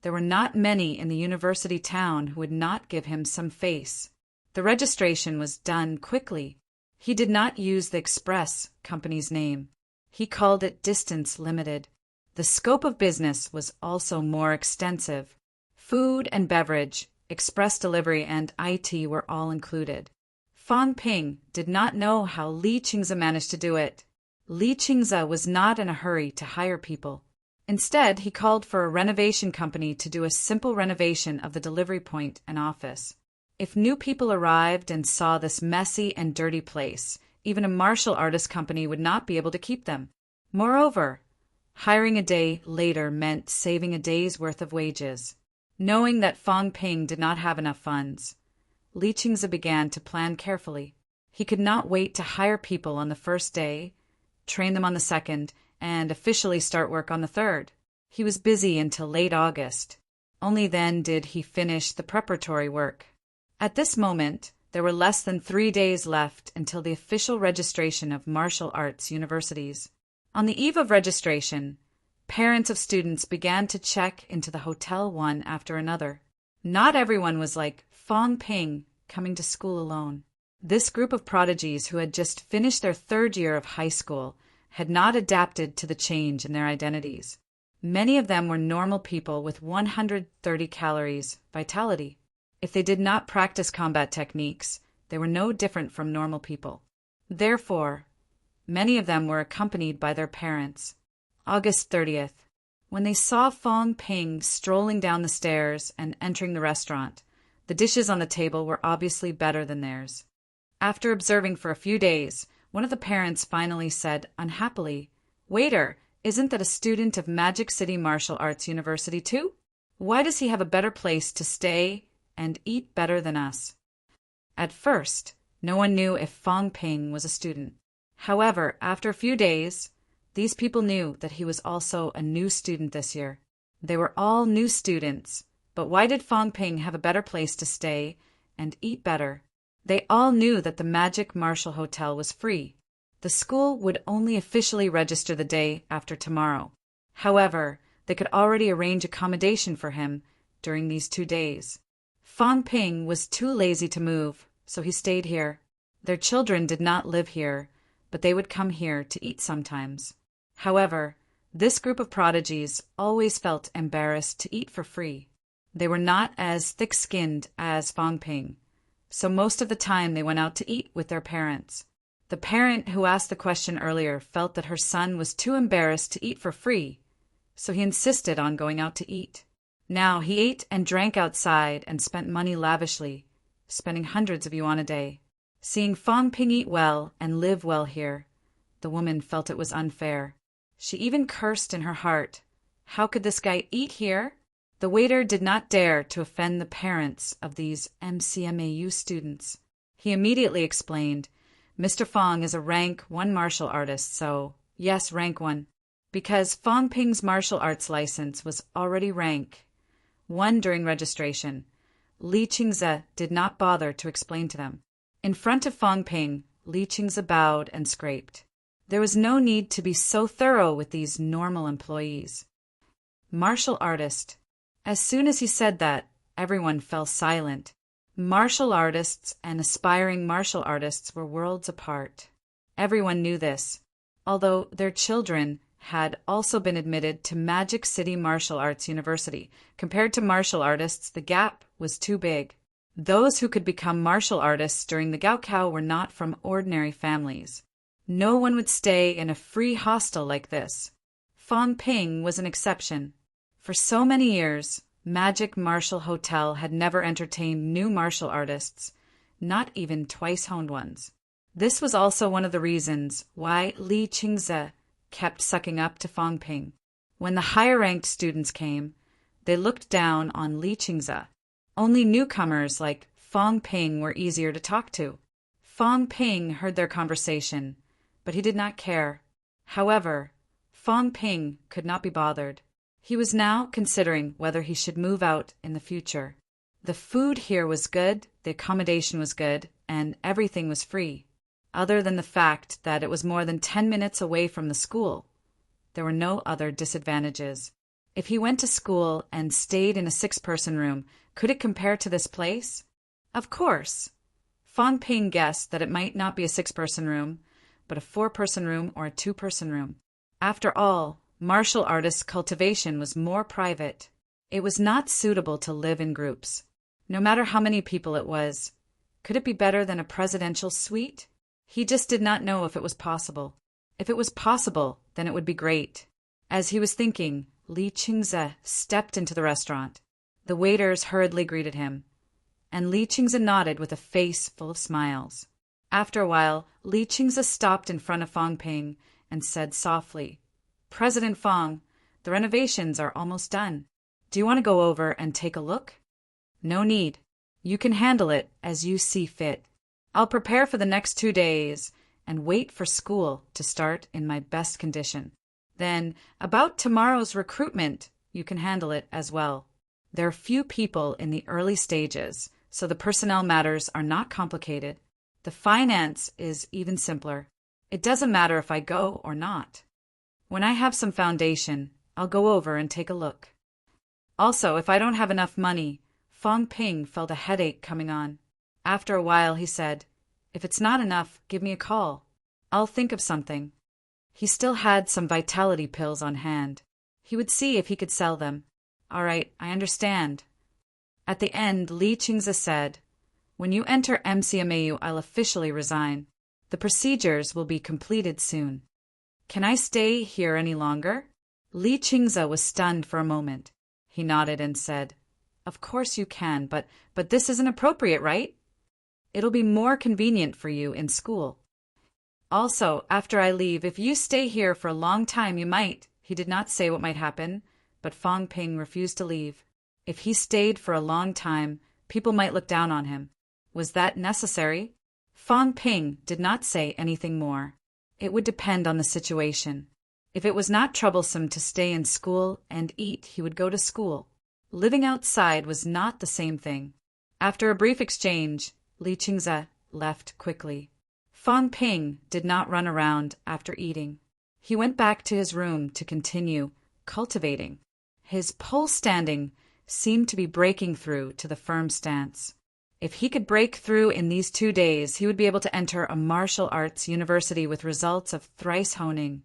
there were not many in the university town who would not give him some face. The registration was done quickly. He did not use the Express company's name. He called it Distance Limited. The scope of business was also more extensive. Food and beverage, express delivery, and IT were all included. Fang Ping did not know how Li Qingze managed to do it. Li Qingze was not in a hurry to hire people. Instead, he called for a renovation company to do a simple renovation of the delivery point and office. If new people arrived and saw this messy and dirty place, even a martial artist company would not be able to keep them. Moreover, hiring a day later meant saving a day's worth of wages. Knowing that Fang Ping did not have enough funds, Li Qingze began to plan carefully. He could not wait to hire people on the first day, train them on the second, and officially start work on the third. He was busy until late August. Only then did he finish the preparatory work. At this moment, there were less than 3 days left until the official registration of martial arts universities. On the eve of registration, parents of students began to check into the hotel one after another. Not everyone was like Fang Ping, coming to school alone. This group of prodigies who had just finished their third year of high school had not adapted to the change in their identities. Many of them were normal people with 130 calories vitality. If they did not practice combat techniques, they were no different from normal people. Therefore, many of them were accompanied by their parents. August 30th, when they saw Fang Ping strolling down the stairs and entering the restaurant, the dishes on the table were obviously better than theirs. After observing for a few days, one of the parents finally said unhappily, "Waiter, isn't that a student of Magic City Martial Arts University too? Why does he have a better place to stay and eat better than us?" At first, no one knew if Fang Ping was a student. However, after a few days, these people knew that he was also a new student this year. They were all new students, but why did Fang Ping have a better place to stay and eat better? They all knew that the Magic Martial Hotel was free. The school would only officially register the day after tomorrow. However, they could already arrange accommodation for him during these 2 days. Fang Ping was too lazy to move, so he stayed here. Their children did not live here, but they would come here to eat sometimes. However, this group of prodigies always felt embarrassed to eat for free. They were not as thick-skinned as Fang Ping, so most of the time they went out to eat with their parents. The parent who asked the question earlier felt that her son was too embarrassed to eat for free, so he insisted on going out to eat. Now he ate and drank outside and spent money lavishly, spending hundreds of yuan a day. Seeing Fang Ping eat well and live well here, the woman felt it was unfair. She even cursed in her heart. How could this guy eat here? The waiter did not dare to offend the parents of these MCMAU students. He immediately explained, Mr. Fong is a rank 1 martial artist, so, yes, rank 1. Because Fong Ping's martial arts license was already rank 1 during registration, Li Qingze did not bother to explain to them. In front of Fong Ping, Li Qingze bowed and scraped. There was no need to be so thorough with these normal employees. Martial artist. As soon as he said that, everyone fell silent. Martial artists and aspiring martial artists were worlds apart. Everyone knew this, although their children had also been admitted to Magic City Martial Arts University. Compared to martial artists, the gap was too big. Those who could become martial artists during the Gaokao were not from ordinary families. No one would stay in a free hostel like this. Fong Ping was an exception. For so many years, Magic Martial Hotel had never entertained new martial artists, not even twice-honed ones. This was also one of the reasons why Li Qingze kept sucking up to Fong Ping. When the higher-ranked students came, they looked down on Li Qingze. Only newcomers like Fong Ping were easier to talk to. Fong Ping heard their conversation, but he did not care. However, Fong Ping could not be bothered. He was now considering whether he should move out in the future. The food here was good, the accommodation was good, and everything was free. Other than the fact that it was more than 10 minutes away from the school, there were no other disadvantages. If he went to school and stayed in a 6-person room, could it compare to this place? Of course. Fong Ping guessed that it might not be a 6-person room, but a 4-person room or a 2-person room. After all, martial artist cultivation was more private. It was not suitable to live in groups. No matter how many people it was, could it be better than a presidential suite? He just did not know if it was possible. If it was possible, then it would be great. As he was thinking, Li Qingze stepped into the restaurant. The waiters hurriedly greeted him, and Li Qingze nodded with a face full of smiles. After a while, Li Qingze stopped in front of Fong Ping and said softly, President Fong, the renovations are almost done. Do you want to go over and take a look? No need. You can handle it as you see fit. I'll prepare for the next 2 days and wait for school to start in my best condition. Then, about tomorrow's recruitment, you can handle it as well. There are few people in the early stages, so the personnel matters are not complicated. The finance is even simpler. It doesn't matter if I go or not. When I have some foundation, I'll go over and take a look. Also, if I don't have enough money, Fong Ping felt a headache coming on. After a while, he said, If it's not enough, give me a call. I'll think of something. He still had some vitality pills on hand. He would see if he could sell them. All right, I understand. At the end, Li Qingze said, When you enter MCMAU, I'll officially resign. The procedures will be completed soon. Can I stay here any longer? Li Qingze was stunned for a moment. He nodded and said, Of course you can, but this isn't appropriate, right? It'll be more convenient for you in school. Also, after I leave, if you stay here for a long time, you might. He did not say what might happen, but Fong Ping refused to leave. If he stayed for a long time, people might look down on him. Was that necessary? Fong Ping did not say anything more. It would depend on the situation. If it was not troublesome to stay in school and eat, he would go to school. Living outside was not the same thing. After a brief exchange, Li Qingze left quickly. Fong Ping did not run around after eating. He went back to his room to continue cultivating. His pole standing seemed to be breaking through to the firm stance. If he could break through in these 2 days, he would be able to enter a martial arts university with results of thrice honing,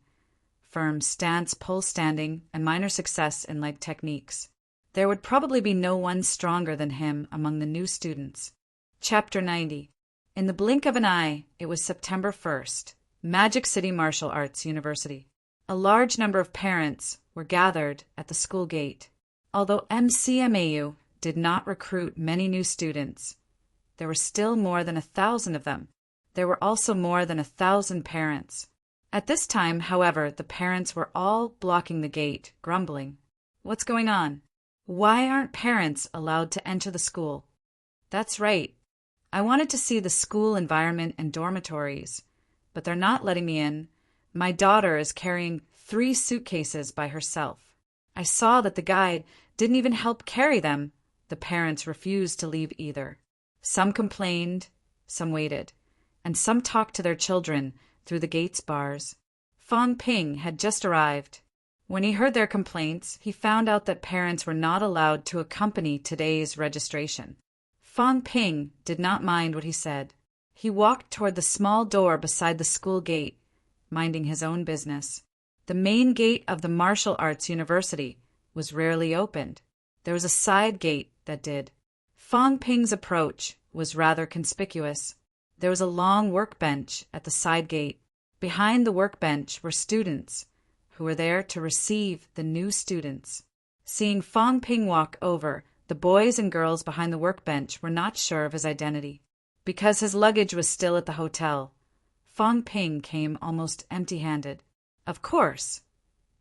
firm stance, pole standing, and minor success in leg techniques. There would probably be no one stronger than him among the new students. Chapter 90. In the blink of an eye, it was September 1st, Magic City Martial Arts University. A large number of parents were gathered at the school gate. Although MCMAU did not recruit many new students, there were still more than 1,000 of them. There were also more than 1,000 parents. At this time, however, the parents were all blocking the gate, grumbling. What's going on? Why aren't parents allowed to enter the school? That's right. I wanted to see the school environment and dormitories, but they're not letting me in. My daughter is carrying 3 suitcases by herself. I saw that the guide didn't even help carry them. The parents refused to leave either. Some complained, some waited, and some talked to their children through the gate's bars. Fong Ping had just arrived. When he heard their complaints, he found out that parents were not allowed to accompany today's registration. Fong Ping did not mind what he said. He walked toward the small door beside the school gate, minding his own business. The main gate of the martial arts university was rarely opened. There was a side gate that did. Fong Ping's approach was rather conspicuous. There was a long workbench at the side gate. Behind the workbench were students who were there to receive the new students. Seeing Fong Ping walk over, the boys and girls behind the workbench were not sure of his identity. Because his luggage was still at the hotel, Fong Ping came almost empty-handed. Of course,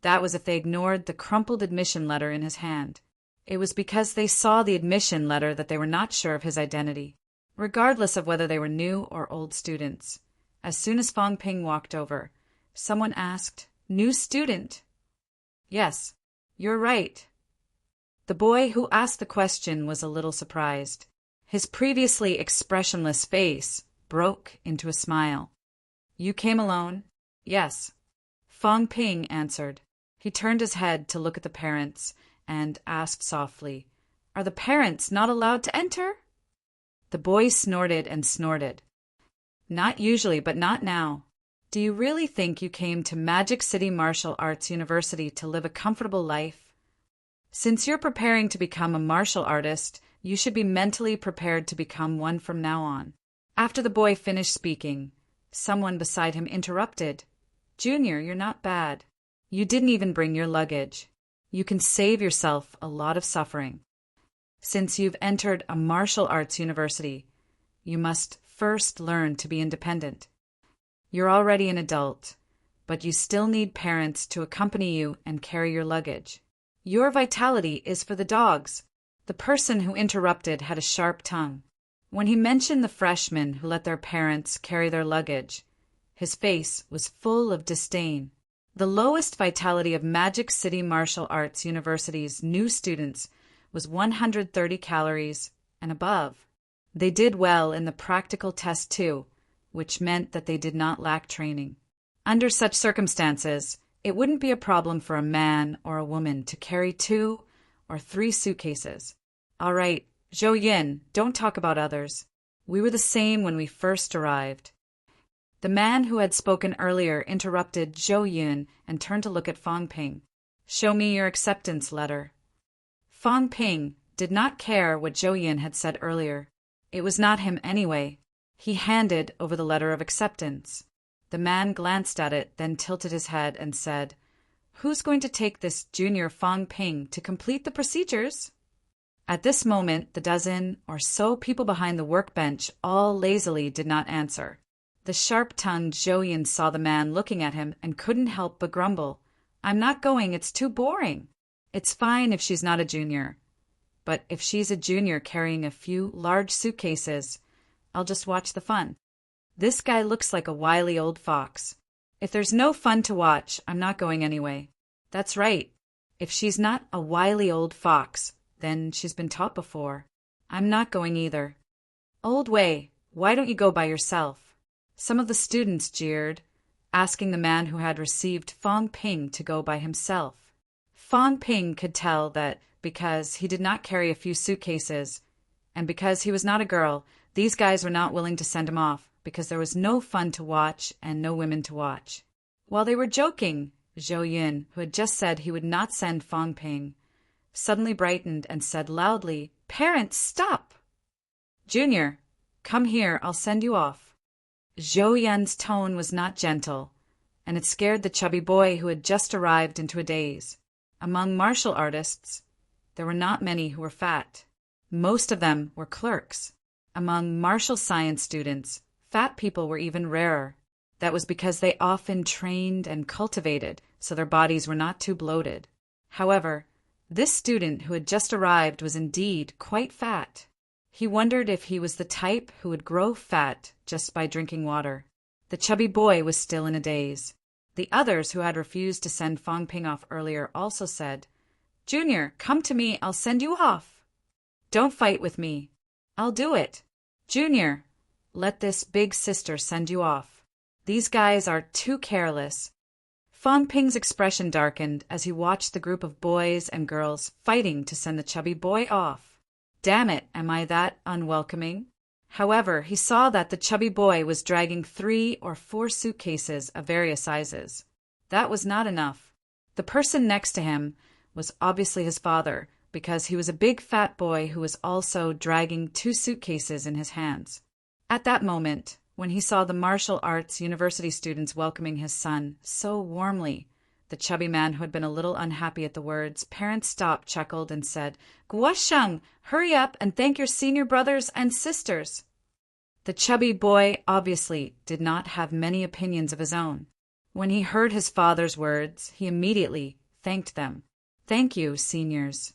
that was if they ignored the crumpled admission letter in his hand. It was because they saw the admission letter that they were not sure of his identity, regardless of whether they were new or old students. As soon as Fong Ping walked over, someone asked, "New student?" "Yes, you're right." The boy who asked the question was a little surprised. His previously expressionless face broke into a smile. "You came alone?" "Yes." Fong Ping answered. He turned his head to look at the parents and asked softly, "Are the parents not allowed to enter?" The boy snorted and snorted. "Not usually, but not now. Do you really think you came to Magic City Martial Arts University to live a comfortable life? Since you're preparing to become a martial artist, you should be mentally prepared to become one from now on." After the boy finished speaking, someone beside him interrupted. "Junior, you're not bad. You didn't even bring your luggage. You can save yourself a lot of suffering. Since you've entered a martial arts university, you must first learn to be independent. You're already an adult, but you still need parents to accompany you and carry your luggage. Your vitality is for the dogs." The person who interrupted had a sharp tongue. When he mentioned the freshmen who let their parents carry their luggage, his face was full of disdain. The lowest vitality of Magic City Martial Arts University's new students was 130 calories and above. They did well in the practical test too, which meant that they did not lack training. Under such circumstances, it wouldn't be a problem for a man or a woman to carry 2 or 3 suitcases. "All right, Zhou Yin, don't talk about others. We were the same when we first arrived." The man who had spoken earlier interrupted Zhou Yun and turned to look at Fong Ping. "Show me your acceptance letter." Fong Ping did not care what Zhou Yun had said earlier. It was not him anyway. He handed over the letter of acceptance. The man glanced at it, then tilted his head and said, "Who's going to take this junior Fong Ping to complete the procedures?" At this moment, the dozen or so people behind the workbench all lazily did not answer. The sharp-tongued Zhou Yin saw the man looking at him and couldn't help but grumble. "I'm not going, it's too boring." "It's fine if she's not a junior. But if she's a junior carrying a few large suitcases, I'll just watch the fun. This guy looks like a wily old fox. If there's no fun to watch, I'm not going anyway." "That's right. If she's not a wily old fox, then she's been taught before. I'm not going either." "Old Wei, why don't you go by yourself?" Some of the students jeered, asking the man who had received Fong Ping to go by himself. Fong Ping could tell that because he did not carry a few suitcases, and because he was not a girl, these guys were not willing to send him off, because there was no fun to watch and no women to watch. While they were joking, Zhou Yun, who had just said he would not send Fong Ping, suddenly brightened and said loudly, "Parents, stop! Junior, come here, I'll send you off." Zhou Yun's tone was not gentle, and it scared the chubby boy who had just arrived into a daze. Among martial artists, there were not many who were fat. Most of them were clerks. Among martial science students, fat people were even rarer. That was because they often trained and cultivated, so their bodies were not too bloated. However, this student who had just arrived was indeed quite fat. He wondered if he was the type who would grow fat just by drinking water. The chubby boy was still in a daze. The others who had refused to send Fang Ping off earlier also said, "Junior, come to me, I'll send you off." "Don't fight with me." "I'll do it." "Junior, let this big sister send you off. These guys are too careless." Fang Ping's expression darkened as he watched the group of boys and girls fighting to send the chubby boy off. Damn it, am I that unwelcoming? However, he saw that the chubby boy was dragging 3 or 4 suitcases of various sizes. That was not enough. The person next to him was obviously his father, because he was a big fat boy who was also dragging 2 suitcases in his hands. At that moment, when he saw the martial arts university students welcoming his son so warmly, the chubby man who had been a little unhappy at the words, parents stopped, chuckled, and said, "Guosheng, hurry up and thank your senior brothers and sisters." The chubby boy obviously did not have many opinions of his own. When he heard his father's words, he immediately thanked them. "Thank you, seniors."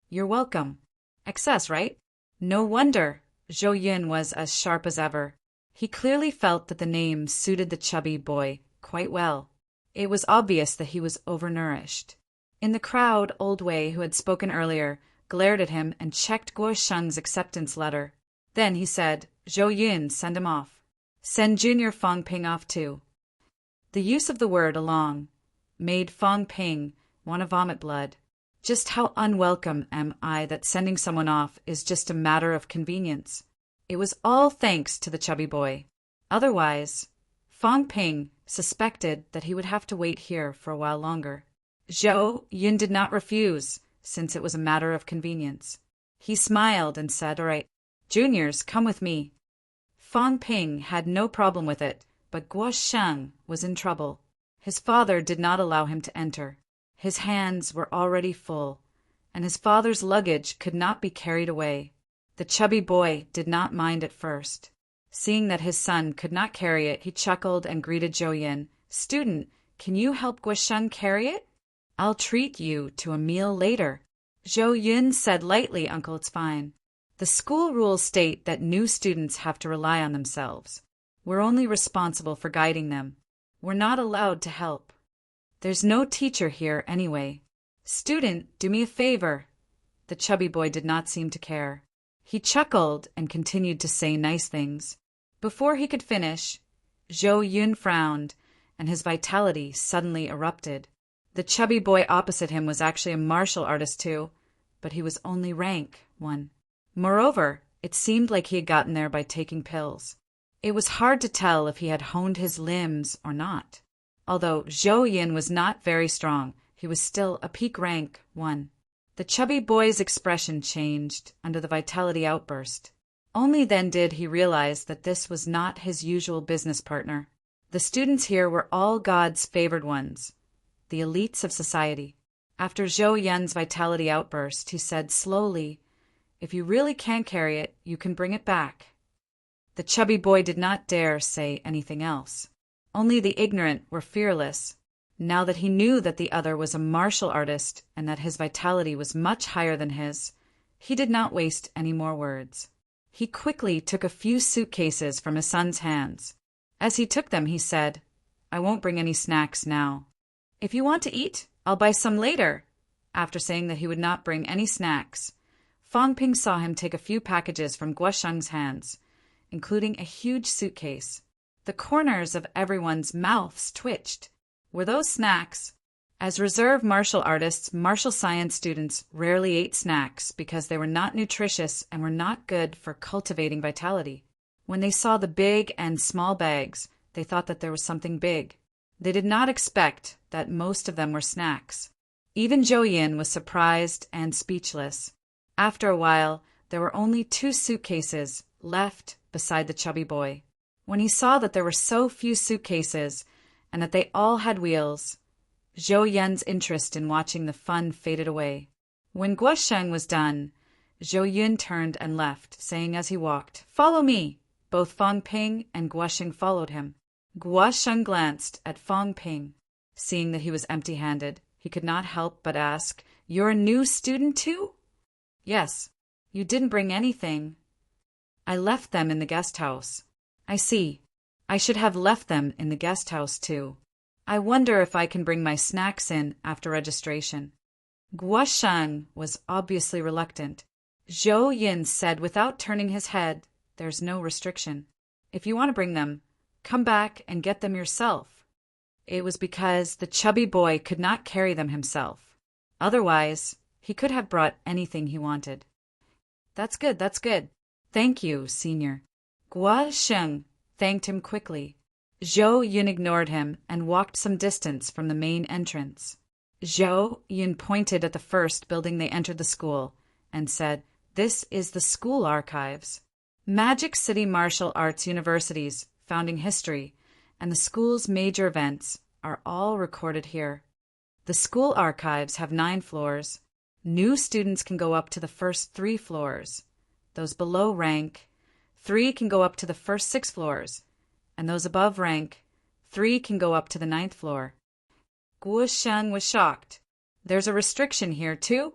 "You're welcome." Excess, right? No wonder Zhou Yun was as sharp as ever. He clearly felt that the name suited the chubby boy quite well. It was obvious that he was overnourished. In the crowd, Old Wei, who had spoken earlier, glared at him and checked Guo Sheng's acceptance letter. Then he said, "Zhou Yun, send him off. Send Junior Fang Ping off too." The use of the word along made Fang Ping want to vomit blood. Just how unwelcome am I that sending someone off is just a matter of convenience? It was all thanks to the chubby boy. Otherwise, Fang Ping suspected that he would have to wait here for a while longer. Zhou Yun did not refuse, since it was a matter of convenience. He smiled and said, "All right, juniors, come with me." Fang Ping had no problem with it, but Guo Sheng was in trouble. His father did not allow him to enter. His hands were already full, and his father's luggage could not be carried away. The chubby boy did not mind at first. Seeing that his son could not carry it, he chuckled and greeted Zhou Yun. "Student, can you help Guo Sheng carry it? I'll treat you to a meal later." Zhou Yun said lightly, "Uncle, it's fine. The school rules state that new students have to rely on themselves. We're only responsible for guiding them. We're not allowed to help. There's no teacher here anyway. Student, do me a favor." The chubby boy did not seem to care. He chuckled and continued to say nice things. Before he could finish, Zhou Yun frowned, and his vitality suddenly erupted. The chubby boy opposite him was actually a martial artist too, but he was only rank 1. Moreover, it seemed like he had gotten there by taking pills. It was hard to tell if he had honed his limbs or not. Although Zhou Yun was not very strong, he was still a peak rank 1. The chubby boy's expression changed under the vitality outburst. Only then did he realize that this was not his usual business partner. The students here were all God's favored ones, the elites of society. After Zhou Yun's vitality outburst, he said slowly, "If you really can't carry it, you can bring it back." The chubby boy did not dare say anything else. Only the ignorant were fearless. Now that he knew that the other was a martial artist and that his vitality was much higher than his, he did not waste any more words. He quickly took a few suitcases from his son's hands. As he took them, he said, "I won't bring any snacks now. If you want to eat, I'll buy some later." After saying that he would not bring any snacks, Fang Ping saw him take a few packages from Guo Sheng's hands, including a huge suitcase. The corners of everyone's mouths twitched. Were those snacks? As reserve martial artists, martial science students rarely ate snacks because they were not nutritious and were not good for cultivating vitality. When they saw the big and small bags, they thought that there was something big. They did not expect that most of them were snacks. Even Zhou Yun was surprised and speechless. After a while, there were only 2 suitcases left beside the chubby boy. When he saw that there were so few suitcases and that they all had wheels, Zhou Yun's interest in watching the fun faded away. When Guo Sheng was done, Zhou Yun turned and left, saying as he walked, "Follow me." Both Fang Ping and Guo Sheng followed him. Guo Sheng glanced at Fang Ping. Seeing that he was empty-handed, he could not help but ask, "You're a new student too?" "Yes." "You didn't bring anything." I left them in the guest house. I see. I should have left them in the guest house too. I wonder if I can bring my snacks in after registration. Guosheng was obviously reluctant. Zhou Yin said without turning his head, "There's no restriction. If you want to bring them, come back and get them yourself." It was because the chubby boy could not carry them himself. Otherwise, he could have brought anything he wanted. That's good. Thank you, Senior." Guosheng thanked him quickly. Zhou Yun ignored him and walked some distance from the main entrance. Zhou Yun pointed at the first building they entered the school and said, "This is the school archives. Magic City Martial Arts University's founding history and the school's major events are all recorded here. The school archives have 9 floors. New students can go up to the first 3 floors. Those below rank 3 can go up to the first 6 floors, and those above rank 3 can go up to the 9th floor." Guosheng was shocked. "There's a restriction here, too?"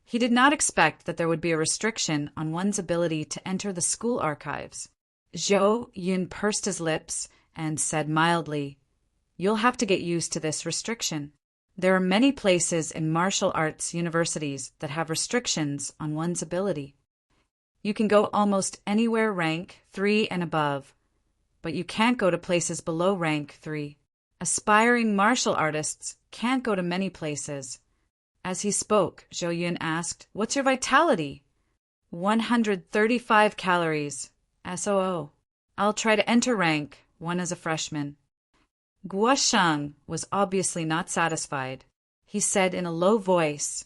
He did not expect that there would be a restriction on one's ability to enter the school archives. Zhou Yun pursed his lips and said mildly, "You'll have to get used to this restriction. There are many places in martial arts universities that have restrictions on one's ability. You can go almost anywhere rank 3 and above, but you can't go to places below rank 3. Aspiring martial artists can't go to many places." As he spoke, Zhou Yun asked, "What's your vitality?" 135 calories. SOO. I'll try to enter rank 1 as a freshman." Guosheng was obviously not satisfied. He said in a low voice,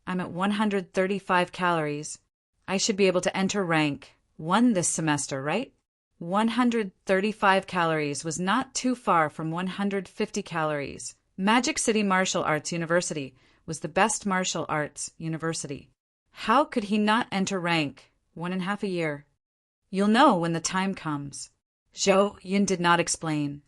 "I'm at 135 calories. I should be able to enter rank 1 this semester, right?" 135 calories was not too far from 150 calories. Magic City Martial Arts University was the best martial arts university. How could he not enter rank 1.5 a year? "You'll know when the time comes." Zhou Yun did not explain.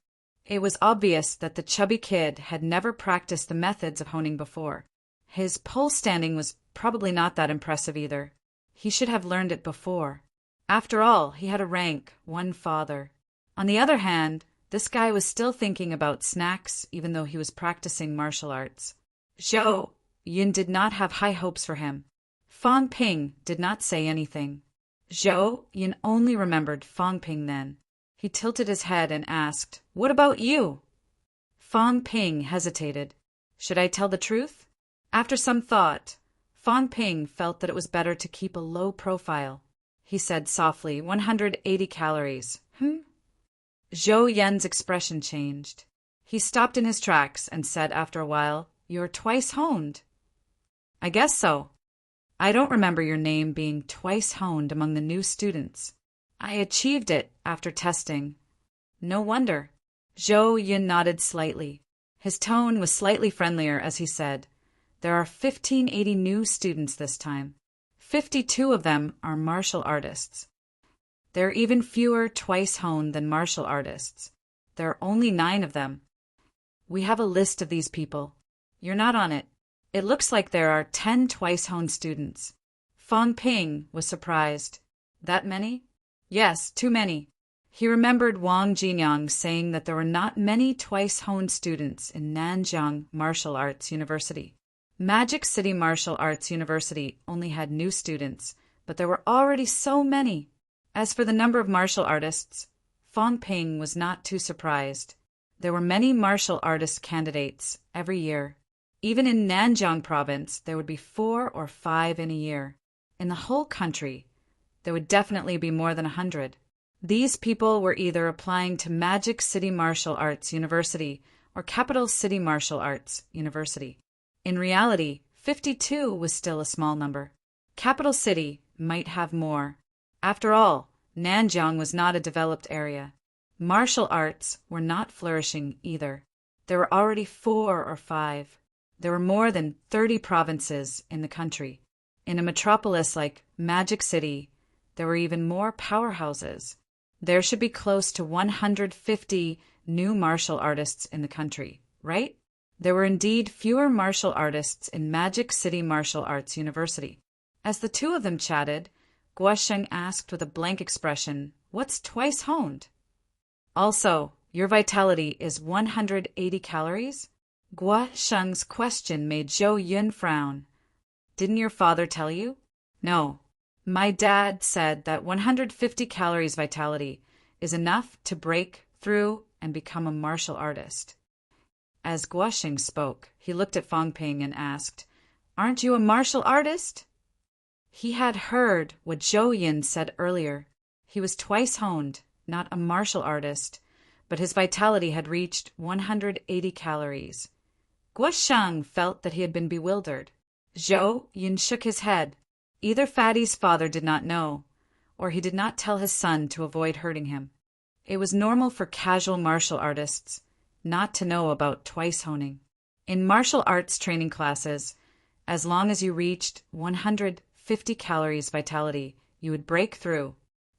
It was obvious that the chubby kid had never practiced the methods of honing before. His pole standing was probably not that impressive either. He should have learned it before. After all, he had a rank 1 father. On the other hand, this guy was still thinking about snacks even though he was practicing martial arts. Zhou Yun did not have high hopes for him. Fang Ping did not say anything. Zhou Yun only remembered Fang Ping then. He tilted his head and asked, "What about you?" Fang Ping hesitated. Should I tell the truth? After some thought, Fang Ping felt that it was better to keep a low profile. He said softly, 180 calories. Zhou Yun's expression changed. He stopped in his tracks and said after a while, "You're twice honed." "I guess so. I don't remember your name being twice honed among the new students. I achieved it after testing." "No wonder." Zhou Yun nodded slightly. His tone was slightly friendlier as he said, "There are 1,580 new students this time. 52 of them are martial artists. There are even fewer twice honed than martial artists. There are only 9 of them. We have a list of these people. You're not on it. It looks like there are 10 twice honed students." Fang Ping was surprised. "That many?" "Yes, too many." He remembered Wang Jinyang saying that there were not many twice honed students in Nanjiang Martial Arts University. Magic City Martial Arts University only had new students, but there were already so many. As for the number of martial artists, Fang Ping was not too surprised. There were many martial artist candidates every year. Even in Nanjiang province, there would be 4 or 5 in a year. In the whole country, there would definitely be more than 100. These people were either applying to Magic City Martial Arts University or Capital City Martial Arts University. In reality, 52 was still a small number. Capital City might have more. After all, Nanjiang was not a developed area. Martial arts were not flourishing either. There were already 4 or 5. There were more than 30 provinces in the country. In a metropolis like Magic City, there were even more powerhouses. There should be close to 150 new martial artists in the country, right? There were indeed fewer martial artists in Magic City Martial Arts University. As the two of them chatted, Guosheng asked with a blank expression. What's twice honed? Also, your vitality is 180 calories? Guosheng's question made Zhou Yun frown. Didn't your father tell you? No. My dad said that 150 calories vitality is enough to break through and become a martial artist. As Guosheng spoke, he looked at Fang Ping and asked, Aren't you a martial artist? He had heard what Zhou Yun said earlier. He was twice honed, not a martial artist, but his vitality had reached 180 calories. Guosheng felt that he had been bewildered. Zhou Yun shook his head. Either Fatty's father did not know, or he did not tell his son to avoid hurting him. It was normal for casual martial artists not to know about twice honing. In martial arts training classes, as long as you reached 150 calories vitality, you would break through.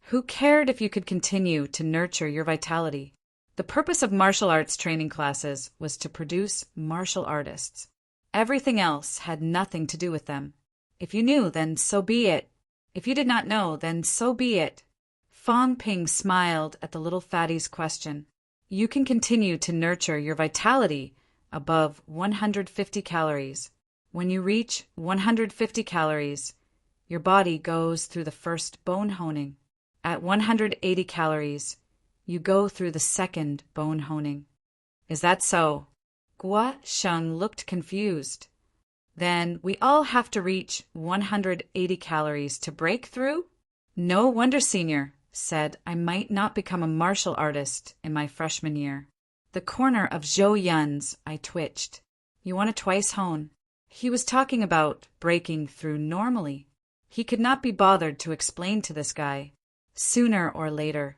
Who cared if you could continue to nurture your vitality? The purpose of martial arts training classes was to produce martial artists. Everything else had nothing to do with them. If you knew, then so be it. If you did not know, then so be it. Fang Ping smiled at the little fatty's question. You can continue to nurture your vitality above 150 calories. When you reach 150 calories, your body goes through the first bone honing. At 180 calories, you go through the second bone honing. Is that so? Guosheng looked confused. Then we all have to reach 180 calories to break through? No wonder Senior said I might not become a martial artist in my freshman year. The corner of Zhou Yun's eye twitched. You want to twice hone? He was talking about breaking through normally. He could not be bothered to explain to this guy. Sooner or later,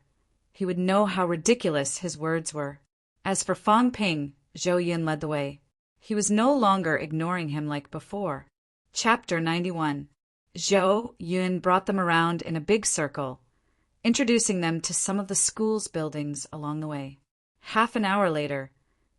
he would know how ridiculous his words were. As for Fang Ping, Zhou Yun led the way. He was no longer ignoring him like before. Chapter 91. Zhou Yun brought them around in a big circle, introducing them to some of the school's buildings along the way. Half an hour later,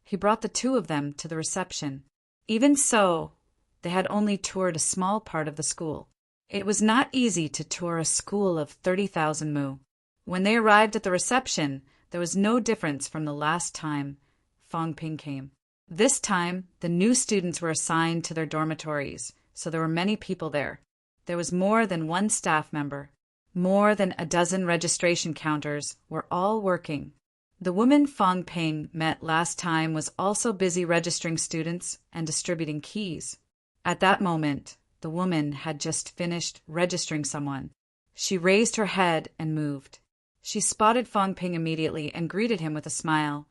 he brought the two of them to the reception. Even so, they had only toured a small part of the school. It was not easy to tour a school of 30,000 mu. When they arrived at the reception, there was no difference from the last time Fang Ping came. This time, the new students were assigned to their dormitories, so there were many people there. There was more than one staff member. More than a dozen registration counters were all working. The woman Fang Ping met last time was also busy registering students and distributing keys. At that moment, the woman had just finished registering someone. She raised her head and moved. She spotted Fang Ping immediately and greeted him with a smile.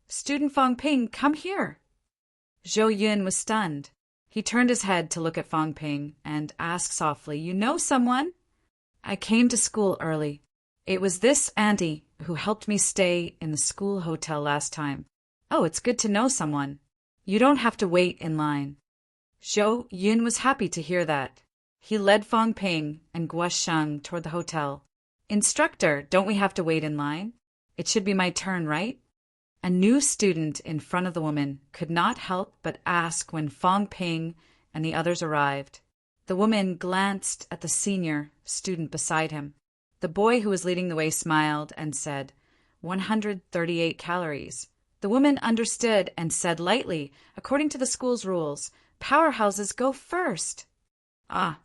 Student Fang Ping, come here. Zhou Yun was stunned. He turned his head to look at Fang Ping and asked softly, You know someone? I came to school early. It was this auntie who helped me stay in the school hotel last time. Oh, it's good to know someone. You don't have to wait in line. Zhou Yun was happy to hear that. He led Fang Ping and Guosheng toward the hotel. Instructor, don't we have to wait in line? It should be my turn, right? A new student in front of the woman could not help but ask when Fang Ping and the others arrived. The woman glanced at the senior student beside him. The boy who was leading the way smiled and said, 138 calories. The woman understood and said lightly, according to the school's rules, powerhouses go first. Ah.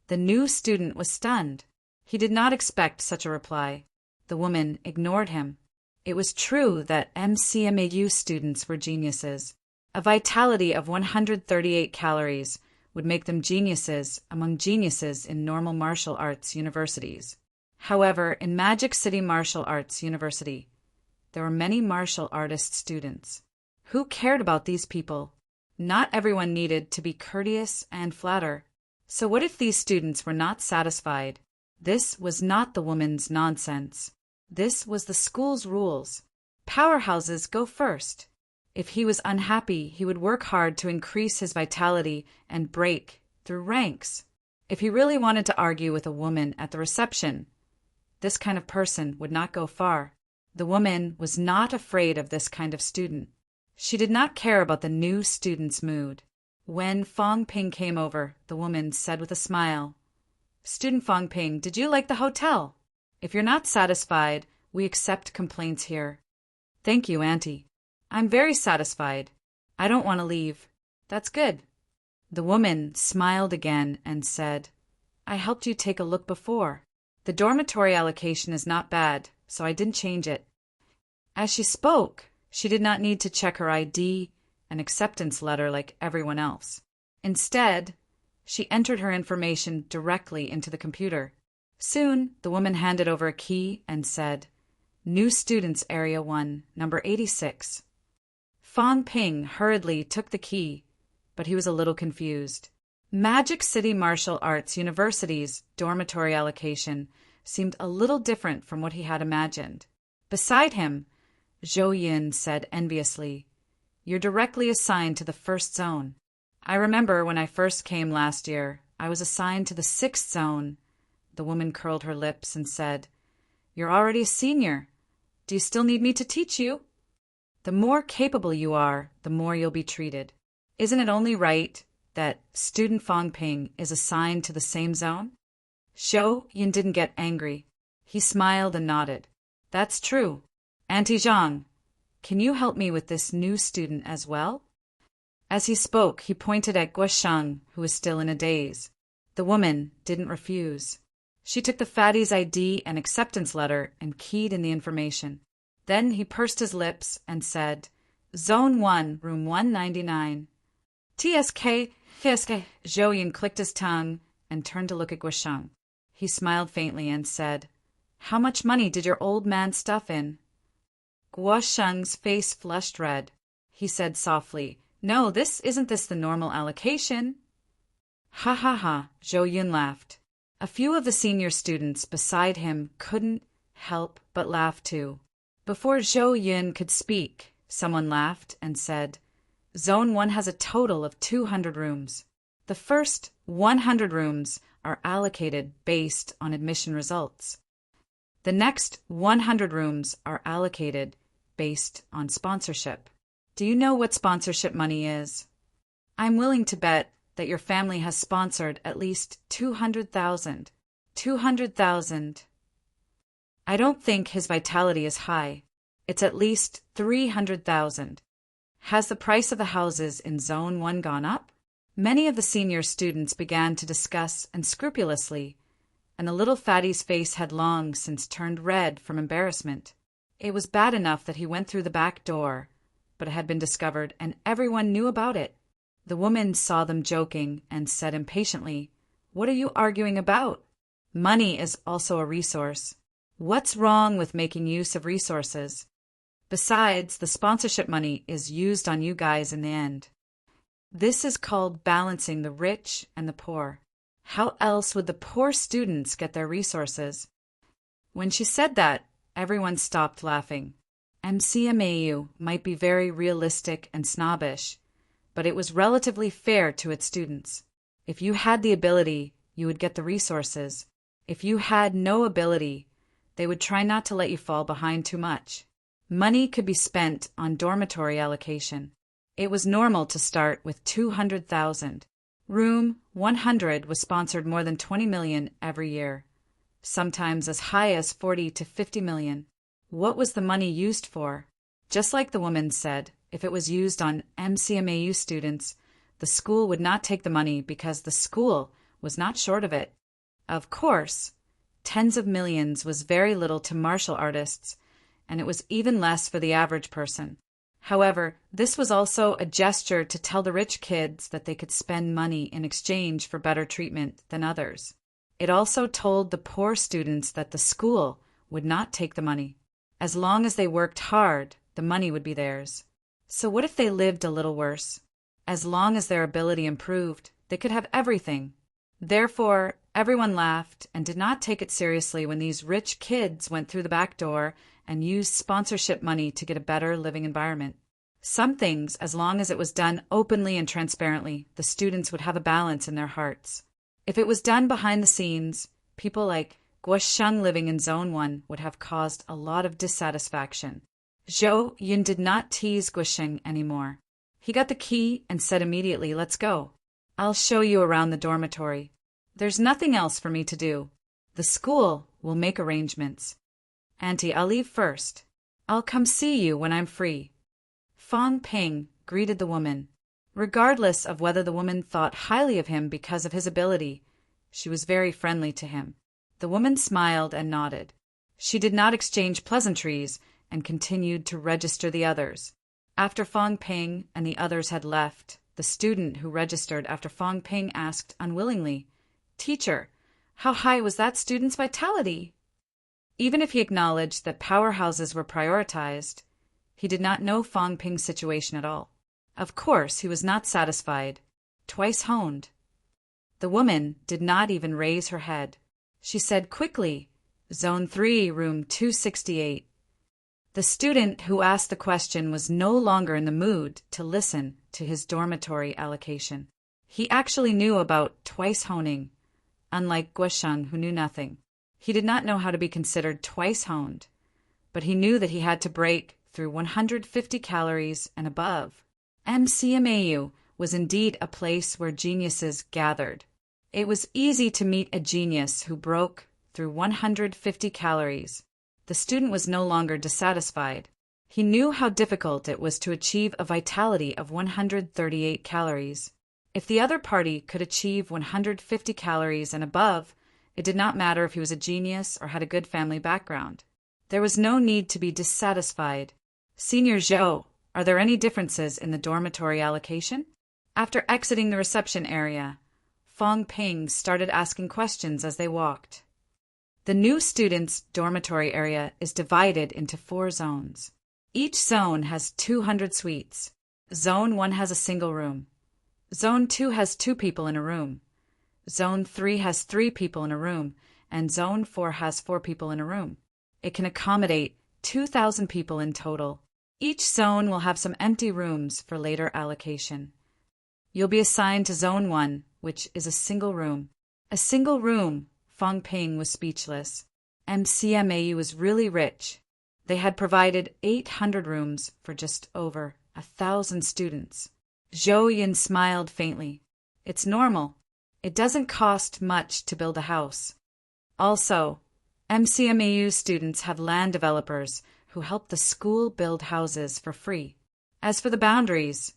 The new student was stunned. He did not expect such a reply. The woman ignored him. It was true that MCMAU students were geniuses. A vitality of 138 calories would make them geniuses among geniuses in normal martial arts universities. However, in Magic City Martial Arts University, there were many martial artist students. Who cared about these people? Not everyone needed to be courteous and flatter. So what if these students were not satisfied? This was not the woman's nonsense. This was the school's rules. Powerhouses go first. If he was unhappy, he would work hard to increase his vitality and break through ranks. If he really wanted to argue with a woman at the reception, this kind of person would not go far. The woman was not afraid of this kind of student. She did not care about the new student's mood. When Fang Ping came over, the woman said with a smile, Student Fong Ping, did you like the hotel? If you're not satisfied, we accept complaints here. Thank you, Auntie. I'm very satisfied. I don't want to leave. That's good. The woman smiled again and said, I helped you take a look before. The dormitory allocation is not bad, so I didn't change it. As she spoke, she did not need to check her ID and acceptance letter like everyone else. Instead, she entered her information directly into the computer. Soon, the woman handed over a key and said, New Students Area 1, number 86. Fong Ping hurriedly took the key, but he was a little confused. Magic City Martial Arts University's dormitory allocation seemed a little different from what he had imagined. Beside him, Zhou Yin said enviously, You're directly assigned to the first zone. I remember when I first came last year, I was assigned to the 6th zone. The woman curled her lips and said, You're already a senior. Do you still need me to teach you? The more capable you are, the more you'll be treated. Isn't it only right that student Fong Ping is assigned to the same zone? Zhou Yin didn't get angry. He smiled and nodded. That's true. Auntie Zhang, can you help me with this new student as well? As he spoke, he pointed at Guosheng, who was still in a daze. The woman didn't refuse. She took the fatty's ID and acceptance letter and keyed in the information. Then he pursed his lips and said, Zone 1, room 199. TSK. Zhou Yin clicked his tongue and turned to look at Guosheng. He smiled faintly and said, How much money did your old man stuff in? Guosheng's face flushed red. He said softly, No, isn't this the normal allocation? Ha ha ha, Zhou Yin laughed. A few of the senior students beside him couldn't help but laugh too. Before Zhou Yin could speak, someone laughed and said, Zone 1 has a total of 200 rooms. The first 100 rooms are allocated based on admission results. The next 100 rooms are allocated based on sponsorship. Do you know what sponsorship money is? I'm willing to bet that your family has sponsored at least 200,000. 200,000. I don't think his vitality is high. It's at least 300,000. Has the price of the houses in Zone 1 gone up? Many of the senior students began to discuss unscrupulously, and the little fatty's face had long since turned red from embarrassment. It was bad enough that he went through the back door, but it had been discovered and everyone knew about it. The woman saw them joking and said impatiently, What are you arguing about? Money is also a resource. What's wrong with making use of resources? Besides, the sponsorship money is used on you guys in the end. This is called balancing the rich and the poor. How else would the poor students get their resources? When she said that, everyone stopped laughing. MCMAU might be very realistic and snobbish, but it was relatively fair to its students. If you had the ability, you would get the resources. If you had no ability, they would try not to let you fall behind too much. Money could be spent on dormitory allocation. It was normal to start with 200,000. Room 100 was sponsored more than 20 million every year, sometimes as high as 40 to 50 million. What was the money used for? Just like the woman said, if it was used on MCMAU students, the school would not take the money because the school was not short of it. Of course, tens of millions was very little to martial artists, and it was even less for the average person. However, this was also a gesture to tell the rich kids that they could spend money in exchange for better treatment than others. It also told the poor students that the school would not take the money. As long as they worked hard, the money would be theirs. So what if they lived a little worse? As long as their ability improved, they could have everything. Therefore, everyone laughed and did not take it seriously when these rich kids went through the back door and used sponsorship money to get a better living environment. Some things, as long as it was done openly and transparently, the students would have a balance in their hearts. If it was done behind the scenes, people like Guosheng living in Zone 1 would have caused a lot of dissatisfaction. Zhou Yin did not tease Guosheng anymore. He got the key and said immediately, Let's go. I'll show you around the dormitory. There's nothing else for me to do. The school will make arrangements. Auntie, I'll leave first. I'll come see you when I'm free. Fang Ping greeted the woman. Regardless of whether the woman thought highly of him because of his ability, she was very friendly to him. The woman smiled and nodded. She did not exchange pleasantries and continued to register the others. After Fang Ping and the others had left, the student who registered after Fang Ping asked unwillingly, "Teacher, how high was that student's vitality?" Even if he acknowledged that powerhouses were prioritized, he did not know Fang Ping's situation at all. Of course, he was not satisfied. Twice honed. The woman did not even raise her head. She said quickly, "Zone 3, room 268. The student who asked the question was no longer in the mood to listen to his dormitory allocation. He actually knew about twice honing, unlike Guosheng, who knew nothing. He did not know how to be considered twice honed, but he knew that he had to break through 150 calories and above. MCMAU was indeed a place where geniuses gathered. It was easy to meet a genius who broke through 150 calories. The student was no longer dissatisfied. He knew how difficult it was to achieve a vitality of 138 calories. If the other party could achieve 150 calories and above, it did not matter if he was a genius or had a good family background. There was no need to be dissatisfied. "Senior Zhou, are there any differences in the dormitory allocation?" After exiting the reception area, Fang Ping started asking questions as they walked. The new students' dormitory area is divided into 4 zones. Each zone has 200 suites. Zone 1 has a single room. Zone 2 has 2 people in a room. Zone 3 has 3 people in a room, and Zone 4 has 4 people in a room. It can accommodate 2,000 people in total. Each zone will have some empty rooms for later allocation. You'll be assigned to Zone 1, which is a single room. A single room. Fang Ping was speechless. MCMAU was really rich. They had provided 800 rooms for just over 1,000 students. Zhou Yin smiled faintly. "It's normal. It doesn't cost much to build a house. Also, MCMAU students have land developers who help the school build houses for free. As for the boundaries,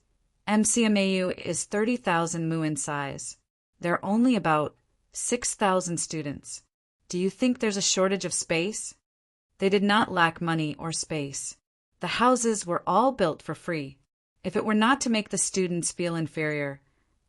MCMAU is 30,000 mu in size. There are only about 6,000 students. Do you think there's a shortage of space?" They did not lack money or space. The houses were all built for free. If it were not to make the students feel inferior,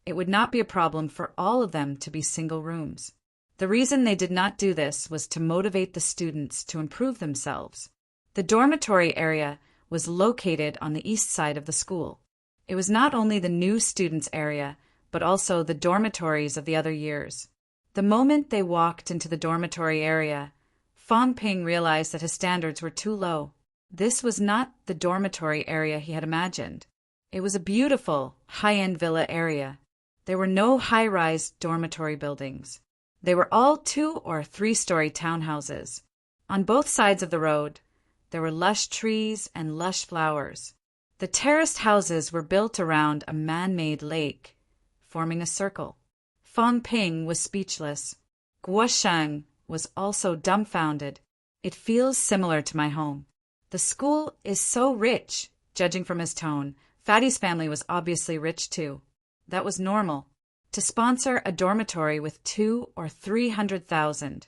it would not be a problem for all of them to be single rooms. The reason they did not do this was to motivate the students to improve themselves. The dormitory area was located on the east side of the school. It was not only the new students' area, but also the dormitories of the other years. The moment they walked into the dormitory area, Fang Ping realized that his standards were too low. This was not the dormitory area he had imagined. It was a beautiful, high-end villa area. There were no high-rise dormitory buildings. They were all 2- or 3-story townhouses. On both sides of the road, there were lush trees and lush flowers. The terraced houses were built around a man-made lake, forming a circle. Fang Ping was speechless. Guosheng was also dumbfounded. "It feels similar to my home. The school is so rich." Judging from his tone, Fatty's family was obviously rich too. That was normal. To sponsor a dormitory with 200,000 or 300,000,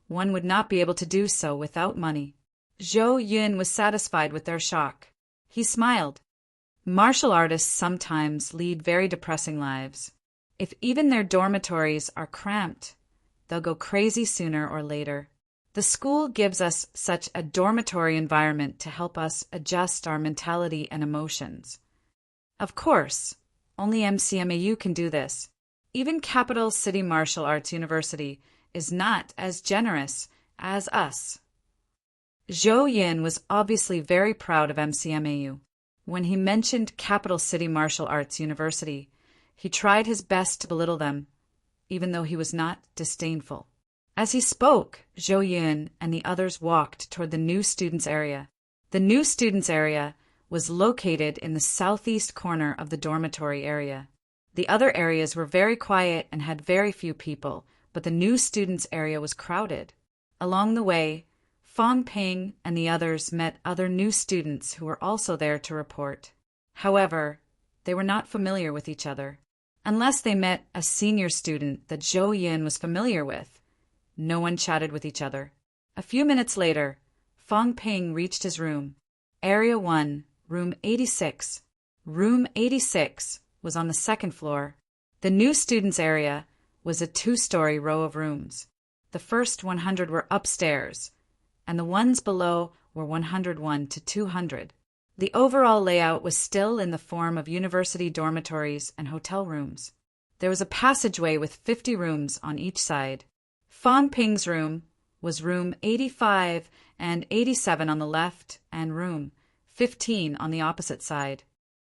one would not be able to do so without money. Zhou Yun was satisfied with their shock. He smiled. Martial artists sometimes lead very depressing lives. If even their dormitories are cramped, they'll go crazy sooner or later. The school gives us such a dormitory environment to help us adjust our mentality and emotions. Of course, only MCMAU can do this. Even Capital City Martial Arts University is not as generous as us. Zhou Yin was obviously very proud of MCMAU. When he mentioned Capital City Martial Arts University, he tried his best to belittle them, even though he was not disdainful. As he spoke, Zhou Yun and the others walked toward the new students' area. The new students' area was located in the southeast corner of the dormitory area. The other areas were very quiet and had very few people, but the new students area was crowded. Along the way, Fong Ping and the others met other new students who were also there to report. However, they were not familiar with each other. Unless they met a senior student that Zhou Yin was familiar with, no one chatted with each other. A few minutes later, Fong Ping reached his room. Area 1, Room 86. Room 86 was on the second floor. The new students area was a 2-story row of rooms. The first 100 were upstairs, and the ones below were 101 to 200. The overall layout was still in the form of university dormitories and hotel rooms. There was a passageway with 50 rooms on each side. Fong Ping's room was room 85 and 87 on the left and room 15 on the opposite side.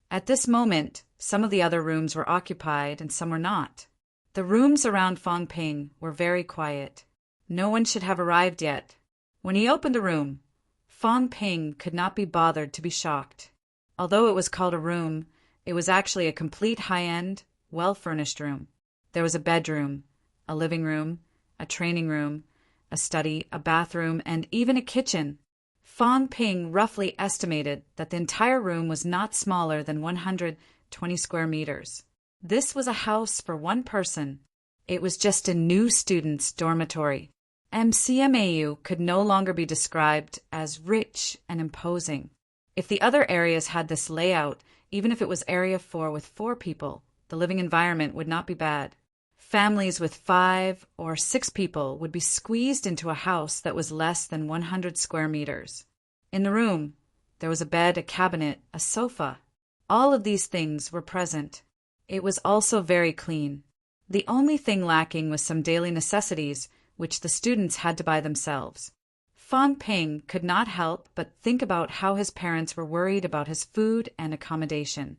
At this moment, some of the other rooms were occupied and some were not. The rooms around Fong Ping were very quiet. No one should have arrived yet. When he opened a room, Fong Ping could not be bothered to be shocked. Although it was called a room, it was actually a complete high-end, well-furnished room. There was a bedroom, a living room, a training room, a study, a bathroom, and even a kitchen. Fong Ping roughly estimated that the entire room was not smaller than 120 square meters. This was a house for one person. It was just a new student's dormitory. MCMAU could no longer be described as rich and imposing. If the other areas had this layout, even if it was Area 4 with 4 people, the living environment would not be bad. Families with 5 or 6 people would be squeezed into a house that was less than 100 square meters. In the room, there was a bed, a cabinet, a sofa. All of these things were present. It was also very clean. The only thing lacking was some daily necessities, which the students had to buy themselves. Fong Ping could not help but think about how his parents were worried about his food and accommodation,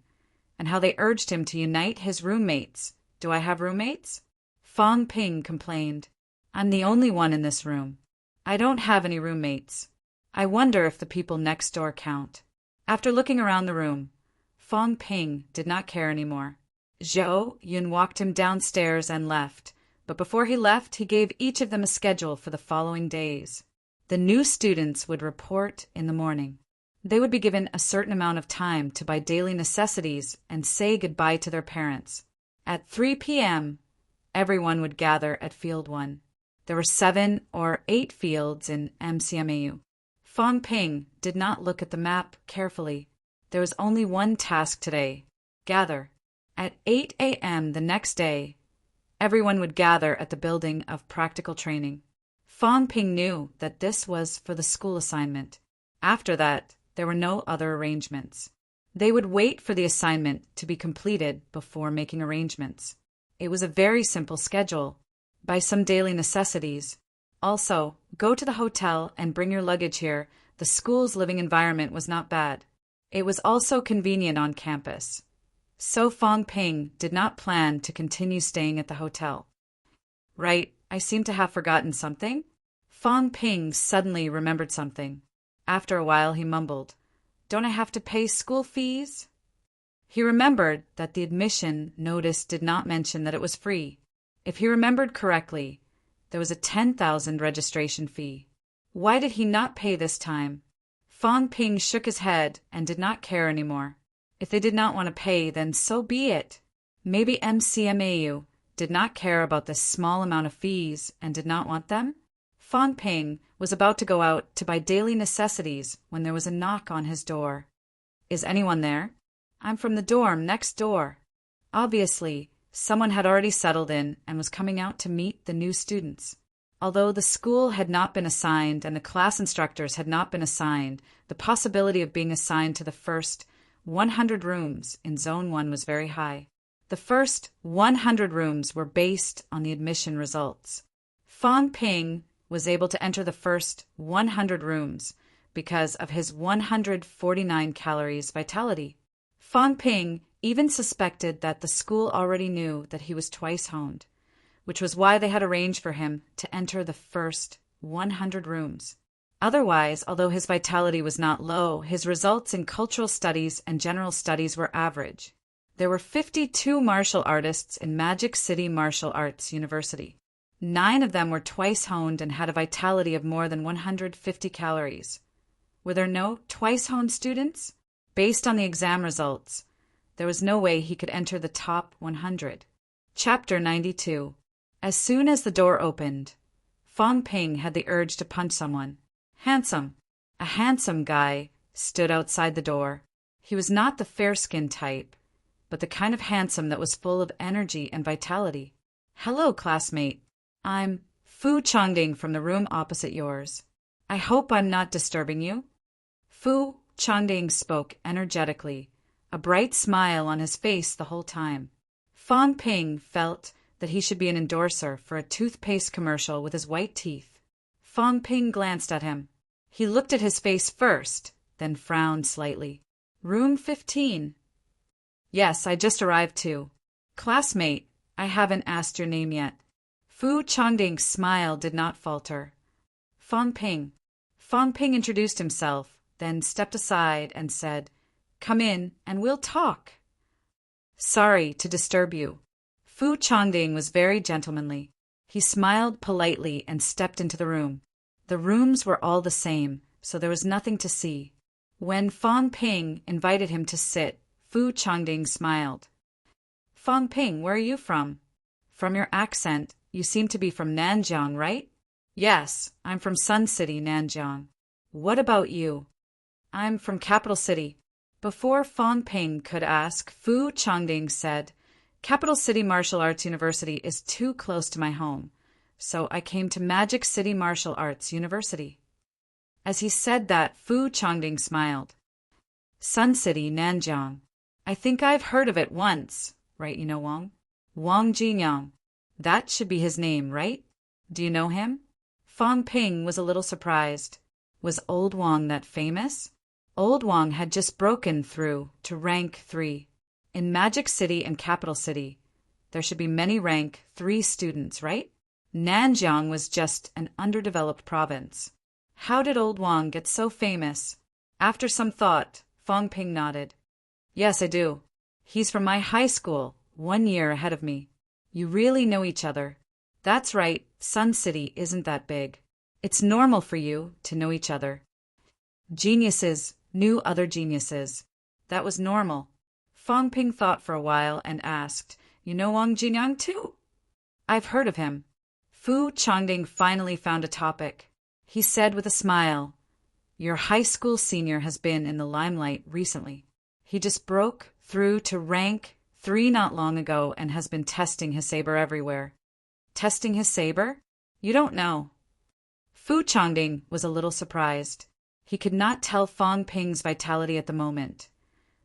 and how they urged him to unite his roommates. "Do I have roommates?" Fong Ping complained. "I'm the only one in this room. I don't have any roommates. I wonder if the people next door count." After looking around the room, Fong Ping did not care anymore. Zhou Yun walked him downstairs and left, but before he left, he gave each of them a schedule for the following days. The new students would report in the morning. They would be given a certain amount of time to buy daily necessities and say goodbye to their parents. At 3 p.m., everyone would gather at Field 1. There were 7 or 8 fields in MCMAU. Fong Ping did not look at the map carefully. There was only one task today: gather. At 8 a.m. the next day, everyone would gather at the building of practical training. Fong Ping knew that this was for the school assignment. After that, there were no other arrangements. They would wait for the assignment to be completed before making arrangements. It was a very simple schedule. Buy some daily necessities. Also, go to the hotel and bring your luggage here. The school's living environment was not bad. It was also convenient on campus. So Fong Ping did not plan to continue staying at the hotel. "Right, I seem to have forgotten something." Fong Ping suddenly remembered something. After a while he mumbled, "Don't I have to pay school fees?" He remembered that the admission notice did not mention that it was free. If he remembered correctly, there was a 10,000 registration fee. Why did he not pay this time? Fong Ping shook his head and did not care anymore. If they did not want to pay, then so be it. Maybe MCMAU did not care about this small amount of fees and did not want them? Fong Ping was about to go out to buy daily necessities when there was a knock on his door. "Is anyone there?" "I'm from the dorm next door." Obviously, someone had already settled in and was coming out to meet the new students. Although the school had not been assigned and the class instructors had not been assigned, the possibility of being assigned to the first 100 rooms in Zone 1 was very high. The first 100 rooms were based on the admission results. Fong Ping was able to enter the first 100 rooms because of his 149 calories vitality. Fong Ping even suspected that the school already knew that he was twice honed, which was why they had arranged for him to enter the first 100 rooms. Otherwise, although his vitality was not low, his results in cultural studies and general studies were average. There were 52 martial artists in Magic City Martial Arts University. 9 of them were twice honed and had a vitality of more than 150 calories. Were there no twice honed students? Based on the exam results, there was no way he could enter the top 100. Chapter 92. As soon as the door opened, Fong Ping had the urge to punch someone. A handsome guy stood outside the door. He was not the fair-skinned type, but the kind of handsome that was full of energy and vitality. "Hello, classmate. I'm Fu Changding from the room opposite yours. I hope I'm not disturbing you." Fu Changding spoke energetically, a bright smile on his face the whole time. Fong Ping felt that he should be an endorser for a toothpaste commercial with his white teeth. Fong Ping glanced at him. He looked at his face first, then frowned slightly. "Room 15. "Yes, I just arrived too." "Classmate, I haven't asked your name yet." Fu Changding's smile did not falter. Fong Ping." Fong Ping introduced himself, then stepped aside and said, "Come in and we'll talk." "Sorry to disturb you." Fu Changding was very gentlemanly. He smiled politely and stepped into the room. The rooms were all the same, so there was nothing to see. When Fong Ping invited him to sit, Fu Changding smiled. "Fong Ping, where are you from? From your accent, you seem to be from Nanjiang, right?" "Yes, I'm from Sun City, Nanjiang." "What about you?" "I'm from Capital City." Before Fong Ping could ask, Fu Changding said, "Capital City Martial Arts University is too close to my home, so I came to Magic City Martial Arts University." As he said that, Fu Changding smiled. "Sun City, Nanjiang. I think I've heard of it once, right, you know Wang? Wang Jinyang. That should be his name, right? Do you know him?" Fong Ping was a little surprised. Was Old Wang that famous? Old Wang had just broken through to rank 3. In Magic City and Capital City, there should be many rank 3 students, right? Nanjiang was just an underdeveloped province. How did Old Wang get so famous? After some thought, Fong Ping nodded. "Yes, I do. He's from my high school, 1 year ahead of me." "You really know each other." "That's right, Sun City isn't that big. It's normal for you to know each other." Geniuses knew other geniuses. That was normal. Fong Ping thought for a while and asked, "You know Wang Jinyang too?" "I've heard of him." Fu Changding finally found a topic. He said with a smile, "Your high school senior has been in the limelight recently. He just broke through to rank 3 not long ago and has been testing his saber everywhere." "Testing his saber? You don't know." Fu Changding was a little surprised. He could not tell Fong Ping's vitality at the moment,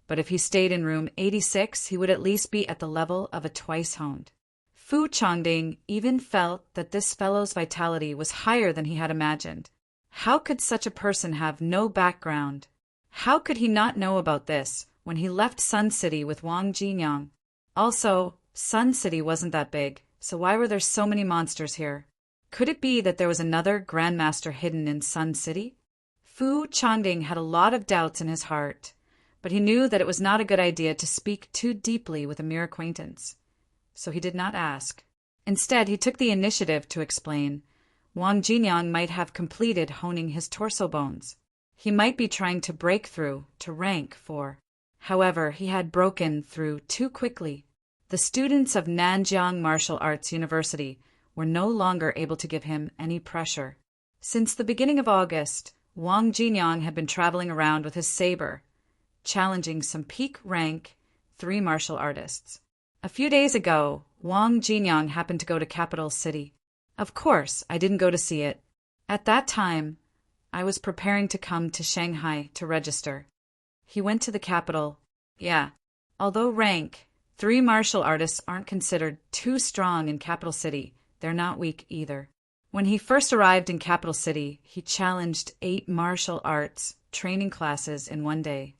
but if he stayed in room 86, he would at least be at the level of a twice honed. Fu Changding even felt that this fellow's vitality was higher than he had imagined. How could such a person have no background? How could he not know about this when he left Sun City with Wang Jinyang? Also, Sun City wasn't that big, so why were there so many monsters here? Could it be that there was another Grandmaster hidden in Sun City? Fu Changding had a lot of doubts in his heart, but he knew that it was not a good idea to speak too deeply with a mere acquaintance. So he did not ask. Instead, he took the initiative to explain. Wang Jinyang might have completed honing his torso bones. He might be trying to break through to rank 4. However, he had broken through too quickly. The students of Nanjiang Martial Arts University were no longer able to give him any pressure. Since the beginning of August, Wang Jinyang had been traveling around with his saber, challenging some peak rank 3 martial artists. A few days ago, Wang Jinyang happened to go to Capital City. Of course, I didn't go to see it. At that time, I was preparing to come to Shanghai to register. He went to the capital. Yeah, although rank 3 martial artists aren't considered too strong in Capital City, they're not weak either. When he first arrived in Capital City, he challenged 8 martial arts training classes in 1 day.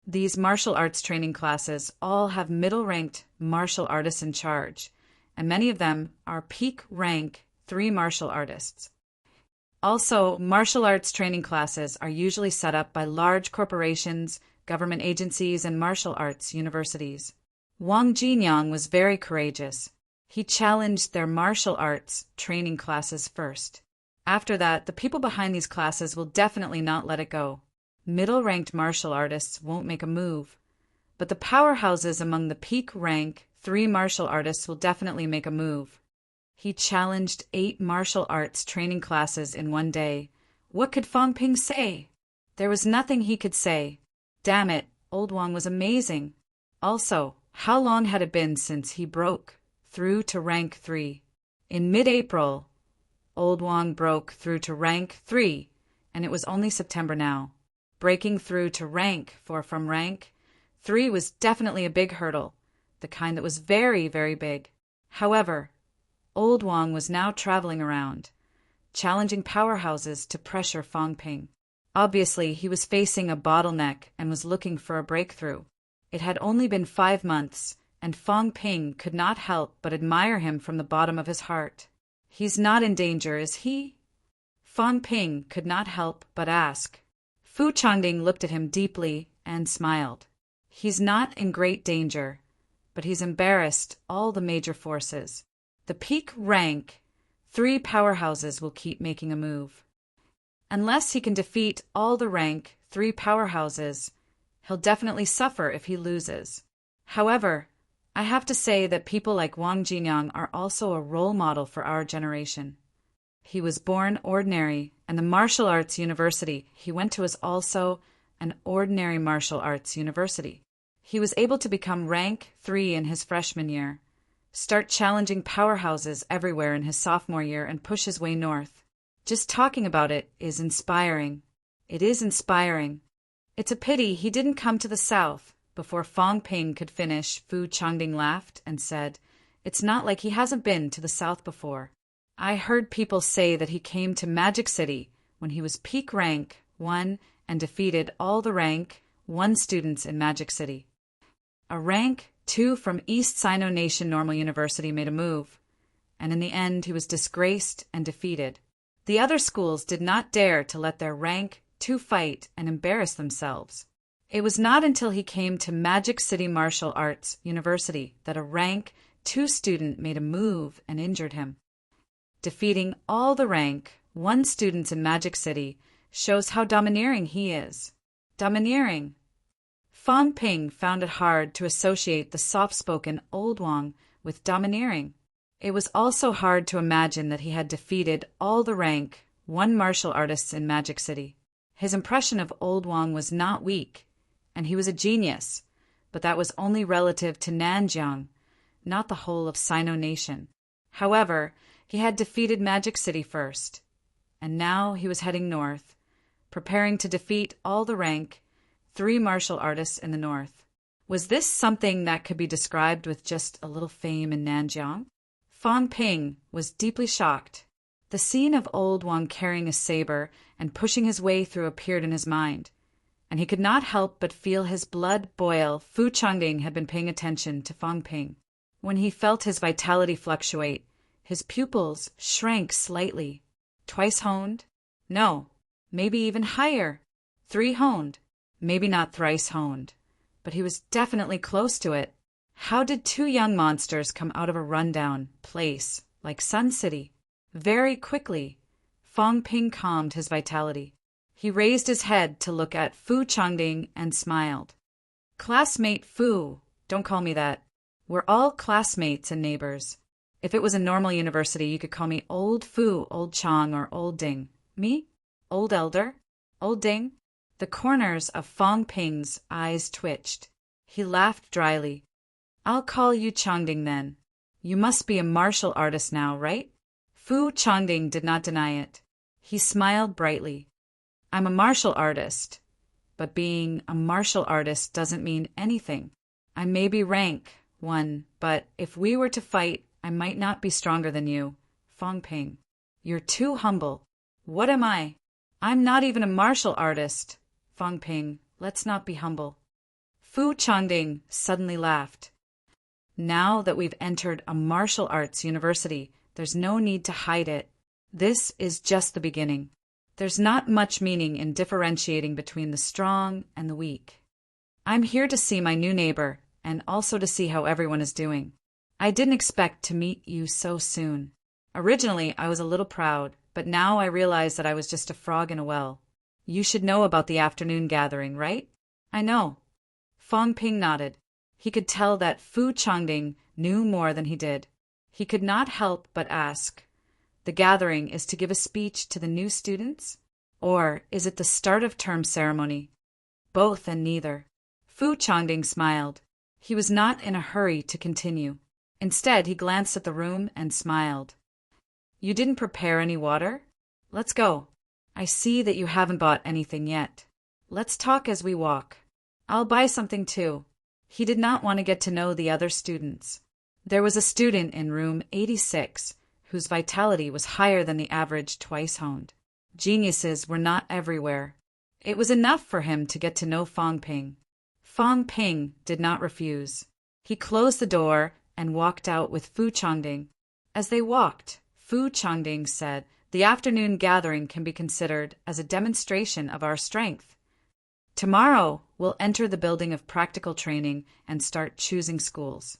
These martial arts training classes all have middle-ranked martial artists in charge, and many of them are peak rank 3 martial artists. Also, martial arts training classes are usually set up by large corporations, government agencies, and martial arts universities. Wang Jinyang was very courageous. He challenged their martial arts training classes first. After that, the people behind these classes will definitely not let it go. Middle-ranked martial artists won't make a move, but the powerhouses among the peak rank 3 martial artists will definitely make a move. He challenged 8 martial arts training classes in one day. What could Fang Ping say? There was nothing he could say. Damn it, old Wang was amazing. Also, how long had it been since he broke through to rank 3? In mid-April, old Wang broke through to rank 3, and it was only September now. Breaking through to rank 4 from rank 3 was definitely a big hurdle, the kind that was very, very big. However, old Wang was now traveling around, challenging powerhouses to pressure Fang Ping. Obviously, he was facing a bottleneck and was looking for a breakthrough. It had only been 5 months, and Fang Ping could not help but admire him from the bottom of his heart. He's not in danger, is he? Fang Ping could not help but ask. Fu Changding looked at him deeply and smiled. He's not in great danger, but he's embarrassed all the major forces. The peak rank 3 powerhouses will keep making a move. Unless he can defeat all the rank 3 powerhouses, he'll definitely suffer if he loses. However, I have to say that people like Wang Jinyang are also a role model for our generation. He was born ordinary, and the martial arts university he went to is also an ordinary martial arts university. He was able to become rank 3 in his freshman year, start challenging powerhouses everywhere in his sophomore year, and push his way north. Just talking about it is inspiring. It is inspiring. It's a pity he didn't come to the south. Before Fang Ping could finish, Fu Changding laughed and said, It's not like he hasn't been to the south before. I heard people say that he came to Magic City when he was peak rank 1 and defeated all the rank 1 students in Magic City. A rank 2 from East Sino Nation Normal University made a move, and in the end he was disgraced and defeated. The other schools did not dare to let their rank 2 fight and embarrass themselves. It was not until he came to Magic City Martial Arts University that a rank 2 student made a move and injured him. Defeating all the rank 1 students in Magic City shows how domineering he is. Domineering. Fang Ping found it hard to associate the soft-spoken old Wang with domineering. It was also hard to imagine that he had defeated all the rank 1 martial artists in Magic City. His impression of old Wang was not weak, and he was a genius, but that was only relative to Nanjiang, not the whole of Sino Nation. However, he had defeated Magic City first, and now he was heading north, preparing to defeat all the rank 3 martial artists in the north. Was this something that could be described with just a little fame in Nanjiang? Fang Ping was deeply shocked. The scene of old Wang carrying a saber and pushing his way through appeared in his mind, and he could not help but feel his blood boil. Fu Changding had been paying attention to Fang Ping. When he felt his vitality fluctuate, his pupils shrank slightly. 2 honed? No, maybe even higher. 3 honed. Maybe not thrice honed, but he was definitely close to it. How did 2 young monsters come out of a rundown place like Sun City? Very quickly, Fang Ping calmed his vitality. He raised his head to look at Fu Changding and smiled. Classmate Fu, don't call me that. We're all classmates and neighbors. If it was a normal university, you could call me Old Fu, Old Chang, or Old Ding. Me? Old Elder? Old Ding? The corners of Fang Ping's eyes twitched. He laughed dryly. I'll call you Changding then. You must be a martial artist now, right? Fu Changding did not deny it. He smiled brightly. I'm a martial artist, but being a martial artist doesn't mean anything. I may be rank 1, but if we were to fight, I might not be stronger than you. Fang Ping, you're too humble. What am I? I'm not even a martial artist. Fang Ping, let's not be humble. Fu Changding suddenly laughed. Now that we've entered a martial arts university, there's no need to hide it. This is just the beginning. There's not much meaning in differentiating between the strong and the weak. I'm here to see my new neighbor, and also to see how everyone is doing. I didn't expect to meet you so soon. Originally, I was a little proud, but now I realize that I was just a frog in a well. You should know about the afternoon gathering, right? I know. Fong Ping nodded. He could tell that Fu Changding knew more than he did. He could not help but ask, the gathering is to give a speech to the new students? Or is it the start of term ceremony? Both and neither. Fu Changding smiled. He was not in a hurry to continue. Instead, he glanced at the room and smiled. You didn't prepare any water? Let's go. I see that you haven't bought anything yet. Let's talk as we walk. I'll buy something too. He did not want to get to know the other students. There was a student in room 86 whose vitality was higher than the average twice honed. Geniuses were not everywhere. It was enough for him to get to know Fong Ping. Fong Ping did not refuse. He closed the door and walked out with Fu Changding. As they walked, Fu Changding said, the afternoon gathering can be considered as a demonstration of our strength. Tomorrow, we'll enter the building of practical training and start choosing schools.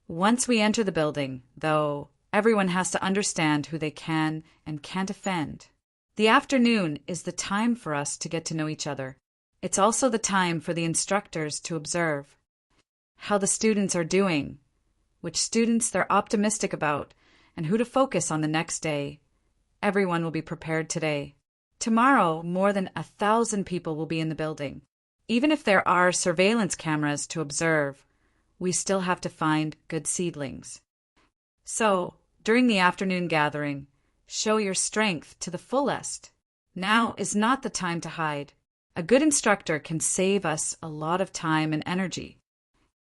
Once we enter the building, though, everyone has to understand who they can and can't offend. The afternoon is the time for us to get to know each other. It's also the time for the instructors to observe how the students are doing, which students they're optimistic about, and who to focus on the next day. Everyone will be prepared today. Tomorrow, more than 1,000 people will be in the building. Even if there are surveillance cameras to observe, we still have to find good seedlings. So, during the afternoon gathering, show your strength to the fullest. Now is not the time to hide. A good instructor can save us a lot of time and energy.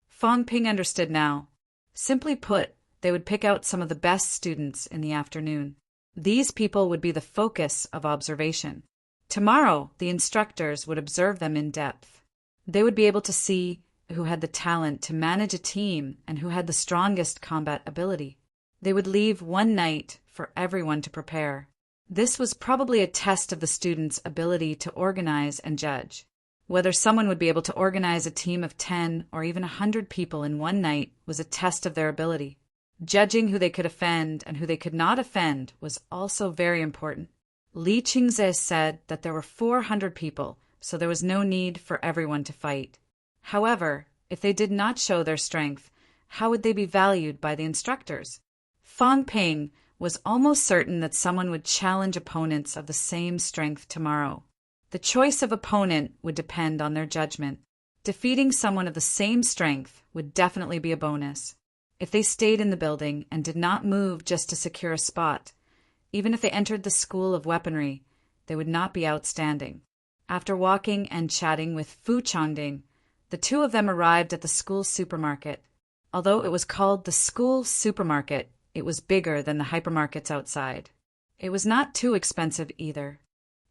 Fong Ping understood now. Simply put, they would pick out some of the best students in the afternoon. These people would be the focus of observation. Tomorrow, the instructors would observe them in depth. They would be able to see who had the talent to manage a team and who had the strongest combat ability. They would leave one night for everyone to prepare. This was probably a test of the students' ability to organize and judge. Whether someone would be able to organize a team of 10 or even 100 people in one night was a test of their ability. Judging who they could offend and who they could not offend was also very important. Li Qingze said that there were 400 people, so there was no need for everyone to fight. However, if they did not show their strength, how would they be valued by the instructors? Fong Ping was almost certain that someone would challenge opponents of the same strength tomorrow. The choice of opponent would depend on their judgment. Defeating someone of the same strength would definitely be a bonus. If they stayed in the building and did not move just to secure a spot, even if they entered the school of weaponry, they would not be outstanding. After walking and chatting with Fu Changding, the two of them arrived at the school supermarket. Although it was called the school supermarket, it was bigger than the hypermarkets outside. It was not too expensive either.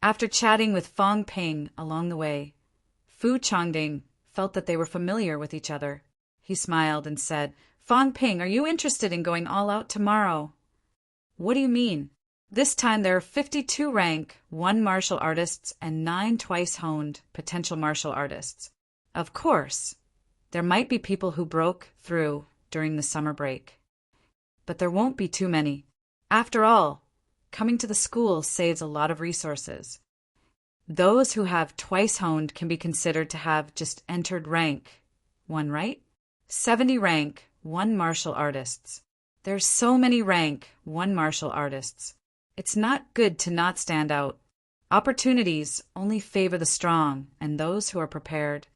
After chatting with Fong Ping along the way, Fu Changding felt that they were familiar with each other. He smiled and said, Fong Ping, are you interested in going all out tomorrow? What do you mean? This time there are 52 rank, 1 martial artists, and 9 twice-honed potential martial artists. Of course, there might be people who broke through during the summer break. But there won't be too many. After all, coming to the school saves a lot of resources. Those who have twice-honed can be considered to have just entered rank 1, right? 70 rank, 1 martial artists. There's so many rank 1 martial artists. It's not good to not stand out. Opportunities only favor the strong and those who are prepared.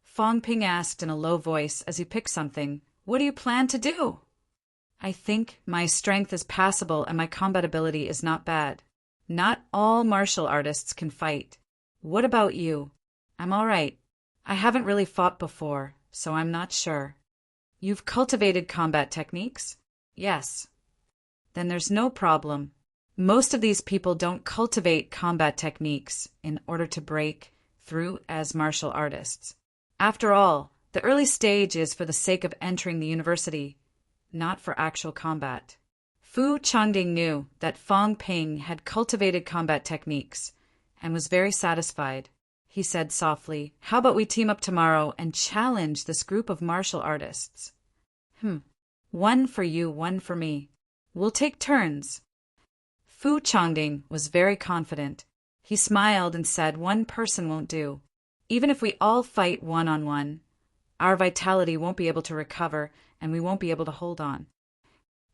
Fong Ping asked in a low voice as he picked something, What do you plan to do? I think my strength is passable and my combat ability is not bad. Not all martial artists can fight. What about you? I'm all right. I haven't really fought before, so I'm not sure. You've cultivated combat techniques? Yes. Then there's no problem. Most of these people don't cultivate combat techniques in order to break through as martial artists. After all, the early stage is for the sake of entering the university, not for actual combat. Fu Changding knew that Fong Ping had cultivated combat techniques and was very satisfied. he said softly. How about we team up tomorrow and challenge this group of martial artists? One for you, one for me. We'll take turns. Fu Changding was very confident. He smiled and said, one person won't do. Even if we all fight one-on-one, our vitality won't be able to recover and we won't be able to hold on.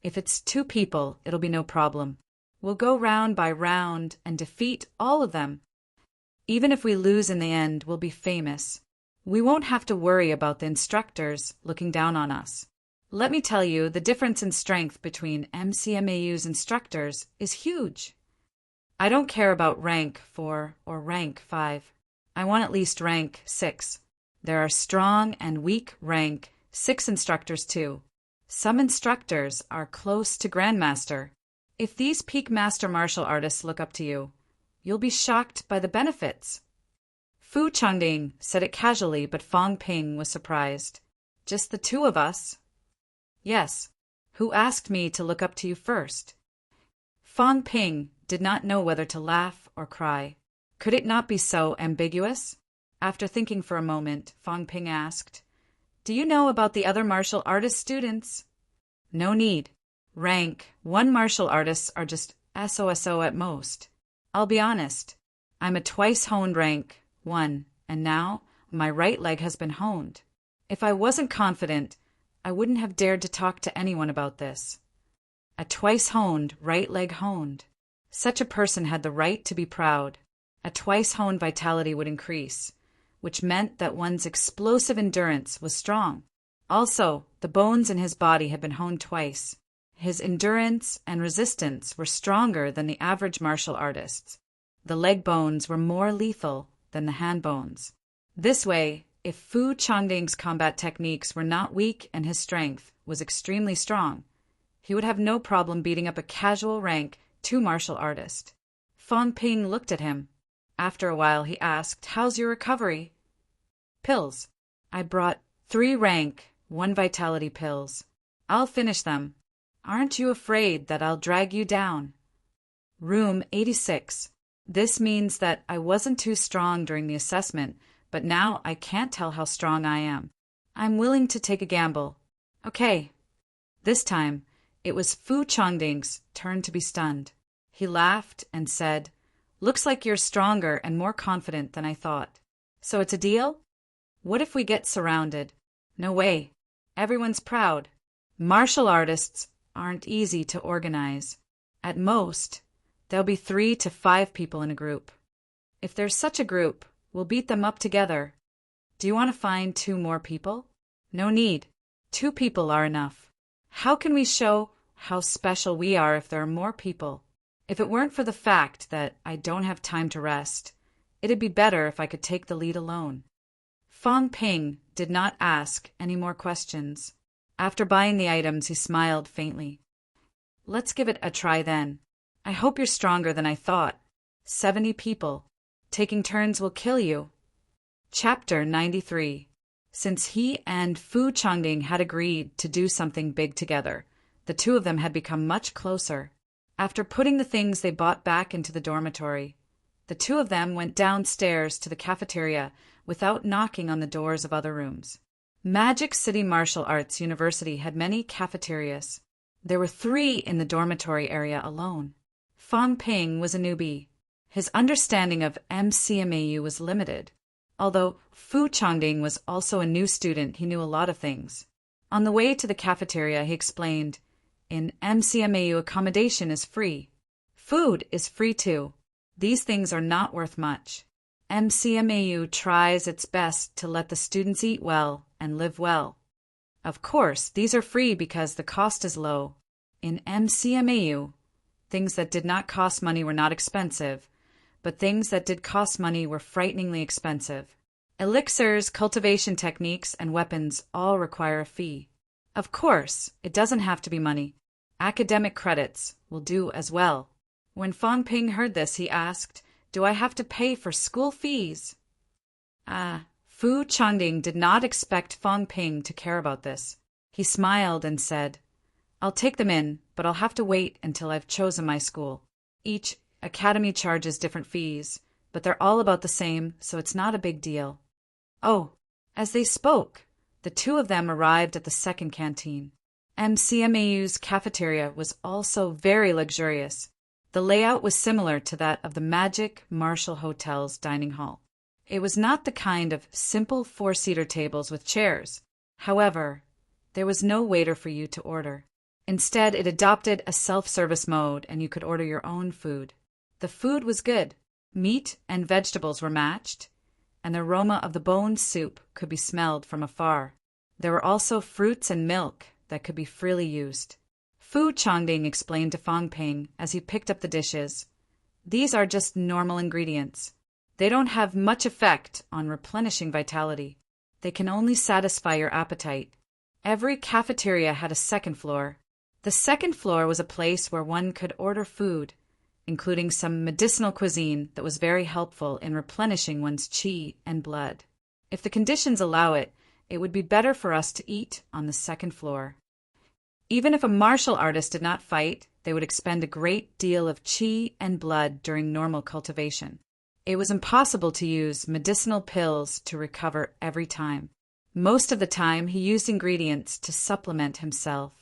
If it's 2 people, it'll be no problem. We'll go round by round and defeat all of them. Even if we lose in the end, we'll be famous. We won't have to worry about the instructors looking down on us. Let me tell you, the difference in strength between MCMAU's instructors is huge. I don't care about rank 4 or rank 5. I want at least rank 6. There are strong and weak rank 6 instructors too. Some instructors are close to Grandmaster. If these peak master martial artists look up to you, you'll be shocked by the benefits. Fu Changding said it casually, but Fang Ping was surprised. Just the 2 of us? Yes. Who asked me to look up to you first? Fang Ping did not know whether to laugh or cry. Could it not be so ambiguous? After thinking for a moment, Fang Ping asked, Do you know about the other martial artist students? No need. Rank 1 martial artists are just SOSO at most. I'll be honest. I'm a twice-honed rank 1, and now my right leg has been honed. If I wasn't confident, I wouldn't have dared to talk to anyone about this. A twice-honed, right leg honed. Such a person had the right to be proud. A twice-honed vitality would increase, which meant that one's explosive endurance was strong. Also, the bones in his body had been honed twice. His endurance and resistance were stronger than the average martial artist's. The leg bones were more lethal than the hand bones. This way, if Fu Changding's combat techniques were not weak and his strength was extremely strong, he would have no problem beating up a casual rank 2 martial artist. Fang Ping looked at him. After a while, he asked, How's your recovery? Pills. I brought 3 rank 1 vitality pills. I'll finish them. Aren't you afraid that I'll drag you down? Room 86. This means that I wasn't too strong during the assessment, but now I can't tell how strong I am. I'm willing to take a gamble. Okay. This time, it was Fu Changding's turn to be stunned. He laughed and said, Looks like you're stronger and more confident than I thought. So it's a deal? What if we get surrounded? No way. Everyone's proud. Martial artists aren't easy to organize. At most, there'll be 3 to 5 people in a group. If there's such a group, we'll beat them up together. Do you want to find 2 more people? No need. 2 people are enough. How can we show how special we are if there are more people? If it weren't for the fact that I don't have time to rest, it'd be better if I could take the lead alone. Fang Ping did not ask any more questions. After buying the items, he smiled faintly. Let's give it a try then. I hope you're stronger than I thought. 70 people. Taking turns will kill you. Chapter 93. Since he and Fu Changding had agreed to do something big together, the 2 of them had become much closer. After putting the things they bought back into the dormitory, the 2 of them went downstairs to the cafeteria without knocking on the doors of other rooms. Magic City Martial Arts University had many cafeterias. There were 3 in the dormitory area alone. Fang Ping was a newbie. His understanding of MCMAU was limited. Although Fu Changding was also a new student, he knew a lot of things. On the way to the cafeteria, he explained, In MCMAU, accommodation is free. Food is free too. These things are not worth much. MCMAU tries its best to let the students eat well and live well. Of course, these are free because the cost is low. In MCMAU, things that did not cost money were not expensive, but things that did cost money were frighteningly expensive. Elixirs, cultivation techniques, and weapons all require a fee. Of course, it doesn't have to be money. Academic credits will do as well. When Fang Ping heard this, he asked, Do I have to pay for school fees? Fu Changding did not expect Fang Ping to care about this. He smiled and said, I'll take them in, but I'll have to wait until I've chosen my school. Each academy charges different fees, but they're all about the same, so it's not a big deal. Oh, as they spoke, the two of them arrived at the second canteen. MCMAU's cafeteria was also very luxurious. The layout was similar to that of the Magic Marshall Hotel's dining hall. It was not the kind of simple four-seater tables with chairs. However, there was no waiter for you to order. Instead, it adopted a self-service mode and you could order your own food. The food was good. Meat and vegetables were matched, and the aroma of the boned soup could be smelled from afar. There were also fruits and milk that could be freely used. Fu Changding explained to Fang Ping as he picked up the dishes. These are just normal ingredients. They don't have much effect on replenishing vitality. They can only satisfy your appetite. Every cafeteria had a second floor. The second floor was a place where one could order food, including some medicinal cuisine that was very helpful in replenishing one's qi and blood. If the conditions allow it, it would be better for us to eat on the second floor. Even if a martial artist did not fight, they would expend a great deal of qi and blood during normal cultivation. It was impossible to use medicinal pills to recover every time. Most of the time, he used ingredients to supplement himself.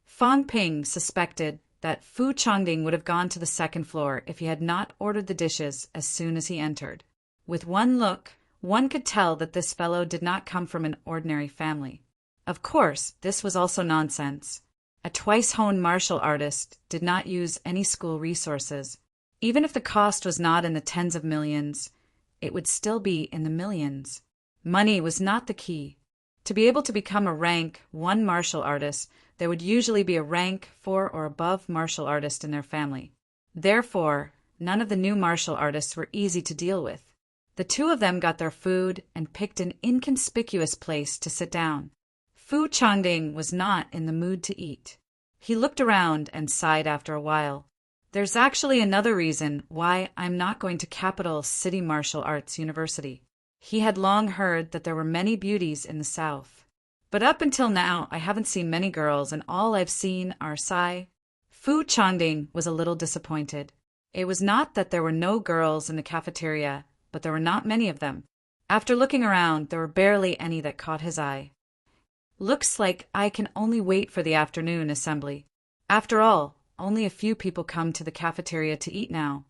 Fang Ping suspected that Fu Changding would have gone to the second floor if he had not ordered the dishes as soon as he entered. With one look, one could tell that this fellow did not come from an ordinary family. Of course, this was also nonsense. A twice-honed martial artist did not use any school resources. Even if the cost was not in the tens of millions, it would still be in the millions. Money was not the key. To be able to become a rank 1 martial artist, there would usually be a rank 4 or above martial artist in their family. Therefore, none of the new martial artists were easy to deal with. The two of them got their food and picked an inconspicuous place to sit down. Fu Changding was not in the mood to eat. He looked around and sighed after a while. There's actually another reason why I'm not going to Capital City Martial Arts University. He had long heard that there were many beauties in the South. But up until now, I haven't seen many girls, and all I've seen are Sai. Fu Changding was a little disappointed. It was not that there were no girls in the cafeteria, but there were not many of them. After looking around, there were barely any that caught his eye. Looks like I can only wait for the afternoon assembly. After all, only a few people come to the cafeteria to eat now.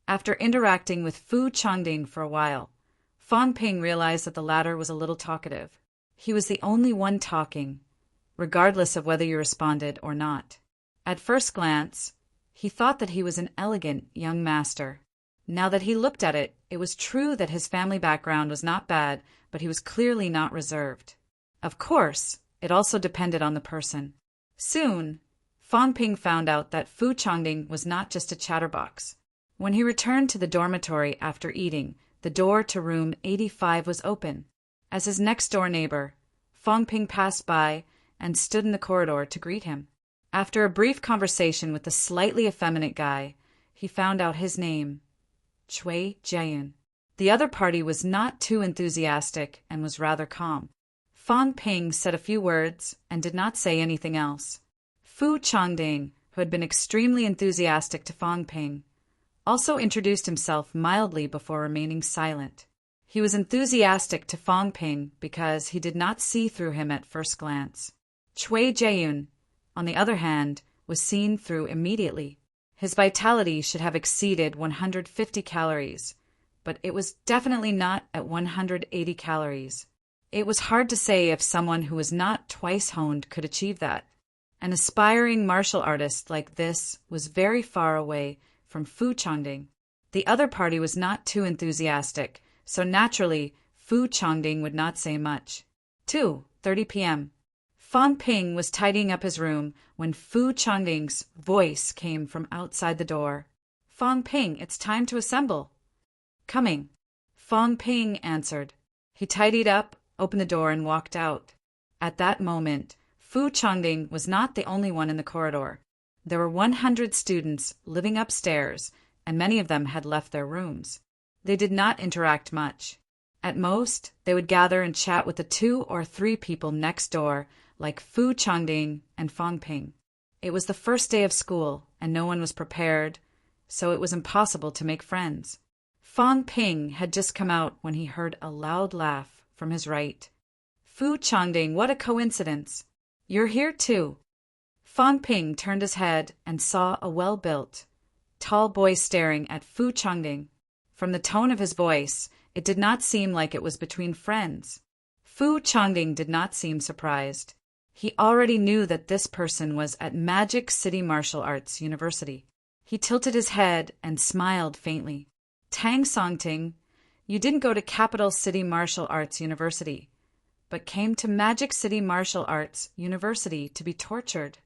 After interacting with Fu Changding for a while, Fang Ping realized that the latter was a little talkative. He was the only one talking, regardless of whether you responded or not. At first glance, he thought that he was an elegant young master. Now that he looked at it, it was true that his family background was not bad, but he was clearly not reserved. Of course, it also depended on the person. Soon, Fang Ping found out that Fu Changding was not just a chatterbox. When he returned to the dormitory after eating, the door to room 85 was open. As his next-door neighbor, Fang Ping passed by and stood in the corridor to greet him. After a brief conversation with the slightly effeminate guy, he found out his name, Cui Jiayun. The other party was not too enthusiastic and was rather calm. Fang Ping said a few words and did not say anything else. Fu Changding, who had been extremely enthusiastic to Fang Ping, also introduced himself mildly before remaining silent. He was enthusiastic to Fang Ping because he did not see through him at first glance. Cui Jiayun, on the other hand, was seen through immediately. His vitality should have exceeded 150 calories, but it was definitely not at 180 calories. It was hard to say if someone who was not twice honed could achieve that. An aspiring martial artist like this was very far away from Fu Changding. The other party was not too enthusiastic, so naturally Fu Changding would not say much. 2:30 p.m. Fang Ping was tidying up his room when Fu Changding's voice came from outside the door. Fang Ping, it's time to assemble. Coming. Fang Ping answered. He tidied up, opened the door, and walked out. At that moment, Fu Changding was not the only one in the corridor. There were 100 students living upstairs, and many of them had left their rooms. They did not interact much. At most, they would gather and chat with the 2 or 3 people next door, like Fu Changding and Fang Ping. It was the first day of school, and no one was prepared, so it was impossible to make friends. Fang Ping had just come out when he heard a loud laugh from his right. Fu Changding, what a coincidence! You're here too. Fang Ping turned his head and saw a well-built, tall boy staring at Fu Changding. From the tone of his voice, it did not seem like it was between friends. Fu Changding did not seem surprised. He already knew that this person was at Magic City Martial Arts University. He tilted his head and smiled faintly. Tang Songting, you didn't go to Capital City Martial Arts University, but came to Magic City Martial Arts University to be tortured.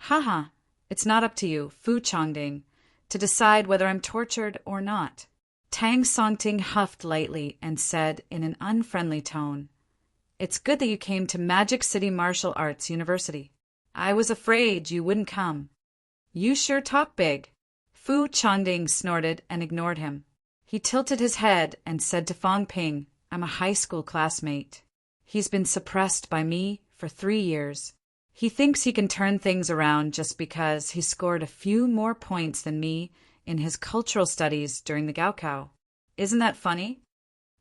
Haha, it's not up to you, Fu Changding, to decide whether I'm tortured or not. Tang Songting huffed lightly and said in an unfriendly tone, It's good that you came to Magic City Martial Arts University. I was afraid you wouldn't come. You sure talk big. Fu Changding snorted and ignored him. He tilted his head and said to Fang Ping, I'm a high school classmate. He's been suppressed by me for 3 years. He thinks he can turn things around just because he scored a few more points than me in his cultural studies during the Gaokao. Isn't that funny?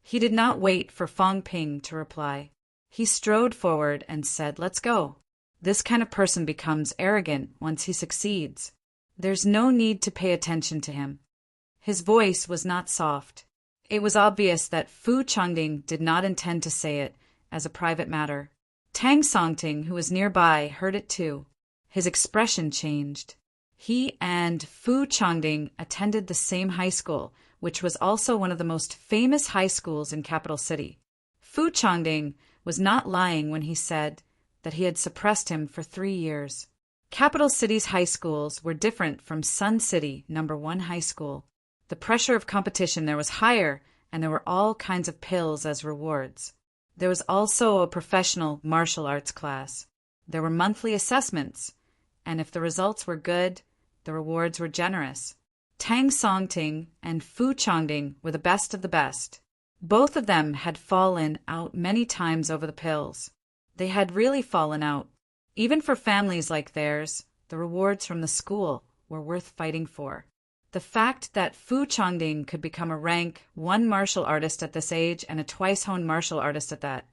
He did not wait for Fang Ping to reply. He strode forward and said, Let's go. This kind of person becomes arrogant once he succeeds. There's no need to pay attention to him. His voice was not soft. It was obvious that Fu Changding did not intend to say it as a private matter. Tang Songting, who was nearby, heard it too. His expression changed. He and Fu Changding attended the same high school, which was also one of the most famous high schools in Capital City. Fu Changding was not lying when he said that he had suppressed him for 3 years. Capital City's high schools were different from Sun City No. 1 high school. The pressure of competition there was higher, and there were all kinds of pills as rewards. There was also a professional martial arts class. There were monthly assessments, and if the results were good, the rewards were generous. Tang Songting and Fu Changding were the best of the best. Both of them had fallen out many times over the pills. They had really fallen out. Even for families like theirs, the rewards from the school were worth fighting for. The fact that Fu Changding could become a rank 1 martial artist at this age and a twice-honed martial artist at that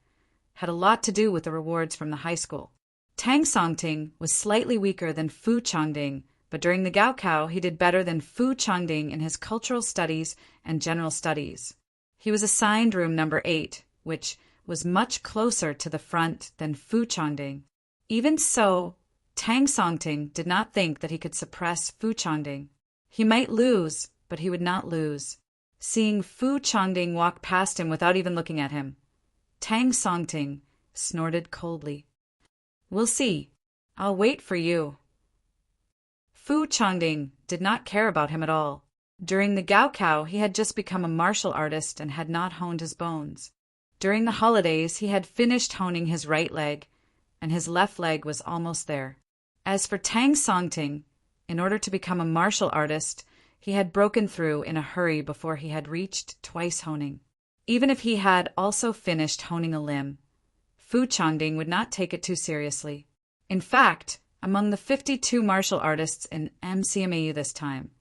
had a lot to do with the rewards from the high school. Tang Songting was slightly weaker than Fu Changding, but during the Gaokao he did better than Fu Changding in his cultural studies and general studies. He was assigned room number 8, which was much closer to the front than Fu Changding. Even so, Tang Songting did not think that he could suppress Fu Changding. He might lose, but he would not lose. Seeing Fu Changding walk past him without even looking at him, Tang Songting snorted coldly. We'll see. I'll wait for you. Fu Changding did not care about him at all. During the Gaokao, he had just become a martial artist and had not honed his bones. During the holidays, he had finished honing his right leg, and his left leg was almost there. As for Tang Songting, in order to become a martial artist, he had broken through in a hurry before he had reached twice honing. Even if he had also finished honing a limb, Fu Changding would not take it too seriously. In fact, among the 52 martial artists in MCMAU this time,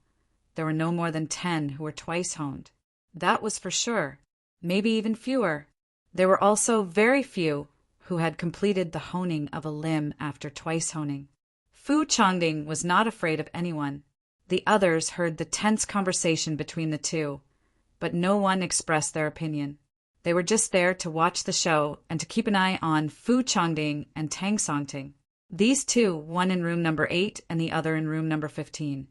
there were no more than 10 who were twice honed. That was for sure. Maybe even fewer. There were also very few who had completed the honing of a limb after twice honing. Fu Changding was not afraid of anyone. The others heard the tense conversation between the two, but no one expressed their opinion. They were just there to watch the show and to keep an eye on Fu Changding and Tang Songting. These two, one in room number 8 and the other in room number 15,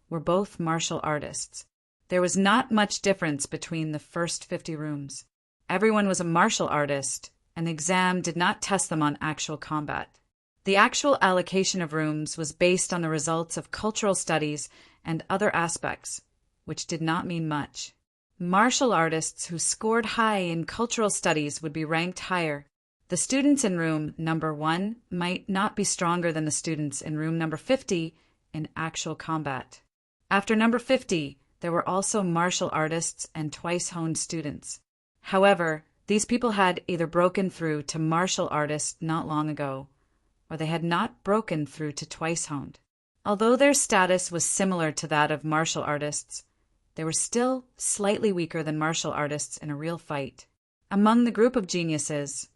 were both martial artists. There was not much difference between the first 50 rooms. Everyone was a martial artist, and the exam did not test them on actual combat. The actual allocation of rooms was based on the results of cultural studies and other aspects, which did not mean much. Martial artists who scored high in cultural studies would be ranked higher. The students in room number 1 might not be stronger than the students in room number 50 in actual combat. After number 50, there were also martial artists and twice-honed students. However, these people had either broken through to martial artists not long ago, or they had not broken through to twice-honed. Although their status was similar to that of martial artists, They were still slightly weaker than martial artists in a real fight. Among the group of geniuses,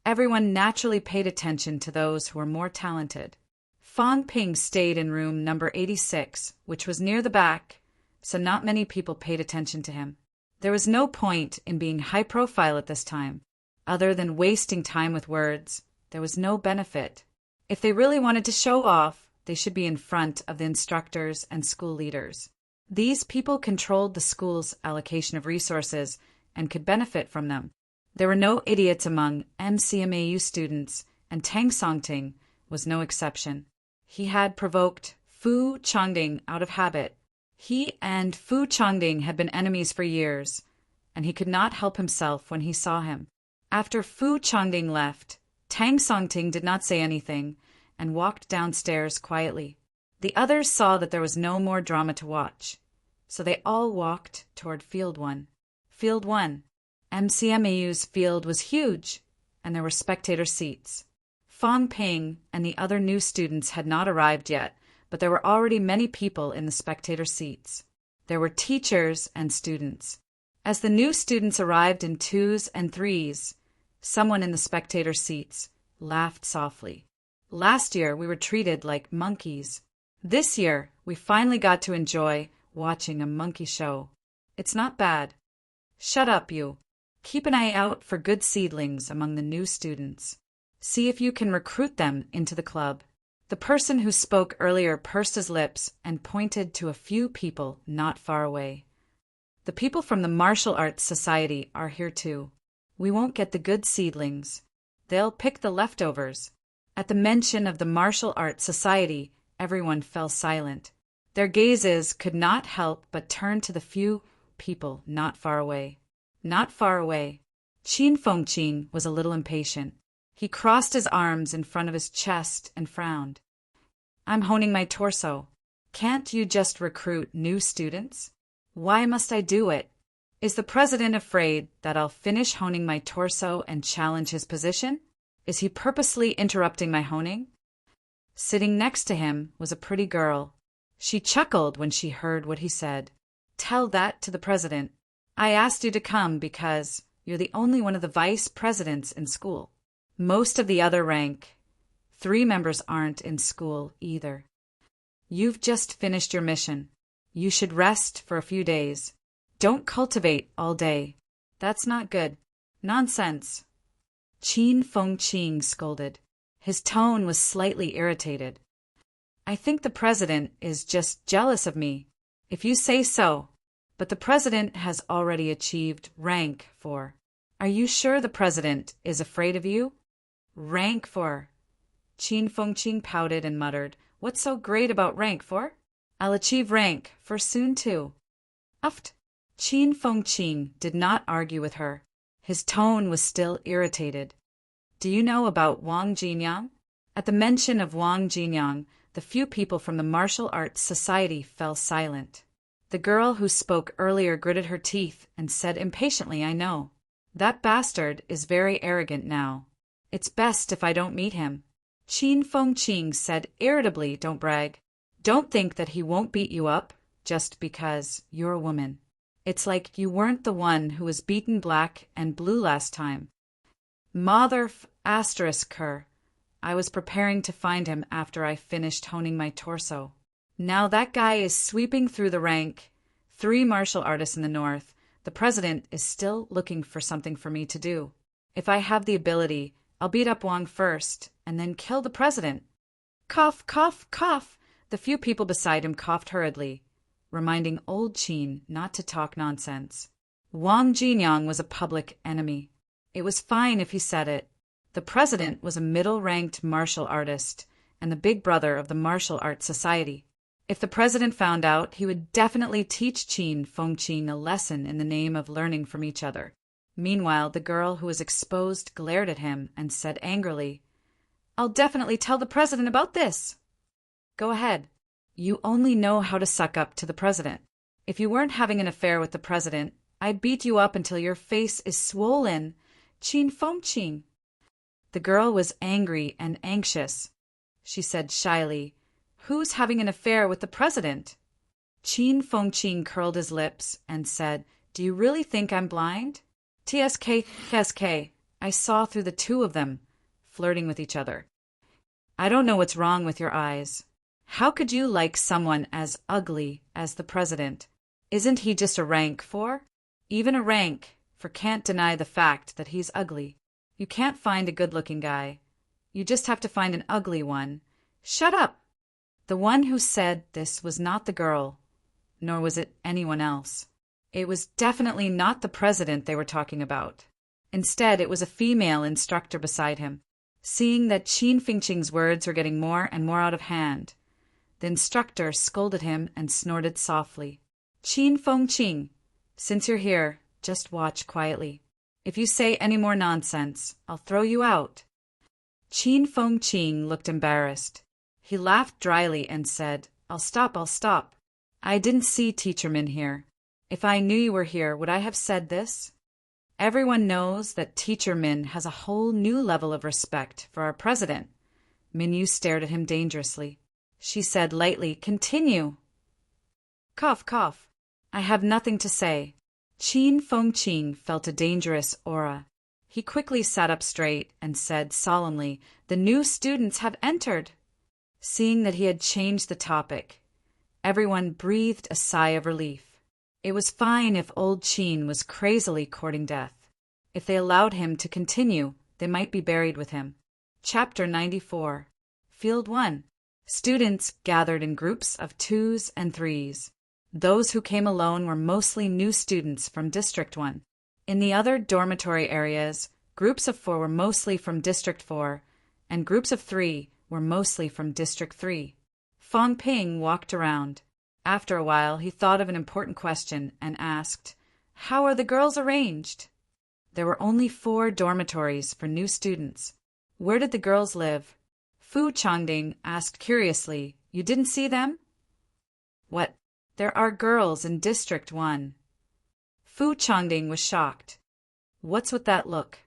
everyone naturally paid attention to those who were more talented. Fang Ping stayed in room number 86, which was near the back, so not many people paid attention to him. There was no point in being high profile at this time. Other than wasting time with words, there was no benefit. If they really wanted to show off, they should be in front of the instructors and school leaders. These people controlled the school's allocation of resources and could benefit from them. There were no idiots among MCMAU students, and Tang Songting was no exception. He had provoked Fu Chongding out of habit. He and Fu Chongding had been enemies for years, and he could not help himself when he saw him. After Fu Chongding left, Tang Songting did not say anything and walked downstairs quietly. The others saw that there was no more drama to watch, so they all walked toward Field 1. Field 1. MCMAU's field was huge, and there were spectator seats. Fang Ping and the other new students had not arrived yet, but there were already many people in the spectator seats. There were teachers and students. As the new students arrived in 2s and 3s, someone in the spectator seats laughed softly. Last year, we were treated like monkeys. This year, we finally got to enjoy watching a monkey show. It's not bad. Shut up, you. Keep an eye out for good seedlings among the new students. See if you can recruit them into the club. The person who spoke earlier pursed his lips and pointed to a few people not far away. The people from the Martial Arts Society are here too. We won't get the good seedlings. They'll pick the leftovers. At the mention of the Martial Arts Society, everyone fell silent. Their gazes could not help but turn to the few people not far away. Not far away. Qin Fengqin was a little impatient. He crossed his arms in front of his chest and frowned. I'm honing my torso. Can't you just recruit new students? Why must I do it? Is the president afraid that I'll finish honing my torso and challenge his position? Is he purposely interrupting my honing? Sitting next to him was a pretty girl. She chuckled when she heard what he said. Tell that to the president. I asked you to come because you're the only one of the vice presidents in school. Most of the other rank 3 members aren't in school either. You've just finished your mission. You should rest for a few days. Don't cultivate all day. That's not good. Nonsense. Qin Fengqin scolded. His tone was slightly irritated. I think the president is just jealous of me. If you say so. But the president has already achieved rank 4. Are you sure the president is afraid of you? Rank 4. Qin Fengqin pouted and muttered, What's so great about rank 4? I'll achieve rank 4 soon too. Uft. Qin Fengqin did not argue with her. His tone was still irritated. Do you know about Wang Jinyang? At the mention of Wang Jinyang, the few people from the Martial Arts Society fell silent. The girl who spoke earlier gritted her teeth and said impatiently, I know. That bastard is very arrogant now. It's best if I don't meet him. Qin Fengqin said irritably, Don't brag. Don't think that he won't beat you up just because you're a woman. It's like you weren't the one who was beaten black and blue last time. Mother asterisk her. I was preparing to find him after I finished honing my torso. Now that guy is sweeping through the rank. 3 martial artists in the north. The president is still looking for something for me to do. If I have the ability, I'll beat up Wang first and then kill the president. Cough, cough, cough. The few people beside him coughed hurriedly, reminding old Qin not to talk nonsense. Wang Jinyang was a public enemy. It was fine if he said it. The president was a middle-ranked martial artist and the big brother of the Martial Arts Society. If the president found out, he would definitely teach Qin Fengqin a lesson in the name of learning from each other. Meanwhile, the girl who was exposed glared at him and said angrily, I'll definitely tell the president about this. Go ahead. You only know how to suck up to the president. If you weren't having an affair with the president, I'd beat you up until your face is swollen. Qin Fengqin. The girl was angry and anxious. She said shyly, Who's having an affair with the president? Qin Fengqing curled his lips and said, "Do you really think I'm blind?" "TSK, I saw through the two of them, flirting with each other. I don't know what's wrong with your eyes. How could you like someone as ugly as the president? Isn't he just a rank 4? Even a rank 4 can't deny the fact that he's ugly. You can't find a good-looking guy. You just have to find an ugly one." "Shut up!" The one who said this was not the girl, nor was it anyone else. It was definitely not the president they were talking about. Instead, it was a female instructor beside him. Seeing that Qin Fengqing's words were getting more and more out of hand, the instructor scolded him and snorted softly. "Qin Fengqing, since you're here, just watch quietly. If you say any more nonsense, I'll throw you out." Qin Fengqing looked embarrassed. He laughed dryly and said, I'll stop. I didn't see Teacher Min here. If I knew you were here, would I have said this? Everyone knows that Teacher Min has a whole new level of respect for our president." Minyu stared at him dangerously. She said lightly, "Continue." Cough, cough. "I have nothing to say." Qin Fengqing felt a dangerous aura. He quickly sat up straight and said solemnly, "The new students have entered." Seeing that he had changed the topic, everyone breathed a sigh of relief. It was fine if old Qin was crazily courting death. If they allowed him to continue, they might be buried with him. Chapter 94. Field 1. Students gathered in groups of 2s and 3s. Those who came alone were mostly new students from District 1. In the other dormitory areas, groups of 4 were mostly from District 4, and groups of 3 were mostly from District 3. Fong Ping walked around. After a while, he thought of an important question and asked, "How are the girls arranged?" There were only 4 dormitories for new students. Where did the girls live? Fu Changding asked curiously, "You didn't see them?" "What? There are girls in District 1. Fu Changding was shocked. "What's with that look?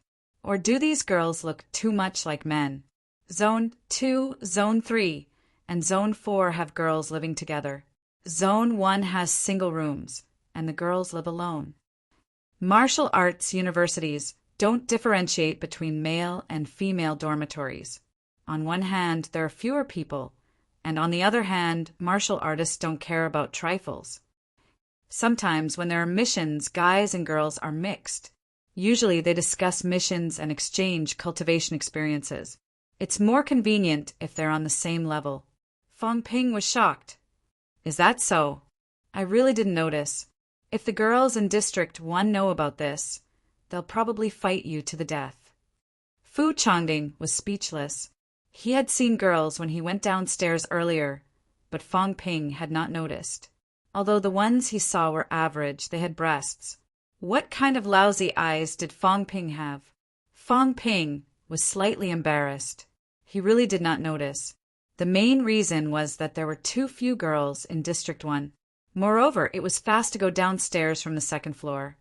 Or do these girls look too much like men? Zone 2, Zone 3, and Zone 4 have girls living together. Zone 1 has single rooms, and the girls live alone." Martial arts universities don't differentiate between male and female dormitories. On one hand, there are fewer people, and on the other hand, martial artists don't care about trifles. Sometimes when there are missions, guys and girls are mixed. Usually they discuss missions and exchange cultivation experiences. It's more convenient if they're on the same level. Fong Ping was shocked. "Is that so? I really didn't notice. If the girls in District 1 know about this, they'll probably fight you to the death." Fu Changding was speechless. He had seen girls when he went downstairs earlier, but Fong Ping had not noticed. Although the ones he saw were average, they had breasts. What kind of lousy eyes did Fong Ping have? Fong Ping was slightly embarrassed. He really did not notice. The main reason was that there were too few girls in District 1. Moreover, it was fast to go downstairs from the second floor,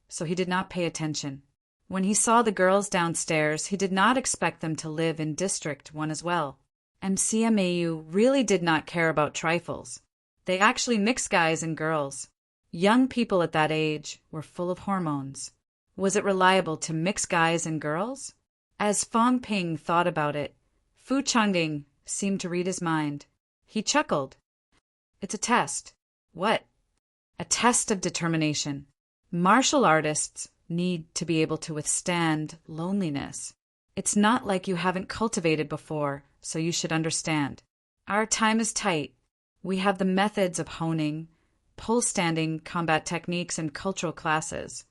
so he did not pay attention. When he saw the girls downstairs, he did not expect them to live in District 1 as well. MCMAU really did not care about trifles. They actually mixed guys and girls. Young people at that age were full of hormones. Was it reliable to mix guys and girls? As Fong Ping thought about it, Fu Changding seemed to read his mind. He chuckled. "It's a test." "What?" "A test of determination. Martial artists need to be able to withstand loneliness. It's not like you haven't cultivated before, so you should understand. Our time is tight. We have the methods of honing, pole standing, combat techniques, and cultural classes.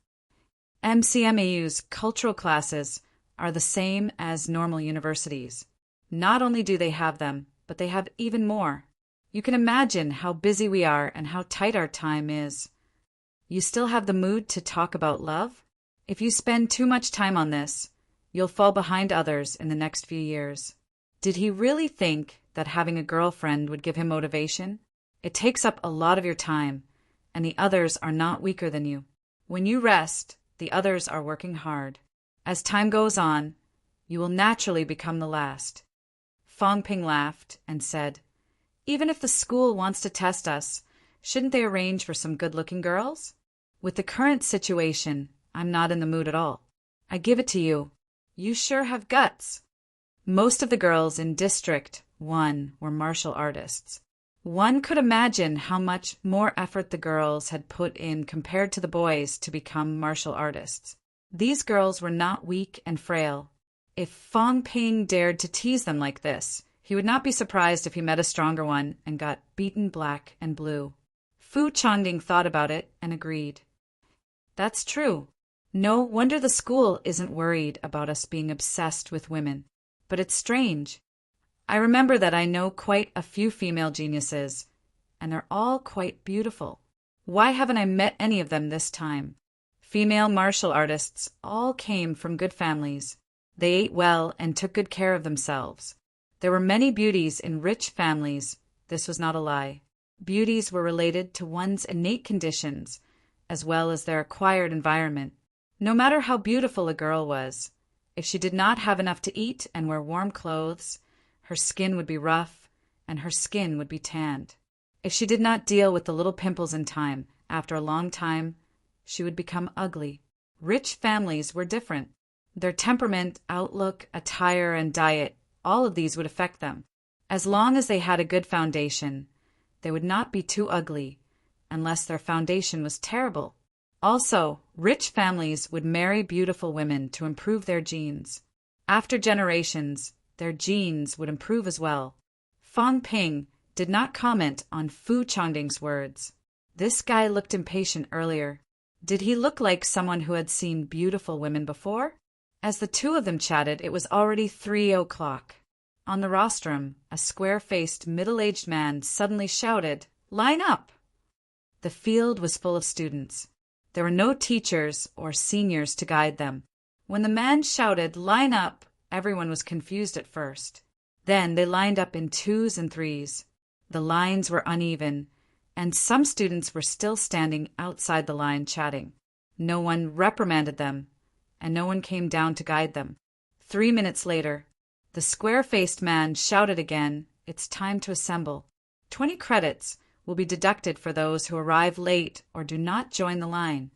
MCMAU's cultural classes are the same as normal universities. Not only do they have them, but they have even more. You can imagine how busy we are and how tight our time is. You still have the mood to talk about love? If you spend too much time on this, you'll fall behind others in the next few years." Did he really think that having a girlfriend would give him motivation? It takes up a lot of your time, and the others are not weaker than you. When you rest, the others are working hard. As time goes on, you will naturally become the last. Fong Ping laughed and said, "Even if the school wants to test us, Shouldn't they arrange for some good-looking girls? With the current situation, I'm not in the mood at all. I give it to you. You sure have guts. Most of the girls in District 1 were martial artists. One could imagine how much more effort the girls had put in compared to the boys to become martial artists. These girls were not weak and frail. If Fong Ping dared to tease them like this, he would not be surprised if he met a stronger one and got beaten black and blue. Fu Changding thought about it and agreed. That's true. No wonder the school isn't worried about us being obsessed with women. But it's strange. I remember that I know quite a few female geniuses, and they're all quite beautiful. Why haven't I met any of them this time? Female martial artists all came from good families. They ate well and took good care of themselves. There were many beauties in rich families. This was not a lie. Beauties were related to one's innate conditions, as well as their acquired environment. No matter how beautiful a girl was, if she did not have enough to eat and wear warm clothes, her skin would be rough and her skin would be tanned. If she did not deal with the little pimples in time, after a long time, she would become ugly. Rich families were different. Their temperament, outlook, attire, and diet, all of these would affect them. As long as they had a good foundation, they would not be too ugly, unless their foundation was terrible. Also, rich families would marry beautiful women to improve their genes. After generations, their genes would improve as well. Fong Ping did not comment on Fu Changding's words. This guy looked impatient earlier. Did he look like someone who had seen beautiful women before? As the two of them chatted, it was already 3 o'clock. On the rostrum, a square-faced, middle-aged man suddenly shouted, "Line up!" The field was full of students. There were no teachers or seniors to guide them. When the man shouted, "Line up!" everyone was confused at first. Then they lined up in 2s and 3s. The lines were uneven, and some students were still standing outside the line chatting. No one reprimanded them, and no one came down to guide them. 3 minutes later, the square-faced man shouted again, "It's time to assemble. 20 credits will be deducted for those who arrive late or do not join the line.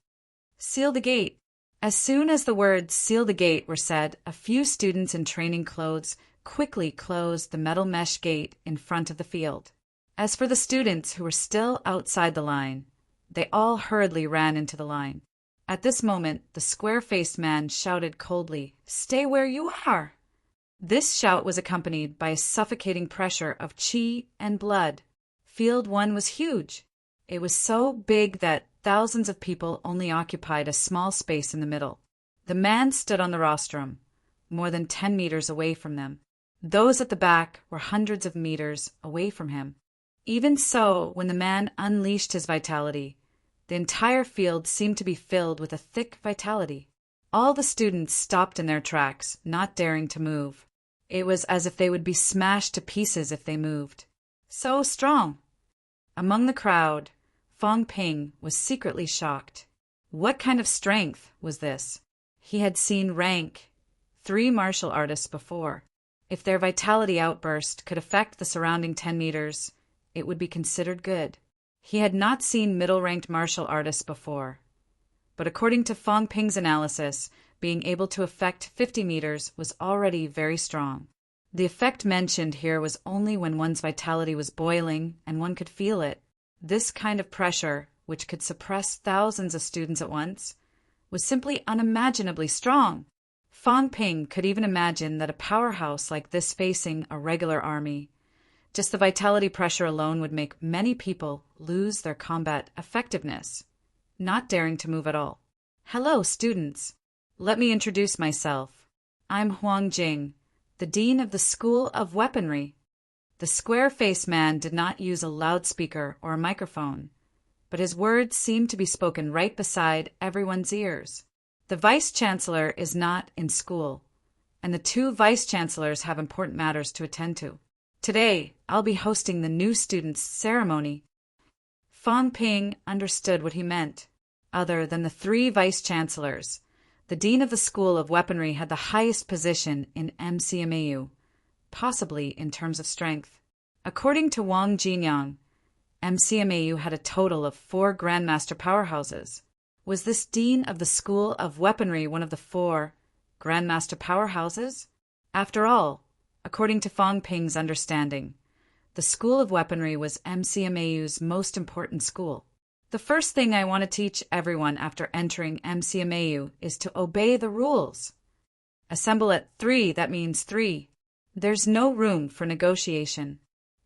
Seal the gate." As soon as the words "seal the gate" were said, a few students in training clothes quickly closed the metal mesh gate in front of the field. As for the students who were still outside the line, they all hurriedly ran into the line. At this moment, the square-faced man shouted coldly, "Stay where you are!" This shout was accompanied by a suffocating pressure of qi and blood. Field 1 was huge. It was so big that thousands of people only occupied a small space in the middle. The man stood on the rostrum, more than 10 meters away from them. Those at the back were hundreds of meters away from him. Even so, when the man unleashed his vitality, the entire field seemed to be filled with a thick vitality. All the students stopped in their tracks, not daring to move. It was as if they would be smashed to pieces if they moved. So strong! Among the crowd, Fong Ping was secretly shocked. What kind of strength was this? He had seen rank 3 martial artists before. If their vitality outburst could affect the surrounding 10 meters, it would be considered good. He had not seen middle-ranked martial artists before. But according to Fong Ping's analysis, being able to affect 50 meters was already very strong. The effect mentioned here was only when one's vitality was boiling and one could feel it. This kind of pressure, which could suppress thousands of students at once, was simply unimaginably strong. Fong Ping could even imagine that a powerhouse like this facing a regular army, just the vitality pressure alone would make many people lose their combat effectiveness, not daring to move at all. Hello, students. Let me introduce myself. I'm Huang Jing, the Dean of the School of Weaponry. The square-faced man did not use a loudspeaker or a microphone, but his words seemed to be spoken right beside everyone's ears. The vice-chancellor is not in school, and the 2 vice-chancellors have important matters to attend to. Today, I'll be hosting the new students' ceremony. Fong Ping understood what he meant. Other than the 3 vice-chancellors, the dean of the School of Weaponry had the highest position in MCMAU, possibly in terms of strength. According to Wang Jinyang, MCMAU had a total of 4 Grandmaster powerhouses. Was this Dean of the School of Weaponry one of the 4 Grandmaster powerhouses? After all, according to Fong Ping's understanding, the School of Weaponry was MCMAU's most important school. The first thing I want to teach everyone after entering MCMAU is to obey the rules. Assemble at 3, that means 3. There's no room for negotiation.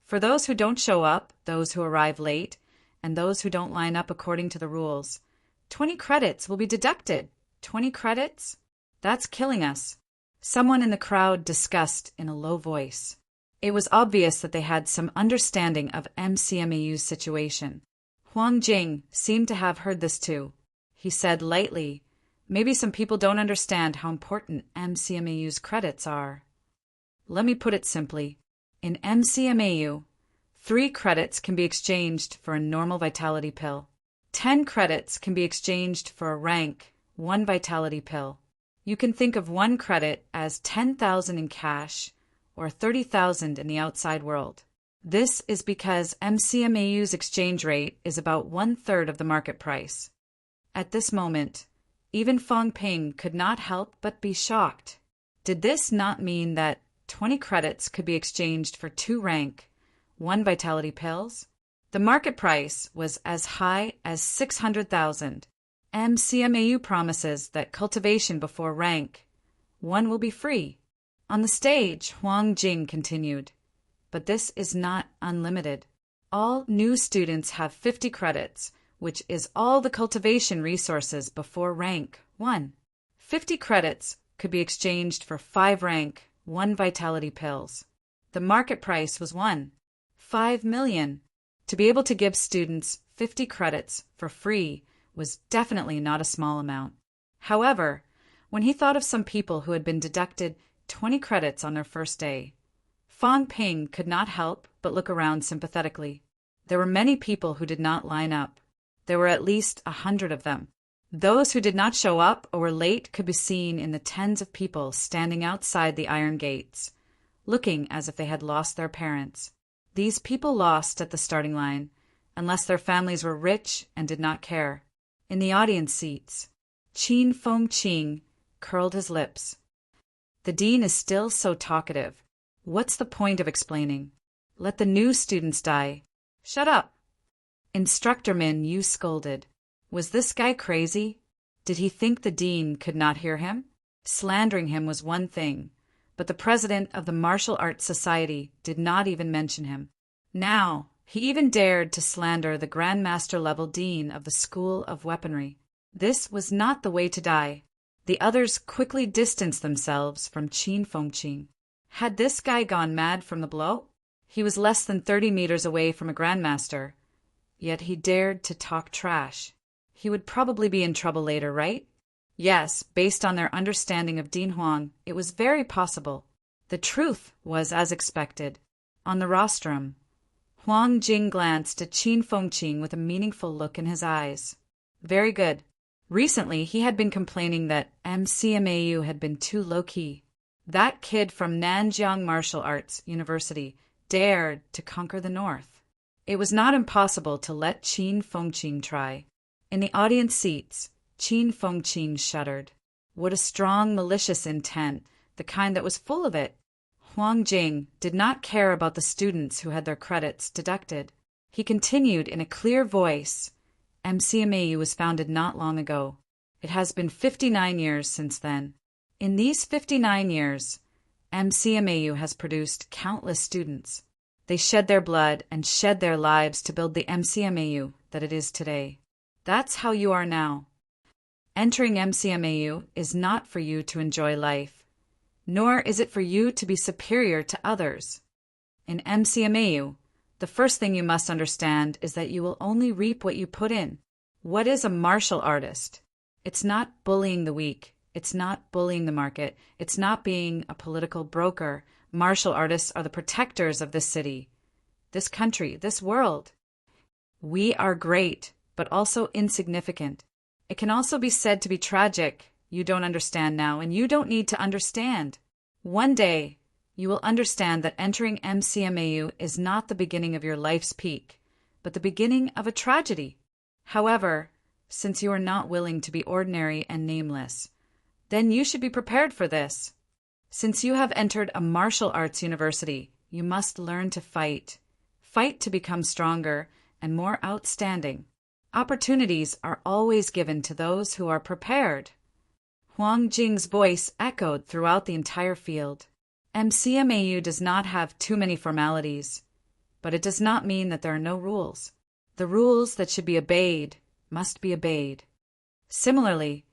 For those who don't show up, those who arrive late, and those who don't line up according to the rules, 20 credits will be deducted. 20 credits? That's killing us. Someone in the crowd discussed in a low voice. It was obvious that they had some understanding of MCMAU's situation. Huang Jing seemed to have heard this too. He said lightly, "Maybe some people don't understand how important MCMAU's credits are." Let me put it simply. In MCMAU, 3 credits can be exchanged for a normal vitality pill. 10 credits can be exchanged for a rank 1 vitality pill. You can think of 1 credit as 10,000 in cash or 30,000 in the outside world. This is because MCMAU's exchange rate is about 1/3 of the market price. At this moment, even Fong Ping could not help but be shocked. Did this not mean that 20 credits could be exchanged for 2 rank 1 vitality pills? The market price was as high as 600,000. MCMAU promises that cultivation before rank 1 will be free. On the stage, Huang Jing continued, "But this is not unlimited. All new students have 50 credits, which is all the cultivation resources before rank 1. 50 credits could be exchanged for 5 rank 1 vitality pills. The market price was 5 million. To be able to give students 50 credits for free was definitely not a small amount. However, when he thought of some people who had been deducted 20 credits on their first day, Fong Ping could not help but look around sympathetically. There were many people who did not line up. There were at least 100 of them. Those who did not show up or were late could be seen in the tens of people standing outside the iron gates, looking as if they had lost their parents. These people lost at the starting line, unless their families were rich and did not care. In the audience seats, Qin Fengqing curled his lips. The dean is still so talkative. What's the point of explaining? Let the new students die. Shut up. Instructor Min Yu scolded. Was this guy crazy? Did he think the dean could not hear him? Slandering him was one thing, but the president of the Martial Arts Society did not even mention him. Now, he even dared to slander the Grandmaster-level dean of the School of Weaponry. This was not the way to die. The others quickly distanced themselves from Qin Fengqing. Had this guy gone mad from the blow? He was less than 30 meters away from a Grandmaster, yet he dared to talk trash. He would probably be in trouble later, right? Yes, based on their understanding of Dean Huang, it was very possible. The truth was as expected. On the rostrum, Huang Jing glanced at Qin Fengqing with a meaningful look in his eyes. Very good. Recently, he had been complaining that MCMAU had been too low-key. That kid from Nanjiang Martial Arts University dared to conquer the North. It was not impossible to let Qin Fengqing try. In the audience seats, Qin Fengqing shuddered. What a strong, malicious intent, the kind that was full of it. Huang Jing did not care about the students who had their credits deducted. He continued in a clear voice, MCMAU was founded not long ago. It has been 59 years since then. In these 59 years, MCMAU has produced countless students. They shed their blood and shed their lives to build the MCMAU that it is today. That's how you are now. Entering MCMAU is not for you to enjoy life, nor is it for you to be superior to others. In MCMAU, the first thing you must understand is that you will only reap what you put in. What is a martial artist? It's not bullying the weak. It's not bullying the market. It's not being a political broker. Martial artists are the protectors of this city, this country, this world. We are great, but also insignificant. It can also be said to be tragic. You don't understand now, and you don't need to understand. One day, you will understand that entering MCMAU is not the beginning of your life's peak, but the beginning of a tragedy. However, since you are not willing to be ordinary and nameless, then you should be prepared for this. Since you have entered a martial arts university, you must learn to fight. Fight to become stronger and more outstanding. Opportunities are always given to those who are prepared. Huang Jing's voice echoed throughout the entire field. MCMAU does not have too many formalities, but it does not mean that there are no rules. The rules that should be obeyed must be obeyed. Similarly,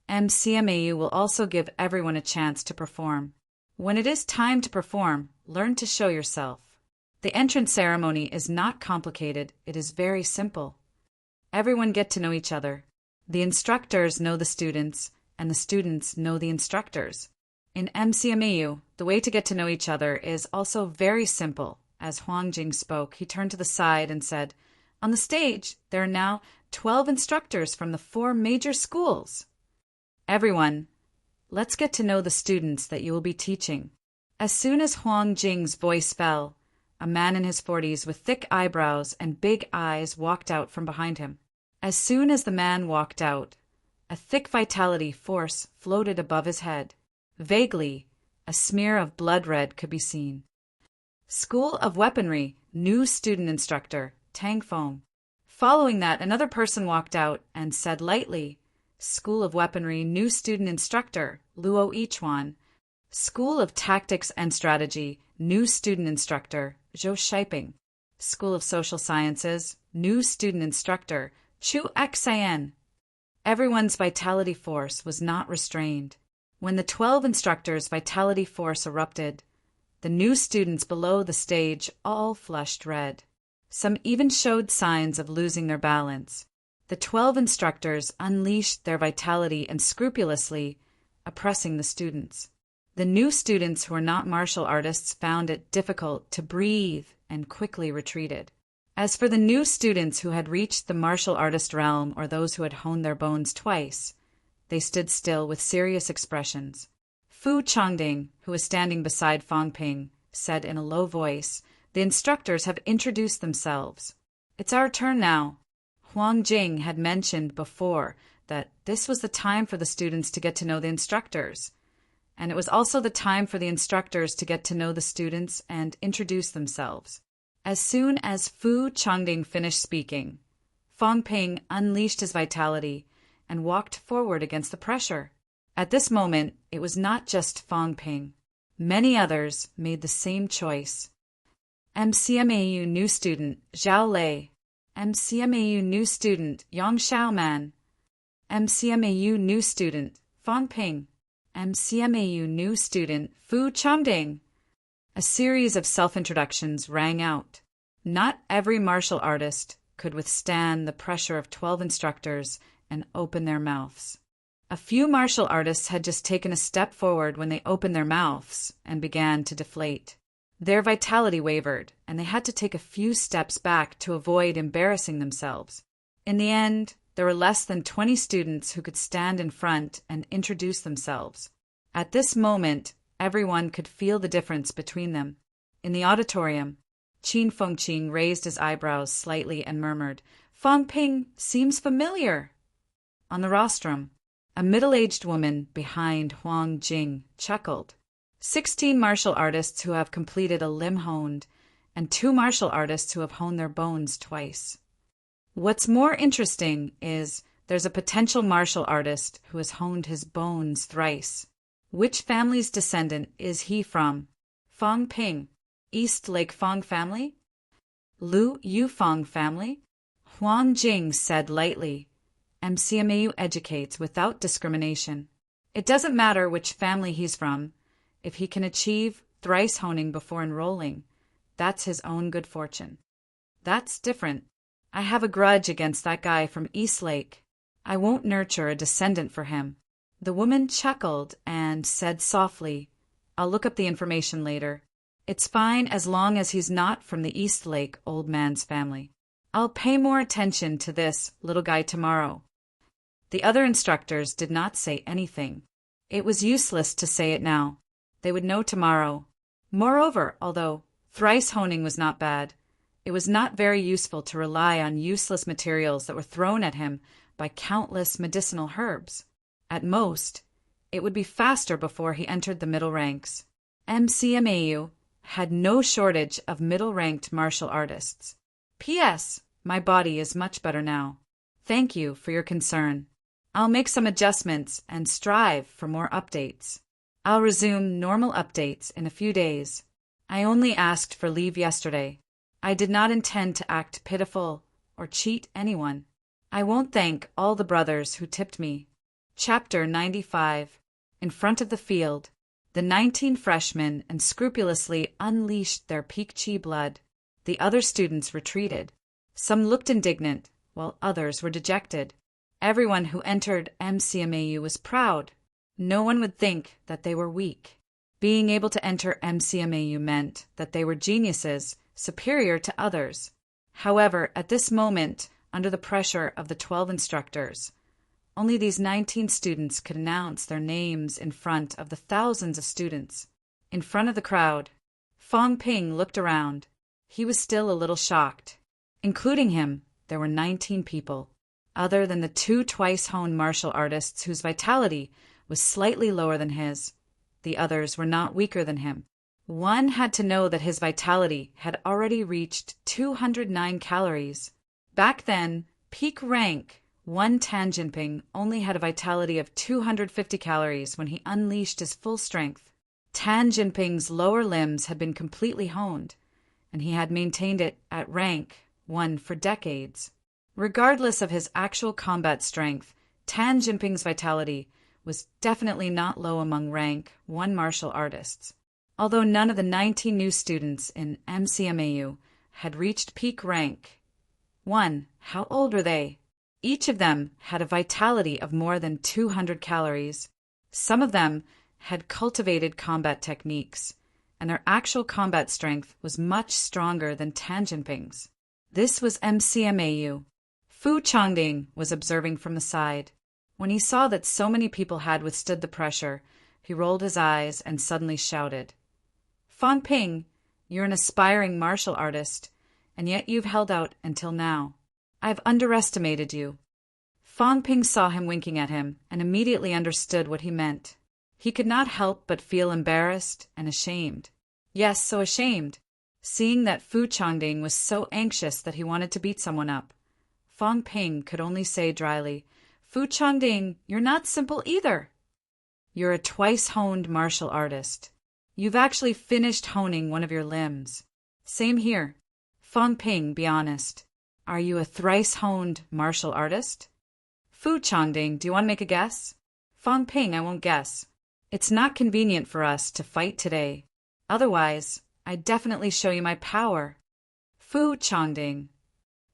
MCMAU will also give everyone a chance to perform. When it is time to perform, learn to show yourself. The entrance ceremony is not complicated, it is very simple. Everyone get to know each other. The instructors know the students, and the students know the instructors. In MCMAU, the way to get to know each other is also very simple. As Huang Jing spoke, he turned to the side and said, "On the stage, there are now 12 instructors from the 4 major schools. Everyone, let's get to know the students that you will be teaching." As soon as Huang Jing's voice fell, a man in his 40s with thick eyebrows and big eyes walked out from behind him. As soon as the man walked out, a thick vitality force floated above his head. Vaguely, a smear of blood red could be seen. School of Weaponry, new student instructor, Tang Feng. Following that, another person walked out and said lightly, School of Weaponry, new student instructor, Luo Yichuan. School of Tactics and Strategy, new student instructor, Zhou Shiping. School of Social Sciences, new student instructor, Chu Xan. Everyone's vitality force was not restrained. When the 12 instructors' vitality force erupted, the new students below the stage all flushed red. Some even showed signs of losing their balance. The 12 instructors unleashed their vitality and scrupulously oppressing the students. The new students who were not martial artists found it difficult to breathe and quickly retreated. As for the new students who had reached the martial artist realm or those who had honed their bones twice, they stood still with serious expressions. Fu Changding, who was standing beside Fang Ping, said in a low voice, "The instructors have introduced themselves. It's our turn now." Huang Jing had mentioned before that this was the time for the students to get to know the instructors, and it was also the time for the instructors to get to know the students and introduce themselves. As soon as Fu Changding finished speaking, Fang Ping unleashed his vitality and walked forward against the pressure. At this moment, it was not just Fang Ping. Many others made the same choice. MCMAU new student Zhao Lei. MCMAU new student Yang Xiaoman. MCMAU new student Fang Ping. MCMAU new student Fu Changding. A series of self-introductions rang out. Not every martial artist could withstand the pressure of 12 instructors and open their mouths. A few martial artists had just taken a step forward when they opened their mouths and began to deflate. Their vitality wavered, and they had to take a few steps back to avoid embarrassing themselves. In the end, there were less than 20 students who could stand in front and introduce themselves. At this moment, everyone could feel the difference between them. In the auditorium, Qin Fengqing raised his eyebrows slightly and murmured, "Fang Ping seems familiar." On the rostrum, a middle-aged woman behind Huang Jing chuckled. 16 martial artists who have completed a limb honed, and 2 martial artists who have honed their bones twice. What's more interesting is there's a potential martial artist who has honed his bones thrice. Which family's descendant is he from? Fang Ping, East Lake Fang family? Lu Yufang family? Huang Jing said lightly, "MCMAU educates without discrimination. It doesn't matter which family he's from. If he can achieve thrice honing before enrolling, that's his own good fortune. That's different. I have a grudge against that guy from East Lake. I won't nurture a descendant for him." The woman chuckled and said softly, "I'll look up the information later. It's fine as long as he's not from the East Lake old man's family. I'll pay more attention to this little guy tomorrow." The other instructors did not say anything. It was useless to say it now. They would know tomorrow. Moreover, although thrice honing was not bad, It was not very useful to rely on useless materials that were thrown at him by countless medicinal herbs. At most, it would be faster before he entered the middle ranks. MCMAU had no shortage of middle-ranked martial artists. P.S. My body is much better now. Thank you for your concern. I'll make some adjustments and strive for more updates. I'll resume normal updates in a few days. I only asked for leave yesterday. I did not intend to act pitiful or cheat anyone. I won't thank all the brothers who tipped me. Chapter 95. In front of the field, the 19 freshmen unscrupulously unleashed their peak chi blood. The other students retreated. Some looked indignant, while others were dejected. Everyone who entered MCMAU was proud. No one would think that they were weak. Being able to enter MCMAU meant that they were geniuses, superior to others. However, at this moment, under the pressure of the 12 instructors, only these 19 students could announce their names in front of the thousands of students. In front of the crowd, Fong Ping looked around. He was still a little shocked. Including him, there were 19 people, other than the 2 twice-honed martial artists whose vitality was slightly lower than his. The others were not weaker than him. One had to know that his vitality had already reached 209 calories. Back then, peak rank 1 Tan Jinping only had a vitality of 250 calories when he unleashed his full strength. Tan Jinping's lower limbs had been completely honed, and he had maintained it at rank 1 for decades. Regardless of his actual combat strength, Tan Jinping's vitality was definitely not low among rank 1 martial artists. Although none of the 19 new students in MCMAU had reached peak rank 1, how old were they? Each of them had a vitality of more than 200 calories. Some of them had cultivated combat techniques, and their actual combat strength was much stronger than Tan Jinping's. This was MCMAU. Fu Changding was observing from the side. When he saw that so many people had withstood the pressure, he rolled his eyes and suddenly shouted, "Fong Ping, you're an aspiring martial artist, and yet you've held out until now. I've underestimated you." Fong Ping saw him winking at him and immediately understood what he meant. He could not help but feel embarrassed and ashamed. Yes, so ashamed. Seeing that Fu Changding was so anxious that he wanted to beat someone up, Fong Ping could only say dryly, "Fu Changding, you're not simple either. You're a twice-honed martial artist. You've actually finished honing one of your limbs. Same here. Fong Ping, be honest. Are you a thrice-honed martial artist?" "Fu Changding, do you want to make a guess?" "Fong Ping, I won't guess. It's not convenient for us to fight today. Otherwise, I'd definitely show you my power." "Fu Changding."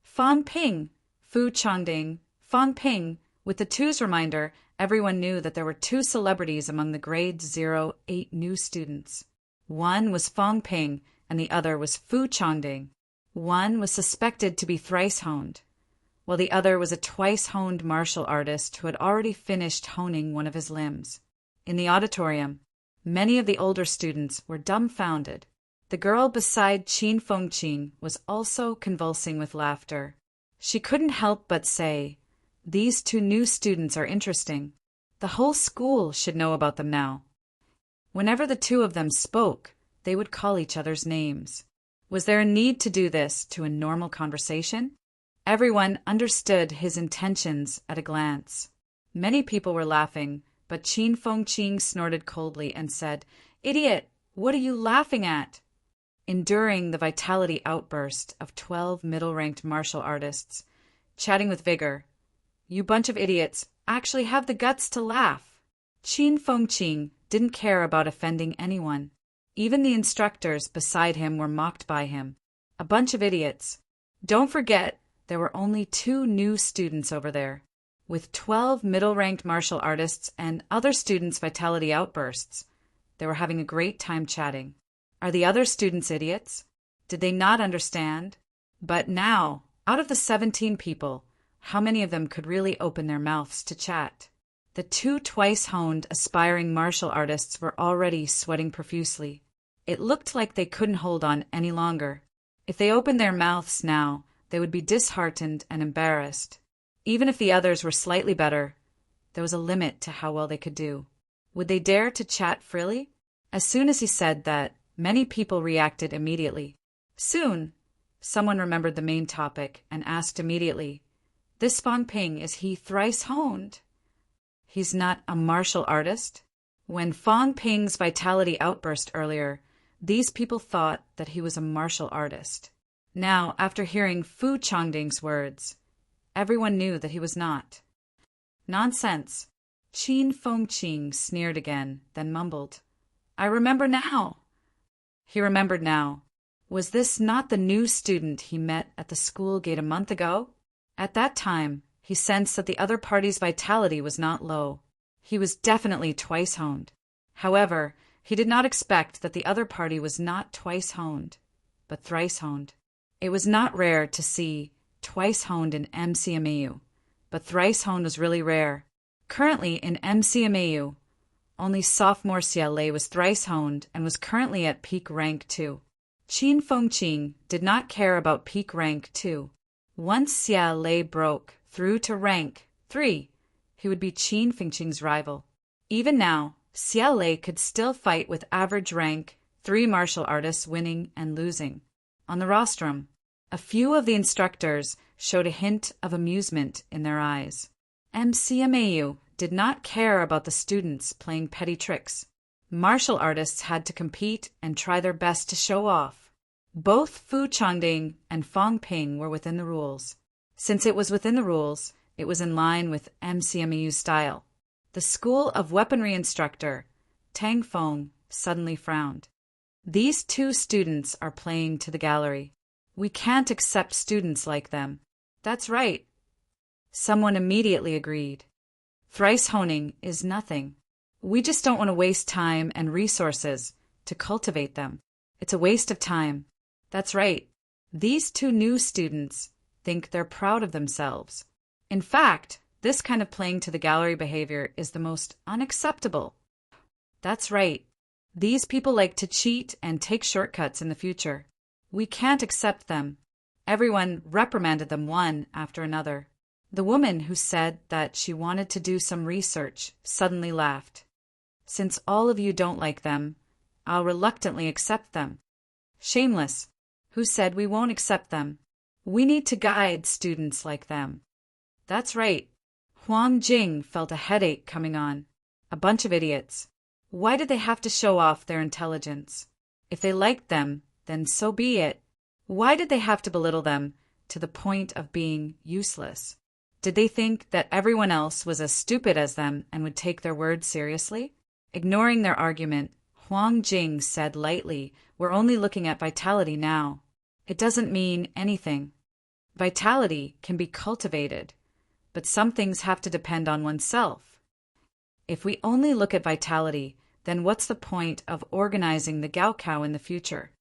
"Fong Ping, Fu Changding, Fong Ping." With the two's reminder, everyone knew that there were 2 celebrities among the grade 08 new students. One was Fong Ping, and the other was Fu Changding. One was suspected to be thrice-honed, while the other was a twice-honed martial artist who had already finished honing one of his limbs. In the auditorium, many of the older students were dumbfounded. The girl beside Qin Fengqing was also convulsing with laughter. She couldn't help but say, "These 2 new students are interesting. The whole school should know about them now." Whenever the 2 of them spoke, they would call each other's names. Was there a need to do this to a normal conversation? Everyone understood his intentions at a glance. Many people were laughing, but Qin Fengqing snorted coldly and said, "Idiot, what are you laughing at?" Enduring the vitality outburst of 12 middle-ranked martial artists, chatting with vigor, "You bunch of idiots actually have the guts to laugh." Qin Fengqing didn't care about offending anyone. Even the instructors beside him were mocked by him. A bunch of idiots. Don't forget, there were only 2 new students over there. With 12 middle-ranked martial artists and other students' vitality outbursts, they were having a great time chatting. Are the other students idiots? Did they not understand? But now, out of the 17 people, how many of them could really open their mouths to chat? The 2 twice-honed aspiring martial artists were already sweating profusely. It looked like they couldn't hold on any longer. If they opened their mouths now, they would be disheartened and embarrassed. Even if the others were slightly better, there was a limit to how well they could do. Would they dare to chat freely? As soon as he said that, many people reacted immediately. Soon, someone remembered the main topic and asked immediately, "This Fang Ping, is he thrice honed? He's not a martial artist?" When Fang Ping's vitality outburst earlier, these people thought that he was a martial artist. Now, after hearing Fu Changding's words, everyone knew that he was not. "Nonsense." Qin Fengqing sneered again, then mumbled, "I remember now." He remembered now. Was this not the new student he met at the school gate a month ago? At that time, he sensed that the other party's vitality was not low. He was definitely twice honed. However, he did not expect that the other party was not twice honed, but thrice honed. It was not rare to see twice honed in MCMAU, but thrice honed was really rare. Currently in MCMAU, only sophomore Xia Lei was thrice honed and was currently at peak rank 2. Qin Fengqing did not care about peak rank 2. Once Xia Lei broke through to rank 3, he would be Qin Fengqing's rival. Even now, Xia Lei could still fight with average rank 3 martial artists winning and losing. On the rostrum, a few of the instructors showed a hint of amusement in their eyes. MCMAU did not care about the students playing petty tricks. Martial artists had to compete and try their best to show off. Both Fu Changding and Fang Ping were within the rules. Since it was within the rules, it was in line with MCMAU's style. The School of Weaponry instructor, Tang Feng, suddenly frowned. "These 2 students are playing to the gallery. We can't accept students like them." "That's right." Someone immediately agreed. "Thrice honing is nothing. We just don't want to waste time and resources to cultivate them. It's a waste of time." "That's right. These 2 new students think they're proud of themselves. In fact, this kind of playing to the gallery behavior is the most unacceptable." "That's right. These people like to cheat and take shortcuts in the future. We can't accept them." Everyone reprimanded them one after another. The woman who said that she wanted to do some research suddenly laughed. "Since all of you don't like them, I'll reluctantly accept them." "Shameless. Who said we won't accept them? We need to guide students like them." "That's right." Huang Jing felt a headache coming on. A bunch of idiots. Why did they have to show off their intelligence? If they liked them, then so be it. Why did they have to belittle them to the point of being useless? Did they think that everyone else was as stupid as them and would take their words seriously? Ignoring their argument, Huang Jing said lightly, "We're only looking at vitality now. It doesn't mean anything. Vitality can be cultivated, but some things have to depend on oneself. If we only look at vitality, then what's the point of organizing the Gaokao in the future?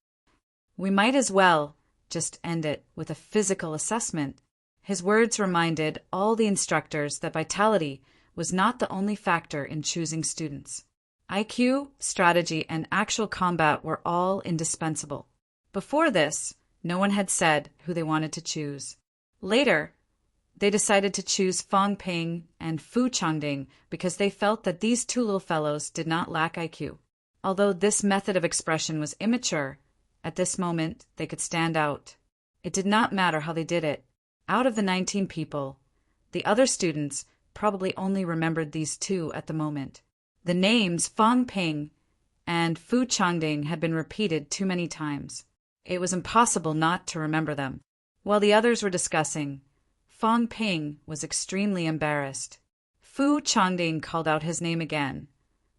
We might as well just end it with a physical assessment." His words reminded all the instructors that vitality was not the only factor in choosing students. IQ, strategy, and actual combat were all indispensable. Before this, no one had said who they wanted to choose. Later, they decided to choose Fang Ping and Fu Changding because they felt that these 2 little fellows did not lack IQ. Although this method of expression was immature, at this moment they could stand out. It did not matter how they did it. Out of the 19 people, the other students probably only remembered these 2 at the moment. The names Fang Ping and Fu Changding had been repeated too many times. It was impossible not to remember them. While the others were discussing, Fang Ping was extremely embarrassed. Fu Changding called out his name again,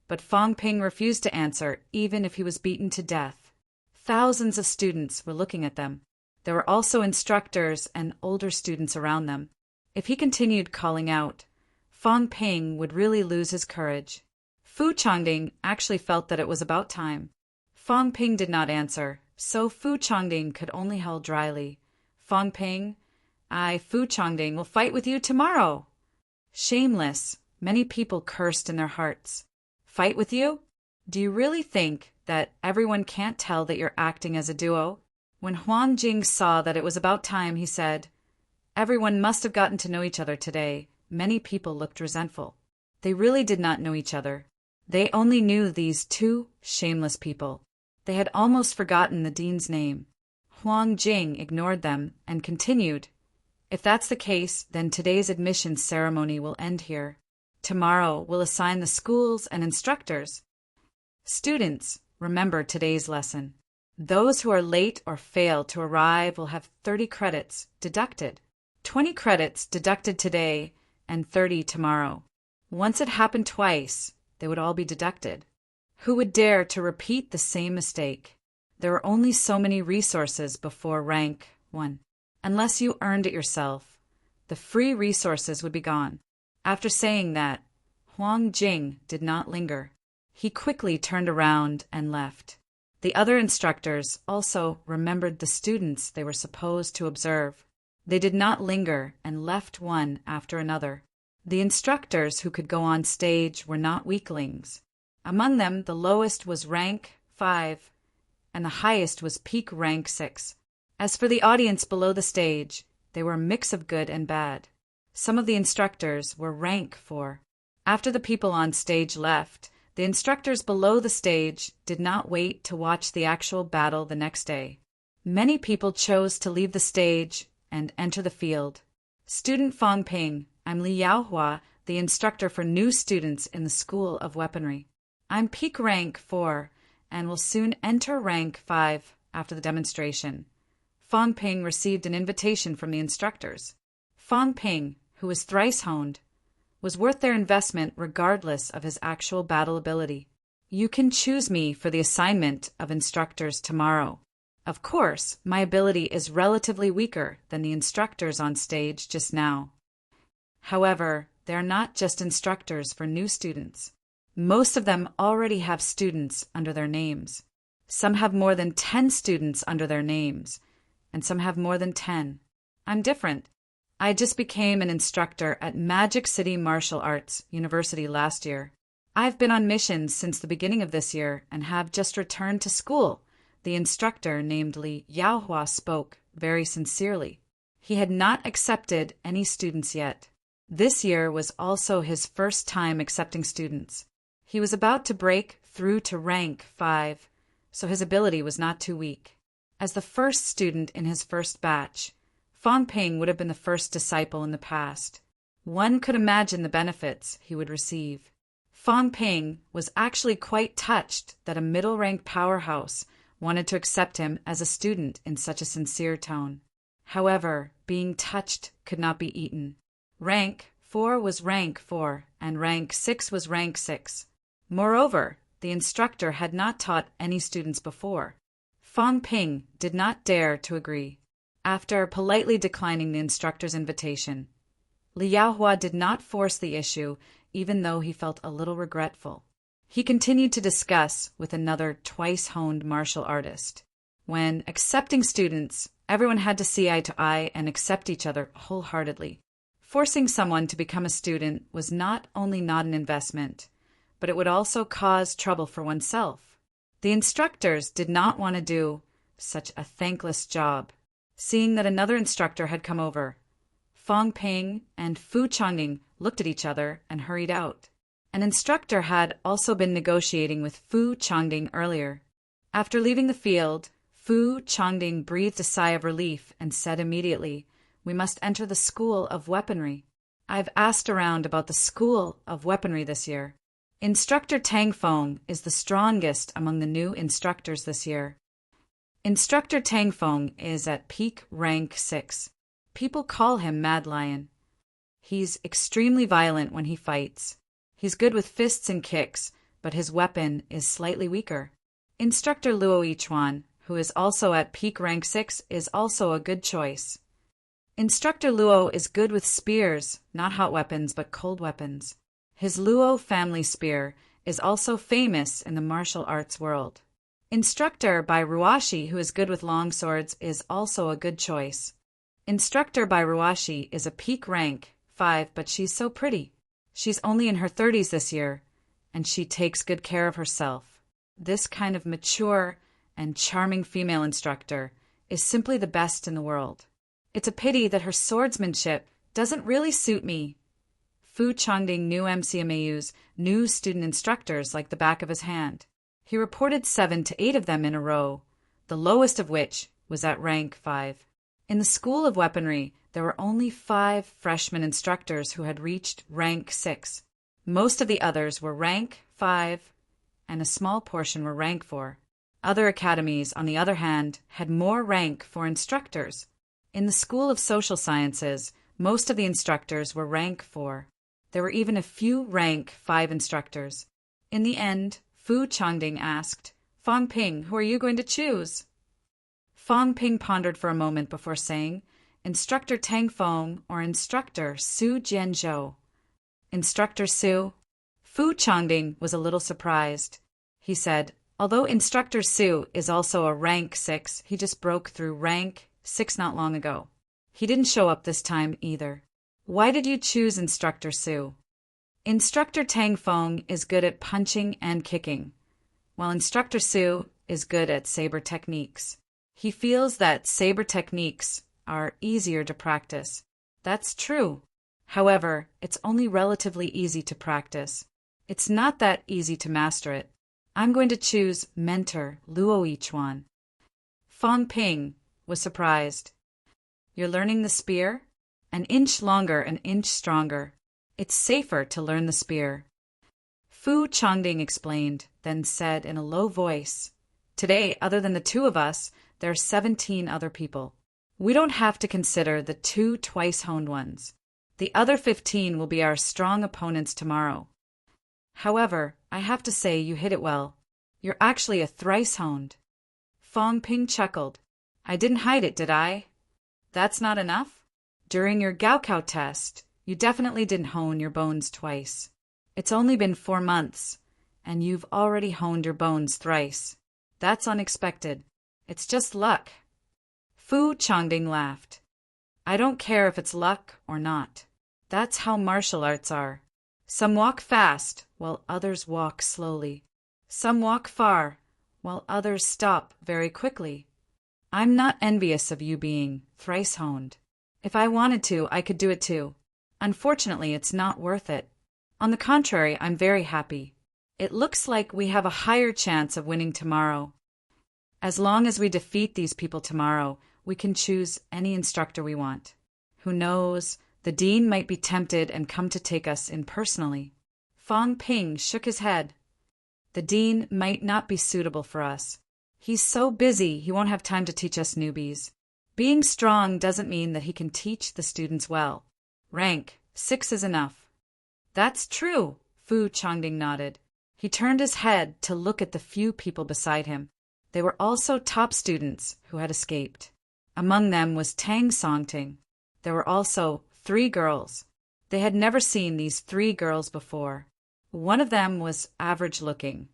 but Fang Ping refused to answer even if he was beaten to death. Thousands of students were looking at them. There were also instructors and older students around them. If he continued calling out, Fang Ping would really lose his courage. Fu Changding actually felt that it was about time. Fang Ping did not answer, so Fu Changding could only hold dryly, "Fang Ping, I, Fu Changding, will fight with you tomorrow." Shameless, many people cursed in their hearts. "Fight with you? Do you really think that everyone can't tell that you're acting as a duo? When Huang Jing saw that it was about time, he said, "Everyone must have gotten to know each other today." Many people looked resentful. They really did not know each other. They only knew these two shameless people. They had almost forgotten the dean's name. Huang Jing ignored them and continued, "If that's the case, then today's admissions ceremony will end here. Tomorrow we'll assign the schools and instructors. Students, remember today's lesson. Those who are late or fail to arrive will have 30 credits deducted. 20 credits deducted today and 30 tomorrow. Once it happened twice, they would all be deducted. Who would dare to repeat the same mistake? There are only so many resources before rank 1. Unless you earned it yourself, the free resources would be gone." After saying that, Huang Jing did not linger. He quickly turned around and left. The other instructors also remembered the students they were supposed to observe. They did not linger and left one after another. The instructors who could go on stage were not weaklings. Among them, the lowest was rank 5, and the highest was peak rank 6. As for the audience below the stage, they were a mix of good and bad. Some of the instructors were rank 4. After the people on stage left, the instructors below the stage did not wait to watch the actual battle the next day. Many people chose to leave the stage and enter the field. Student Fang Ping, I'm Li Yaohua, the instructor for new students in the School of Weaponry. I'm peak rank 4 and will soon enter rank 5 after the demonstration. Fang Ping received an invitation from the instructors. Fang Ping, who was thrice honed, was worth their investment regardless of his actual battle ability. You can choose me for the assignment of instructors tomorrow. Of course, my ability is relatively weaker than the instructors on stage just now. However, they are not just instructors for new students. Most of them already have students under their names. Some have more than 10 students under their names, and some have more than 10. I'm different. I just became an instructor at Magic City Martial Arts University last year. I've been on missions since the beginning of this year and have just returned to school. The instructor named Li Yaohua spoke very sincerely. He had not accepted any students yet. This year was also his first time accepting students. He was about to break through to rank 5, so his ability was not too weak. As the first student in his first batch, Fang Ping would have been the first disciple in the past. One could imagine the benefits he would receive. Fang Ping was actually quite touched that a middle-rank powerhouse wanted to accept him as a student in such a sincere tone. However, being touched could not be eaten. Rank 4 was rank 4, and rank 6 was rank 6. Moreover, the instructor had not taught any students before. Fang Ping did not dare to agree. After politely declining the instructor's invitation, Li Yaohua did not force the issue, even though he felt a little regretful. He continued to discuss with another twice-honed martial artist. When accepting students, everyone had to see eye to eye and accept each other wholeheartedly. Forcing someone to become a student was not only not an investment, but it would also cause trouble for oneself. The instructors did not want to do such a thankless job. Seeing that another instructor had come over, Fang Ping and Fu Changning looked at each other and hurried out. An instructor had also been negotiating with Fu Changning earlier. After leaving the field, Fu Changning breathed a sigh of relief and said immediately, "We must enter the School of Weaponry. I've asked around about the School of Weaponry this year. Instructor Tang Feng is the strongest among the new instructors this year. Instructor Tang Feng is at peak rank 6. People call him Mad Lion. He's extremely violent when he fights. He's good with fists and kicks, but his weapon is slightly weaker. Instructor Luo Yichuan, who is also at peak rank 6, is also a good choice. Instructor Luo is good with spears, not hot weapons, but cold weapons. His Luo family spear is also famous in the martial arts world. Instructor by Ruashi, who is good with long swords, is also a good choice. Instructor by Ruashi is a peak rank 5, but she's so pretty. She's only in her 30s this year, and she takes good care of herself. This kind of mature and charming female instructor is simply the best in the world. It's a pity that her swordsmanship doesn't really suit me. Fu Changding knew MCMAU's new student instructors like the back of his hand. He reported 7 to 8 of them in a row, the lowest of which was at rank 5. In the School of Weaponry, there were only 5 freshman instructors who had reached rank 6. Most of the others were rank 5, and a small portion were rank 4. Other academies, on the other hand, had more rank 4 instructors. In the School of Social Sciences, most of the instructors were rank 4. There were even a few rank 5 instructors. In the end, Fu Changding asked, "Fang Ping, who are you going to choose?" Fang Ping pondered for a moment before saying, "Instructor Tang Feng or Instructor Su Jianzhou." "Instructor Su." Fu Changding was a little surprised. He said, "Although Instructor Su is also a rank 6, he just broke through rank 6 not long ago. He didn't show up this time either." "Why did you choose Instructor Su?" "Instructor Tang Feng is good at punching and kicking, while Instructor Su is good at saber techniques. He feels that saber techniques are easier to practice." "That's true. However, it's only relatively easy to practice. It's not that easy to master it. I'm going to choose Mentor Luo Yichuan." Fang Ping was surprised. "You're learning the spear? An inch longer, an inch stronger. It's safer to learn the spear." Fu Changding explained, then said in a low voice, "Today, other than the 2 of us, there are 17 other people. We don't have to consider the 2 twice-honed ones. The other 15 will be our strong opponents tomorrow. However, I have to say you hit it well. You're actually a thrice-honed." Fang Ping chuckled. "I didn't hide it, did I? That's not enough? During your Gaokao test, you definitely didn't hone your bones twice. It's only been 4 months, and you've already honed your bones thrice. That's unexpected. It's just luck." Fu Changding laughed. "I don't care if it's luck or not. That's how martial arts are. Some walk fast, while others walk slowly. Some walk far, while others stop very quickly. I'm not envious of you being thrice-honed. If I wanted to, I could do it too. Unfortunately, it's not worth it. On the contrary, I'm very happy. It looks like we have a higher chance of winning tomorrow. As long as we defeat these people tomorrow, we can choose any instructor we want. Who knows, the dean might be tempted and come to take us in personally." Fang Ping shook his head. "The dean might not be suitable for us. He's so busy he won't have time to teach us newbies. Being strong doesn't mean that he can teach the students well. Rank 6 is enough." "That's true," Fu Changding nodded. He turned his head to look at the few people beside him. They were also top students who had escaped. Among them was Tang Songting. There were also 3 girls. They had never seen these 3 girls before. One of them was average-looking,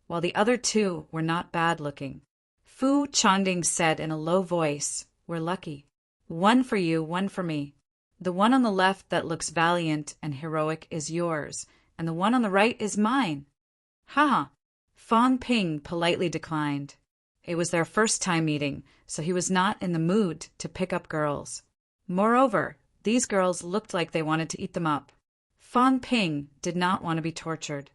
while the other 2 were not bad-looking. Fu Changding said in a low voice, "We're lucky. 1 for you, 1 for me. The one on the left that looks valiant and heroic is yours, and the one on the right is mine." "Ha!" Fang Ping politely declined. It was their first time meeting, so he was not in the mood to pick up girls. Moreover, these girls looked like they wanted to eat them up. Fang Ping did not want to be tortured.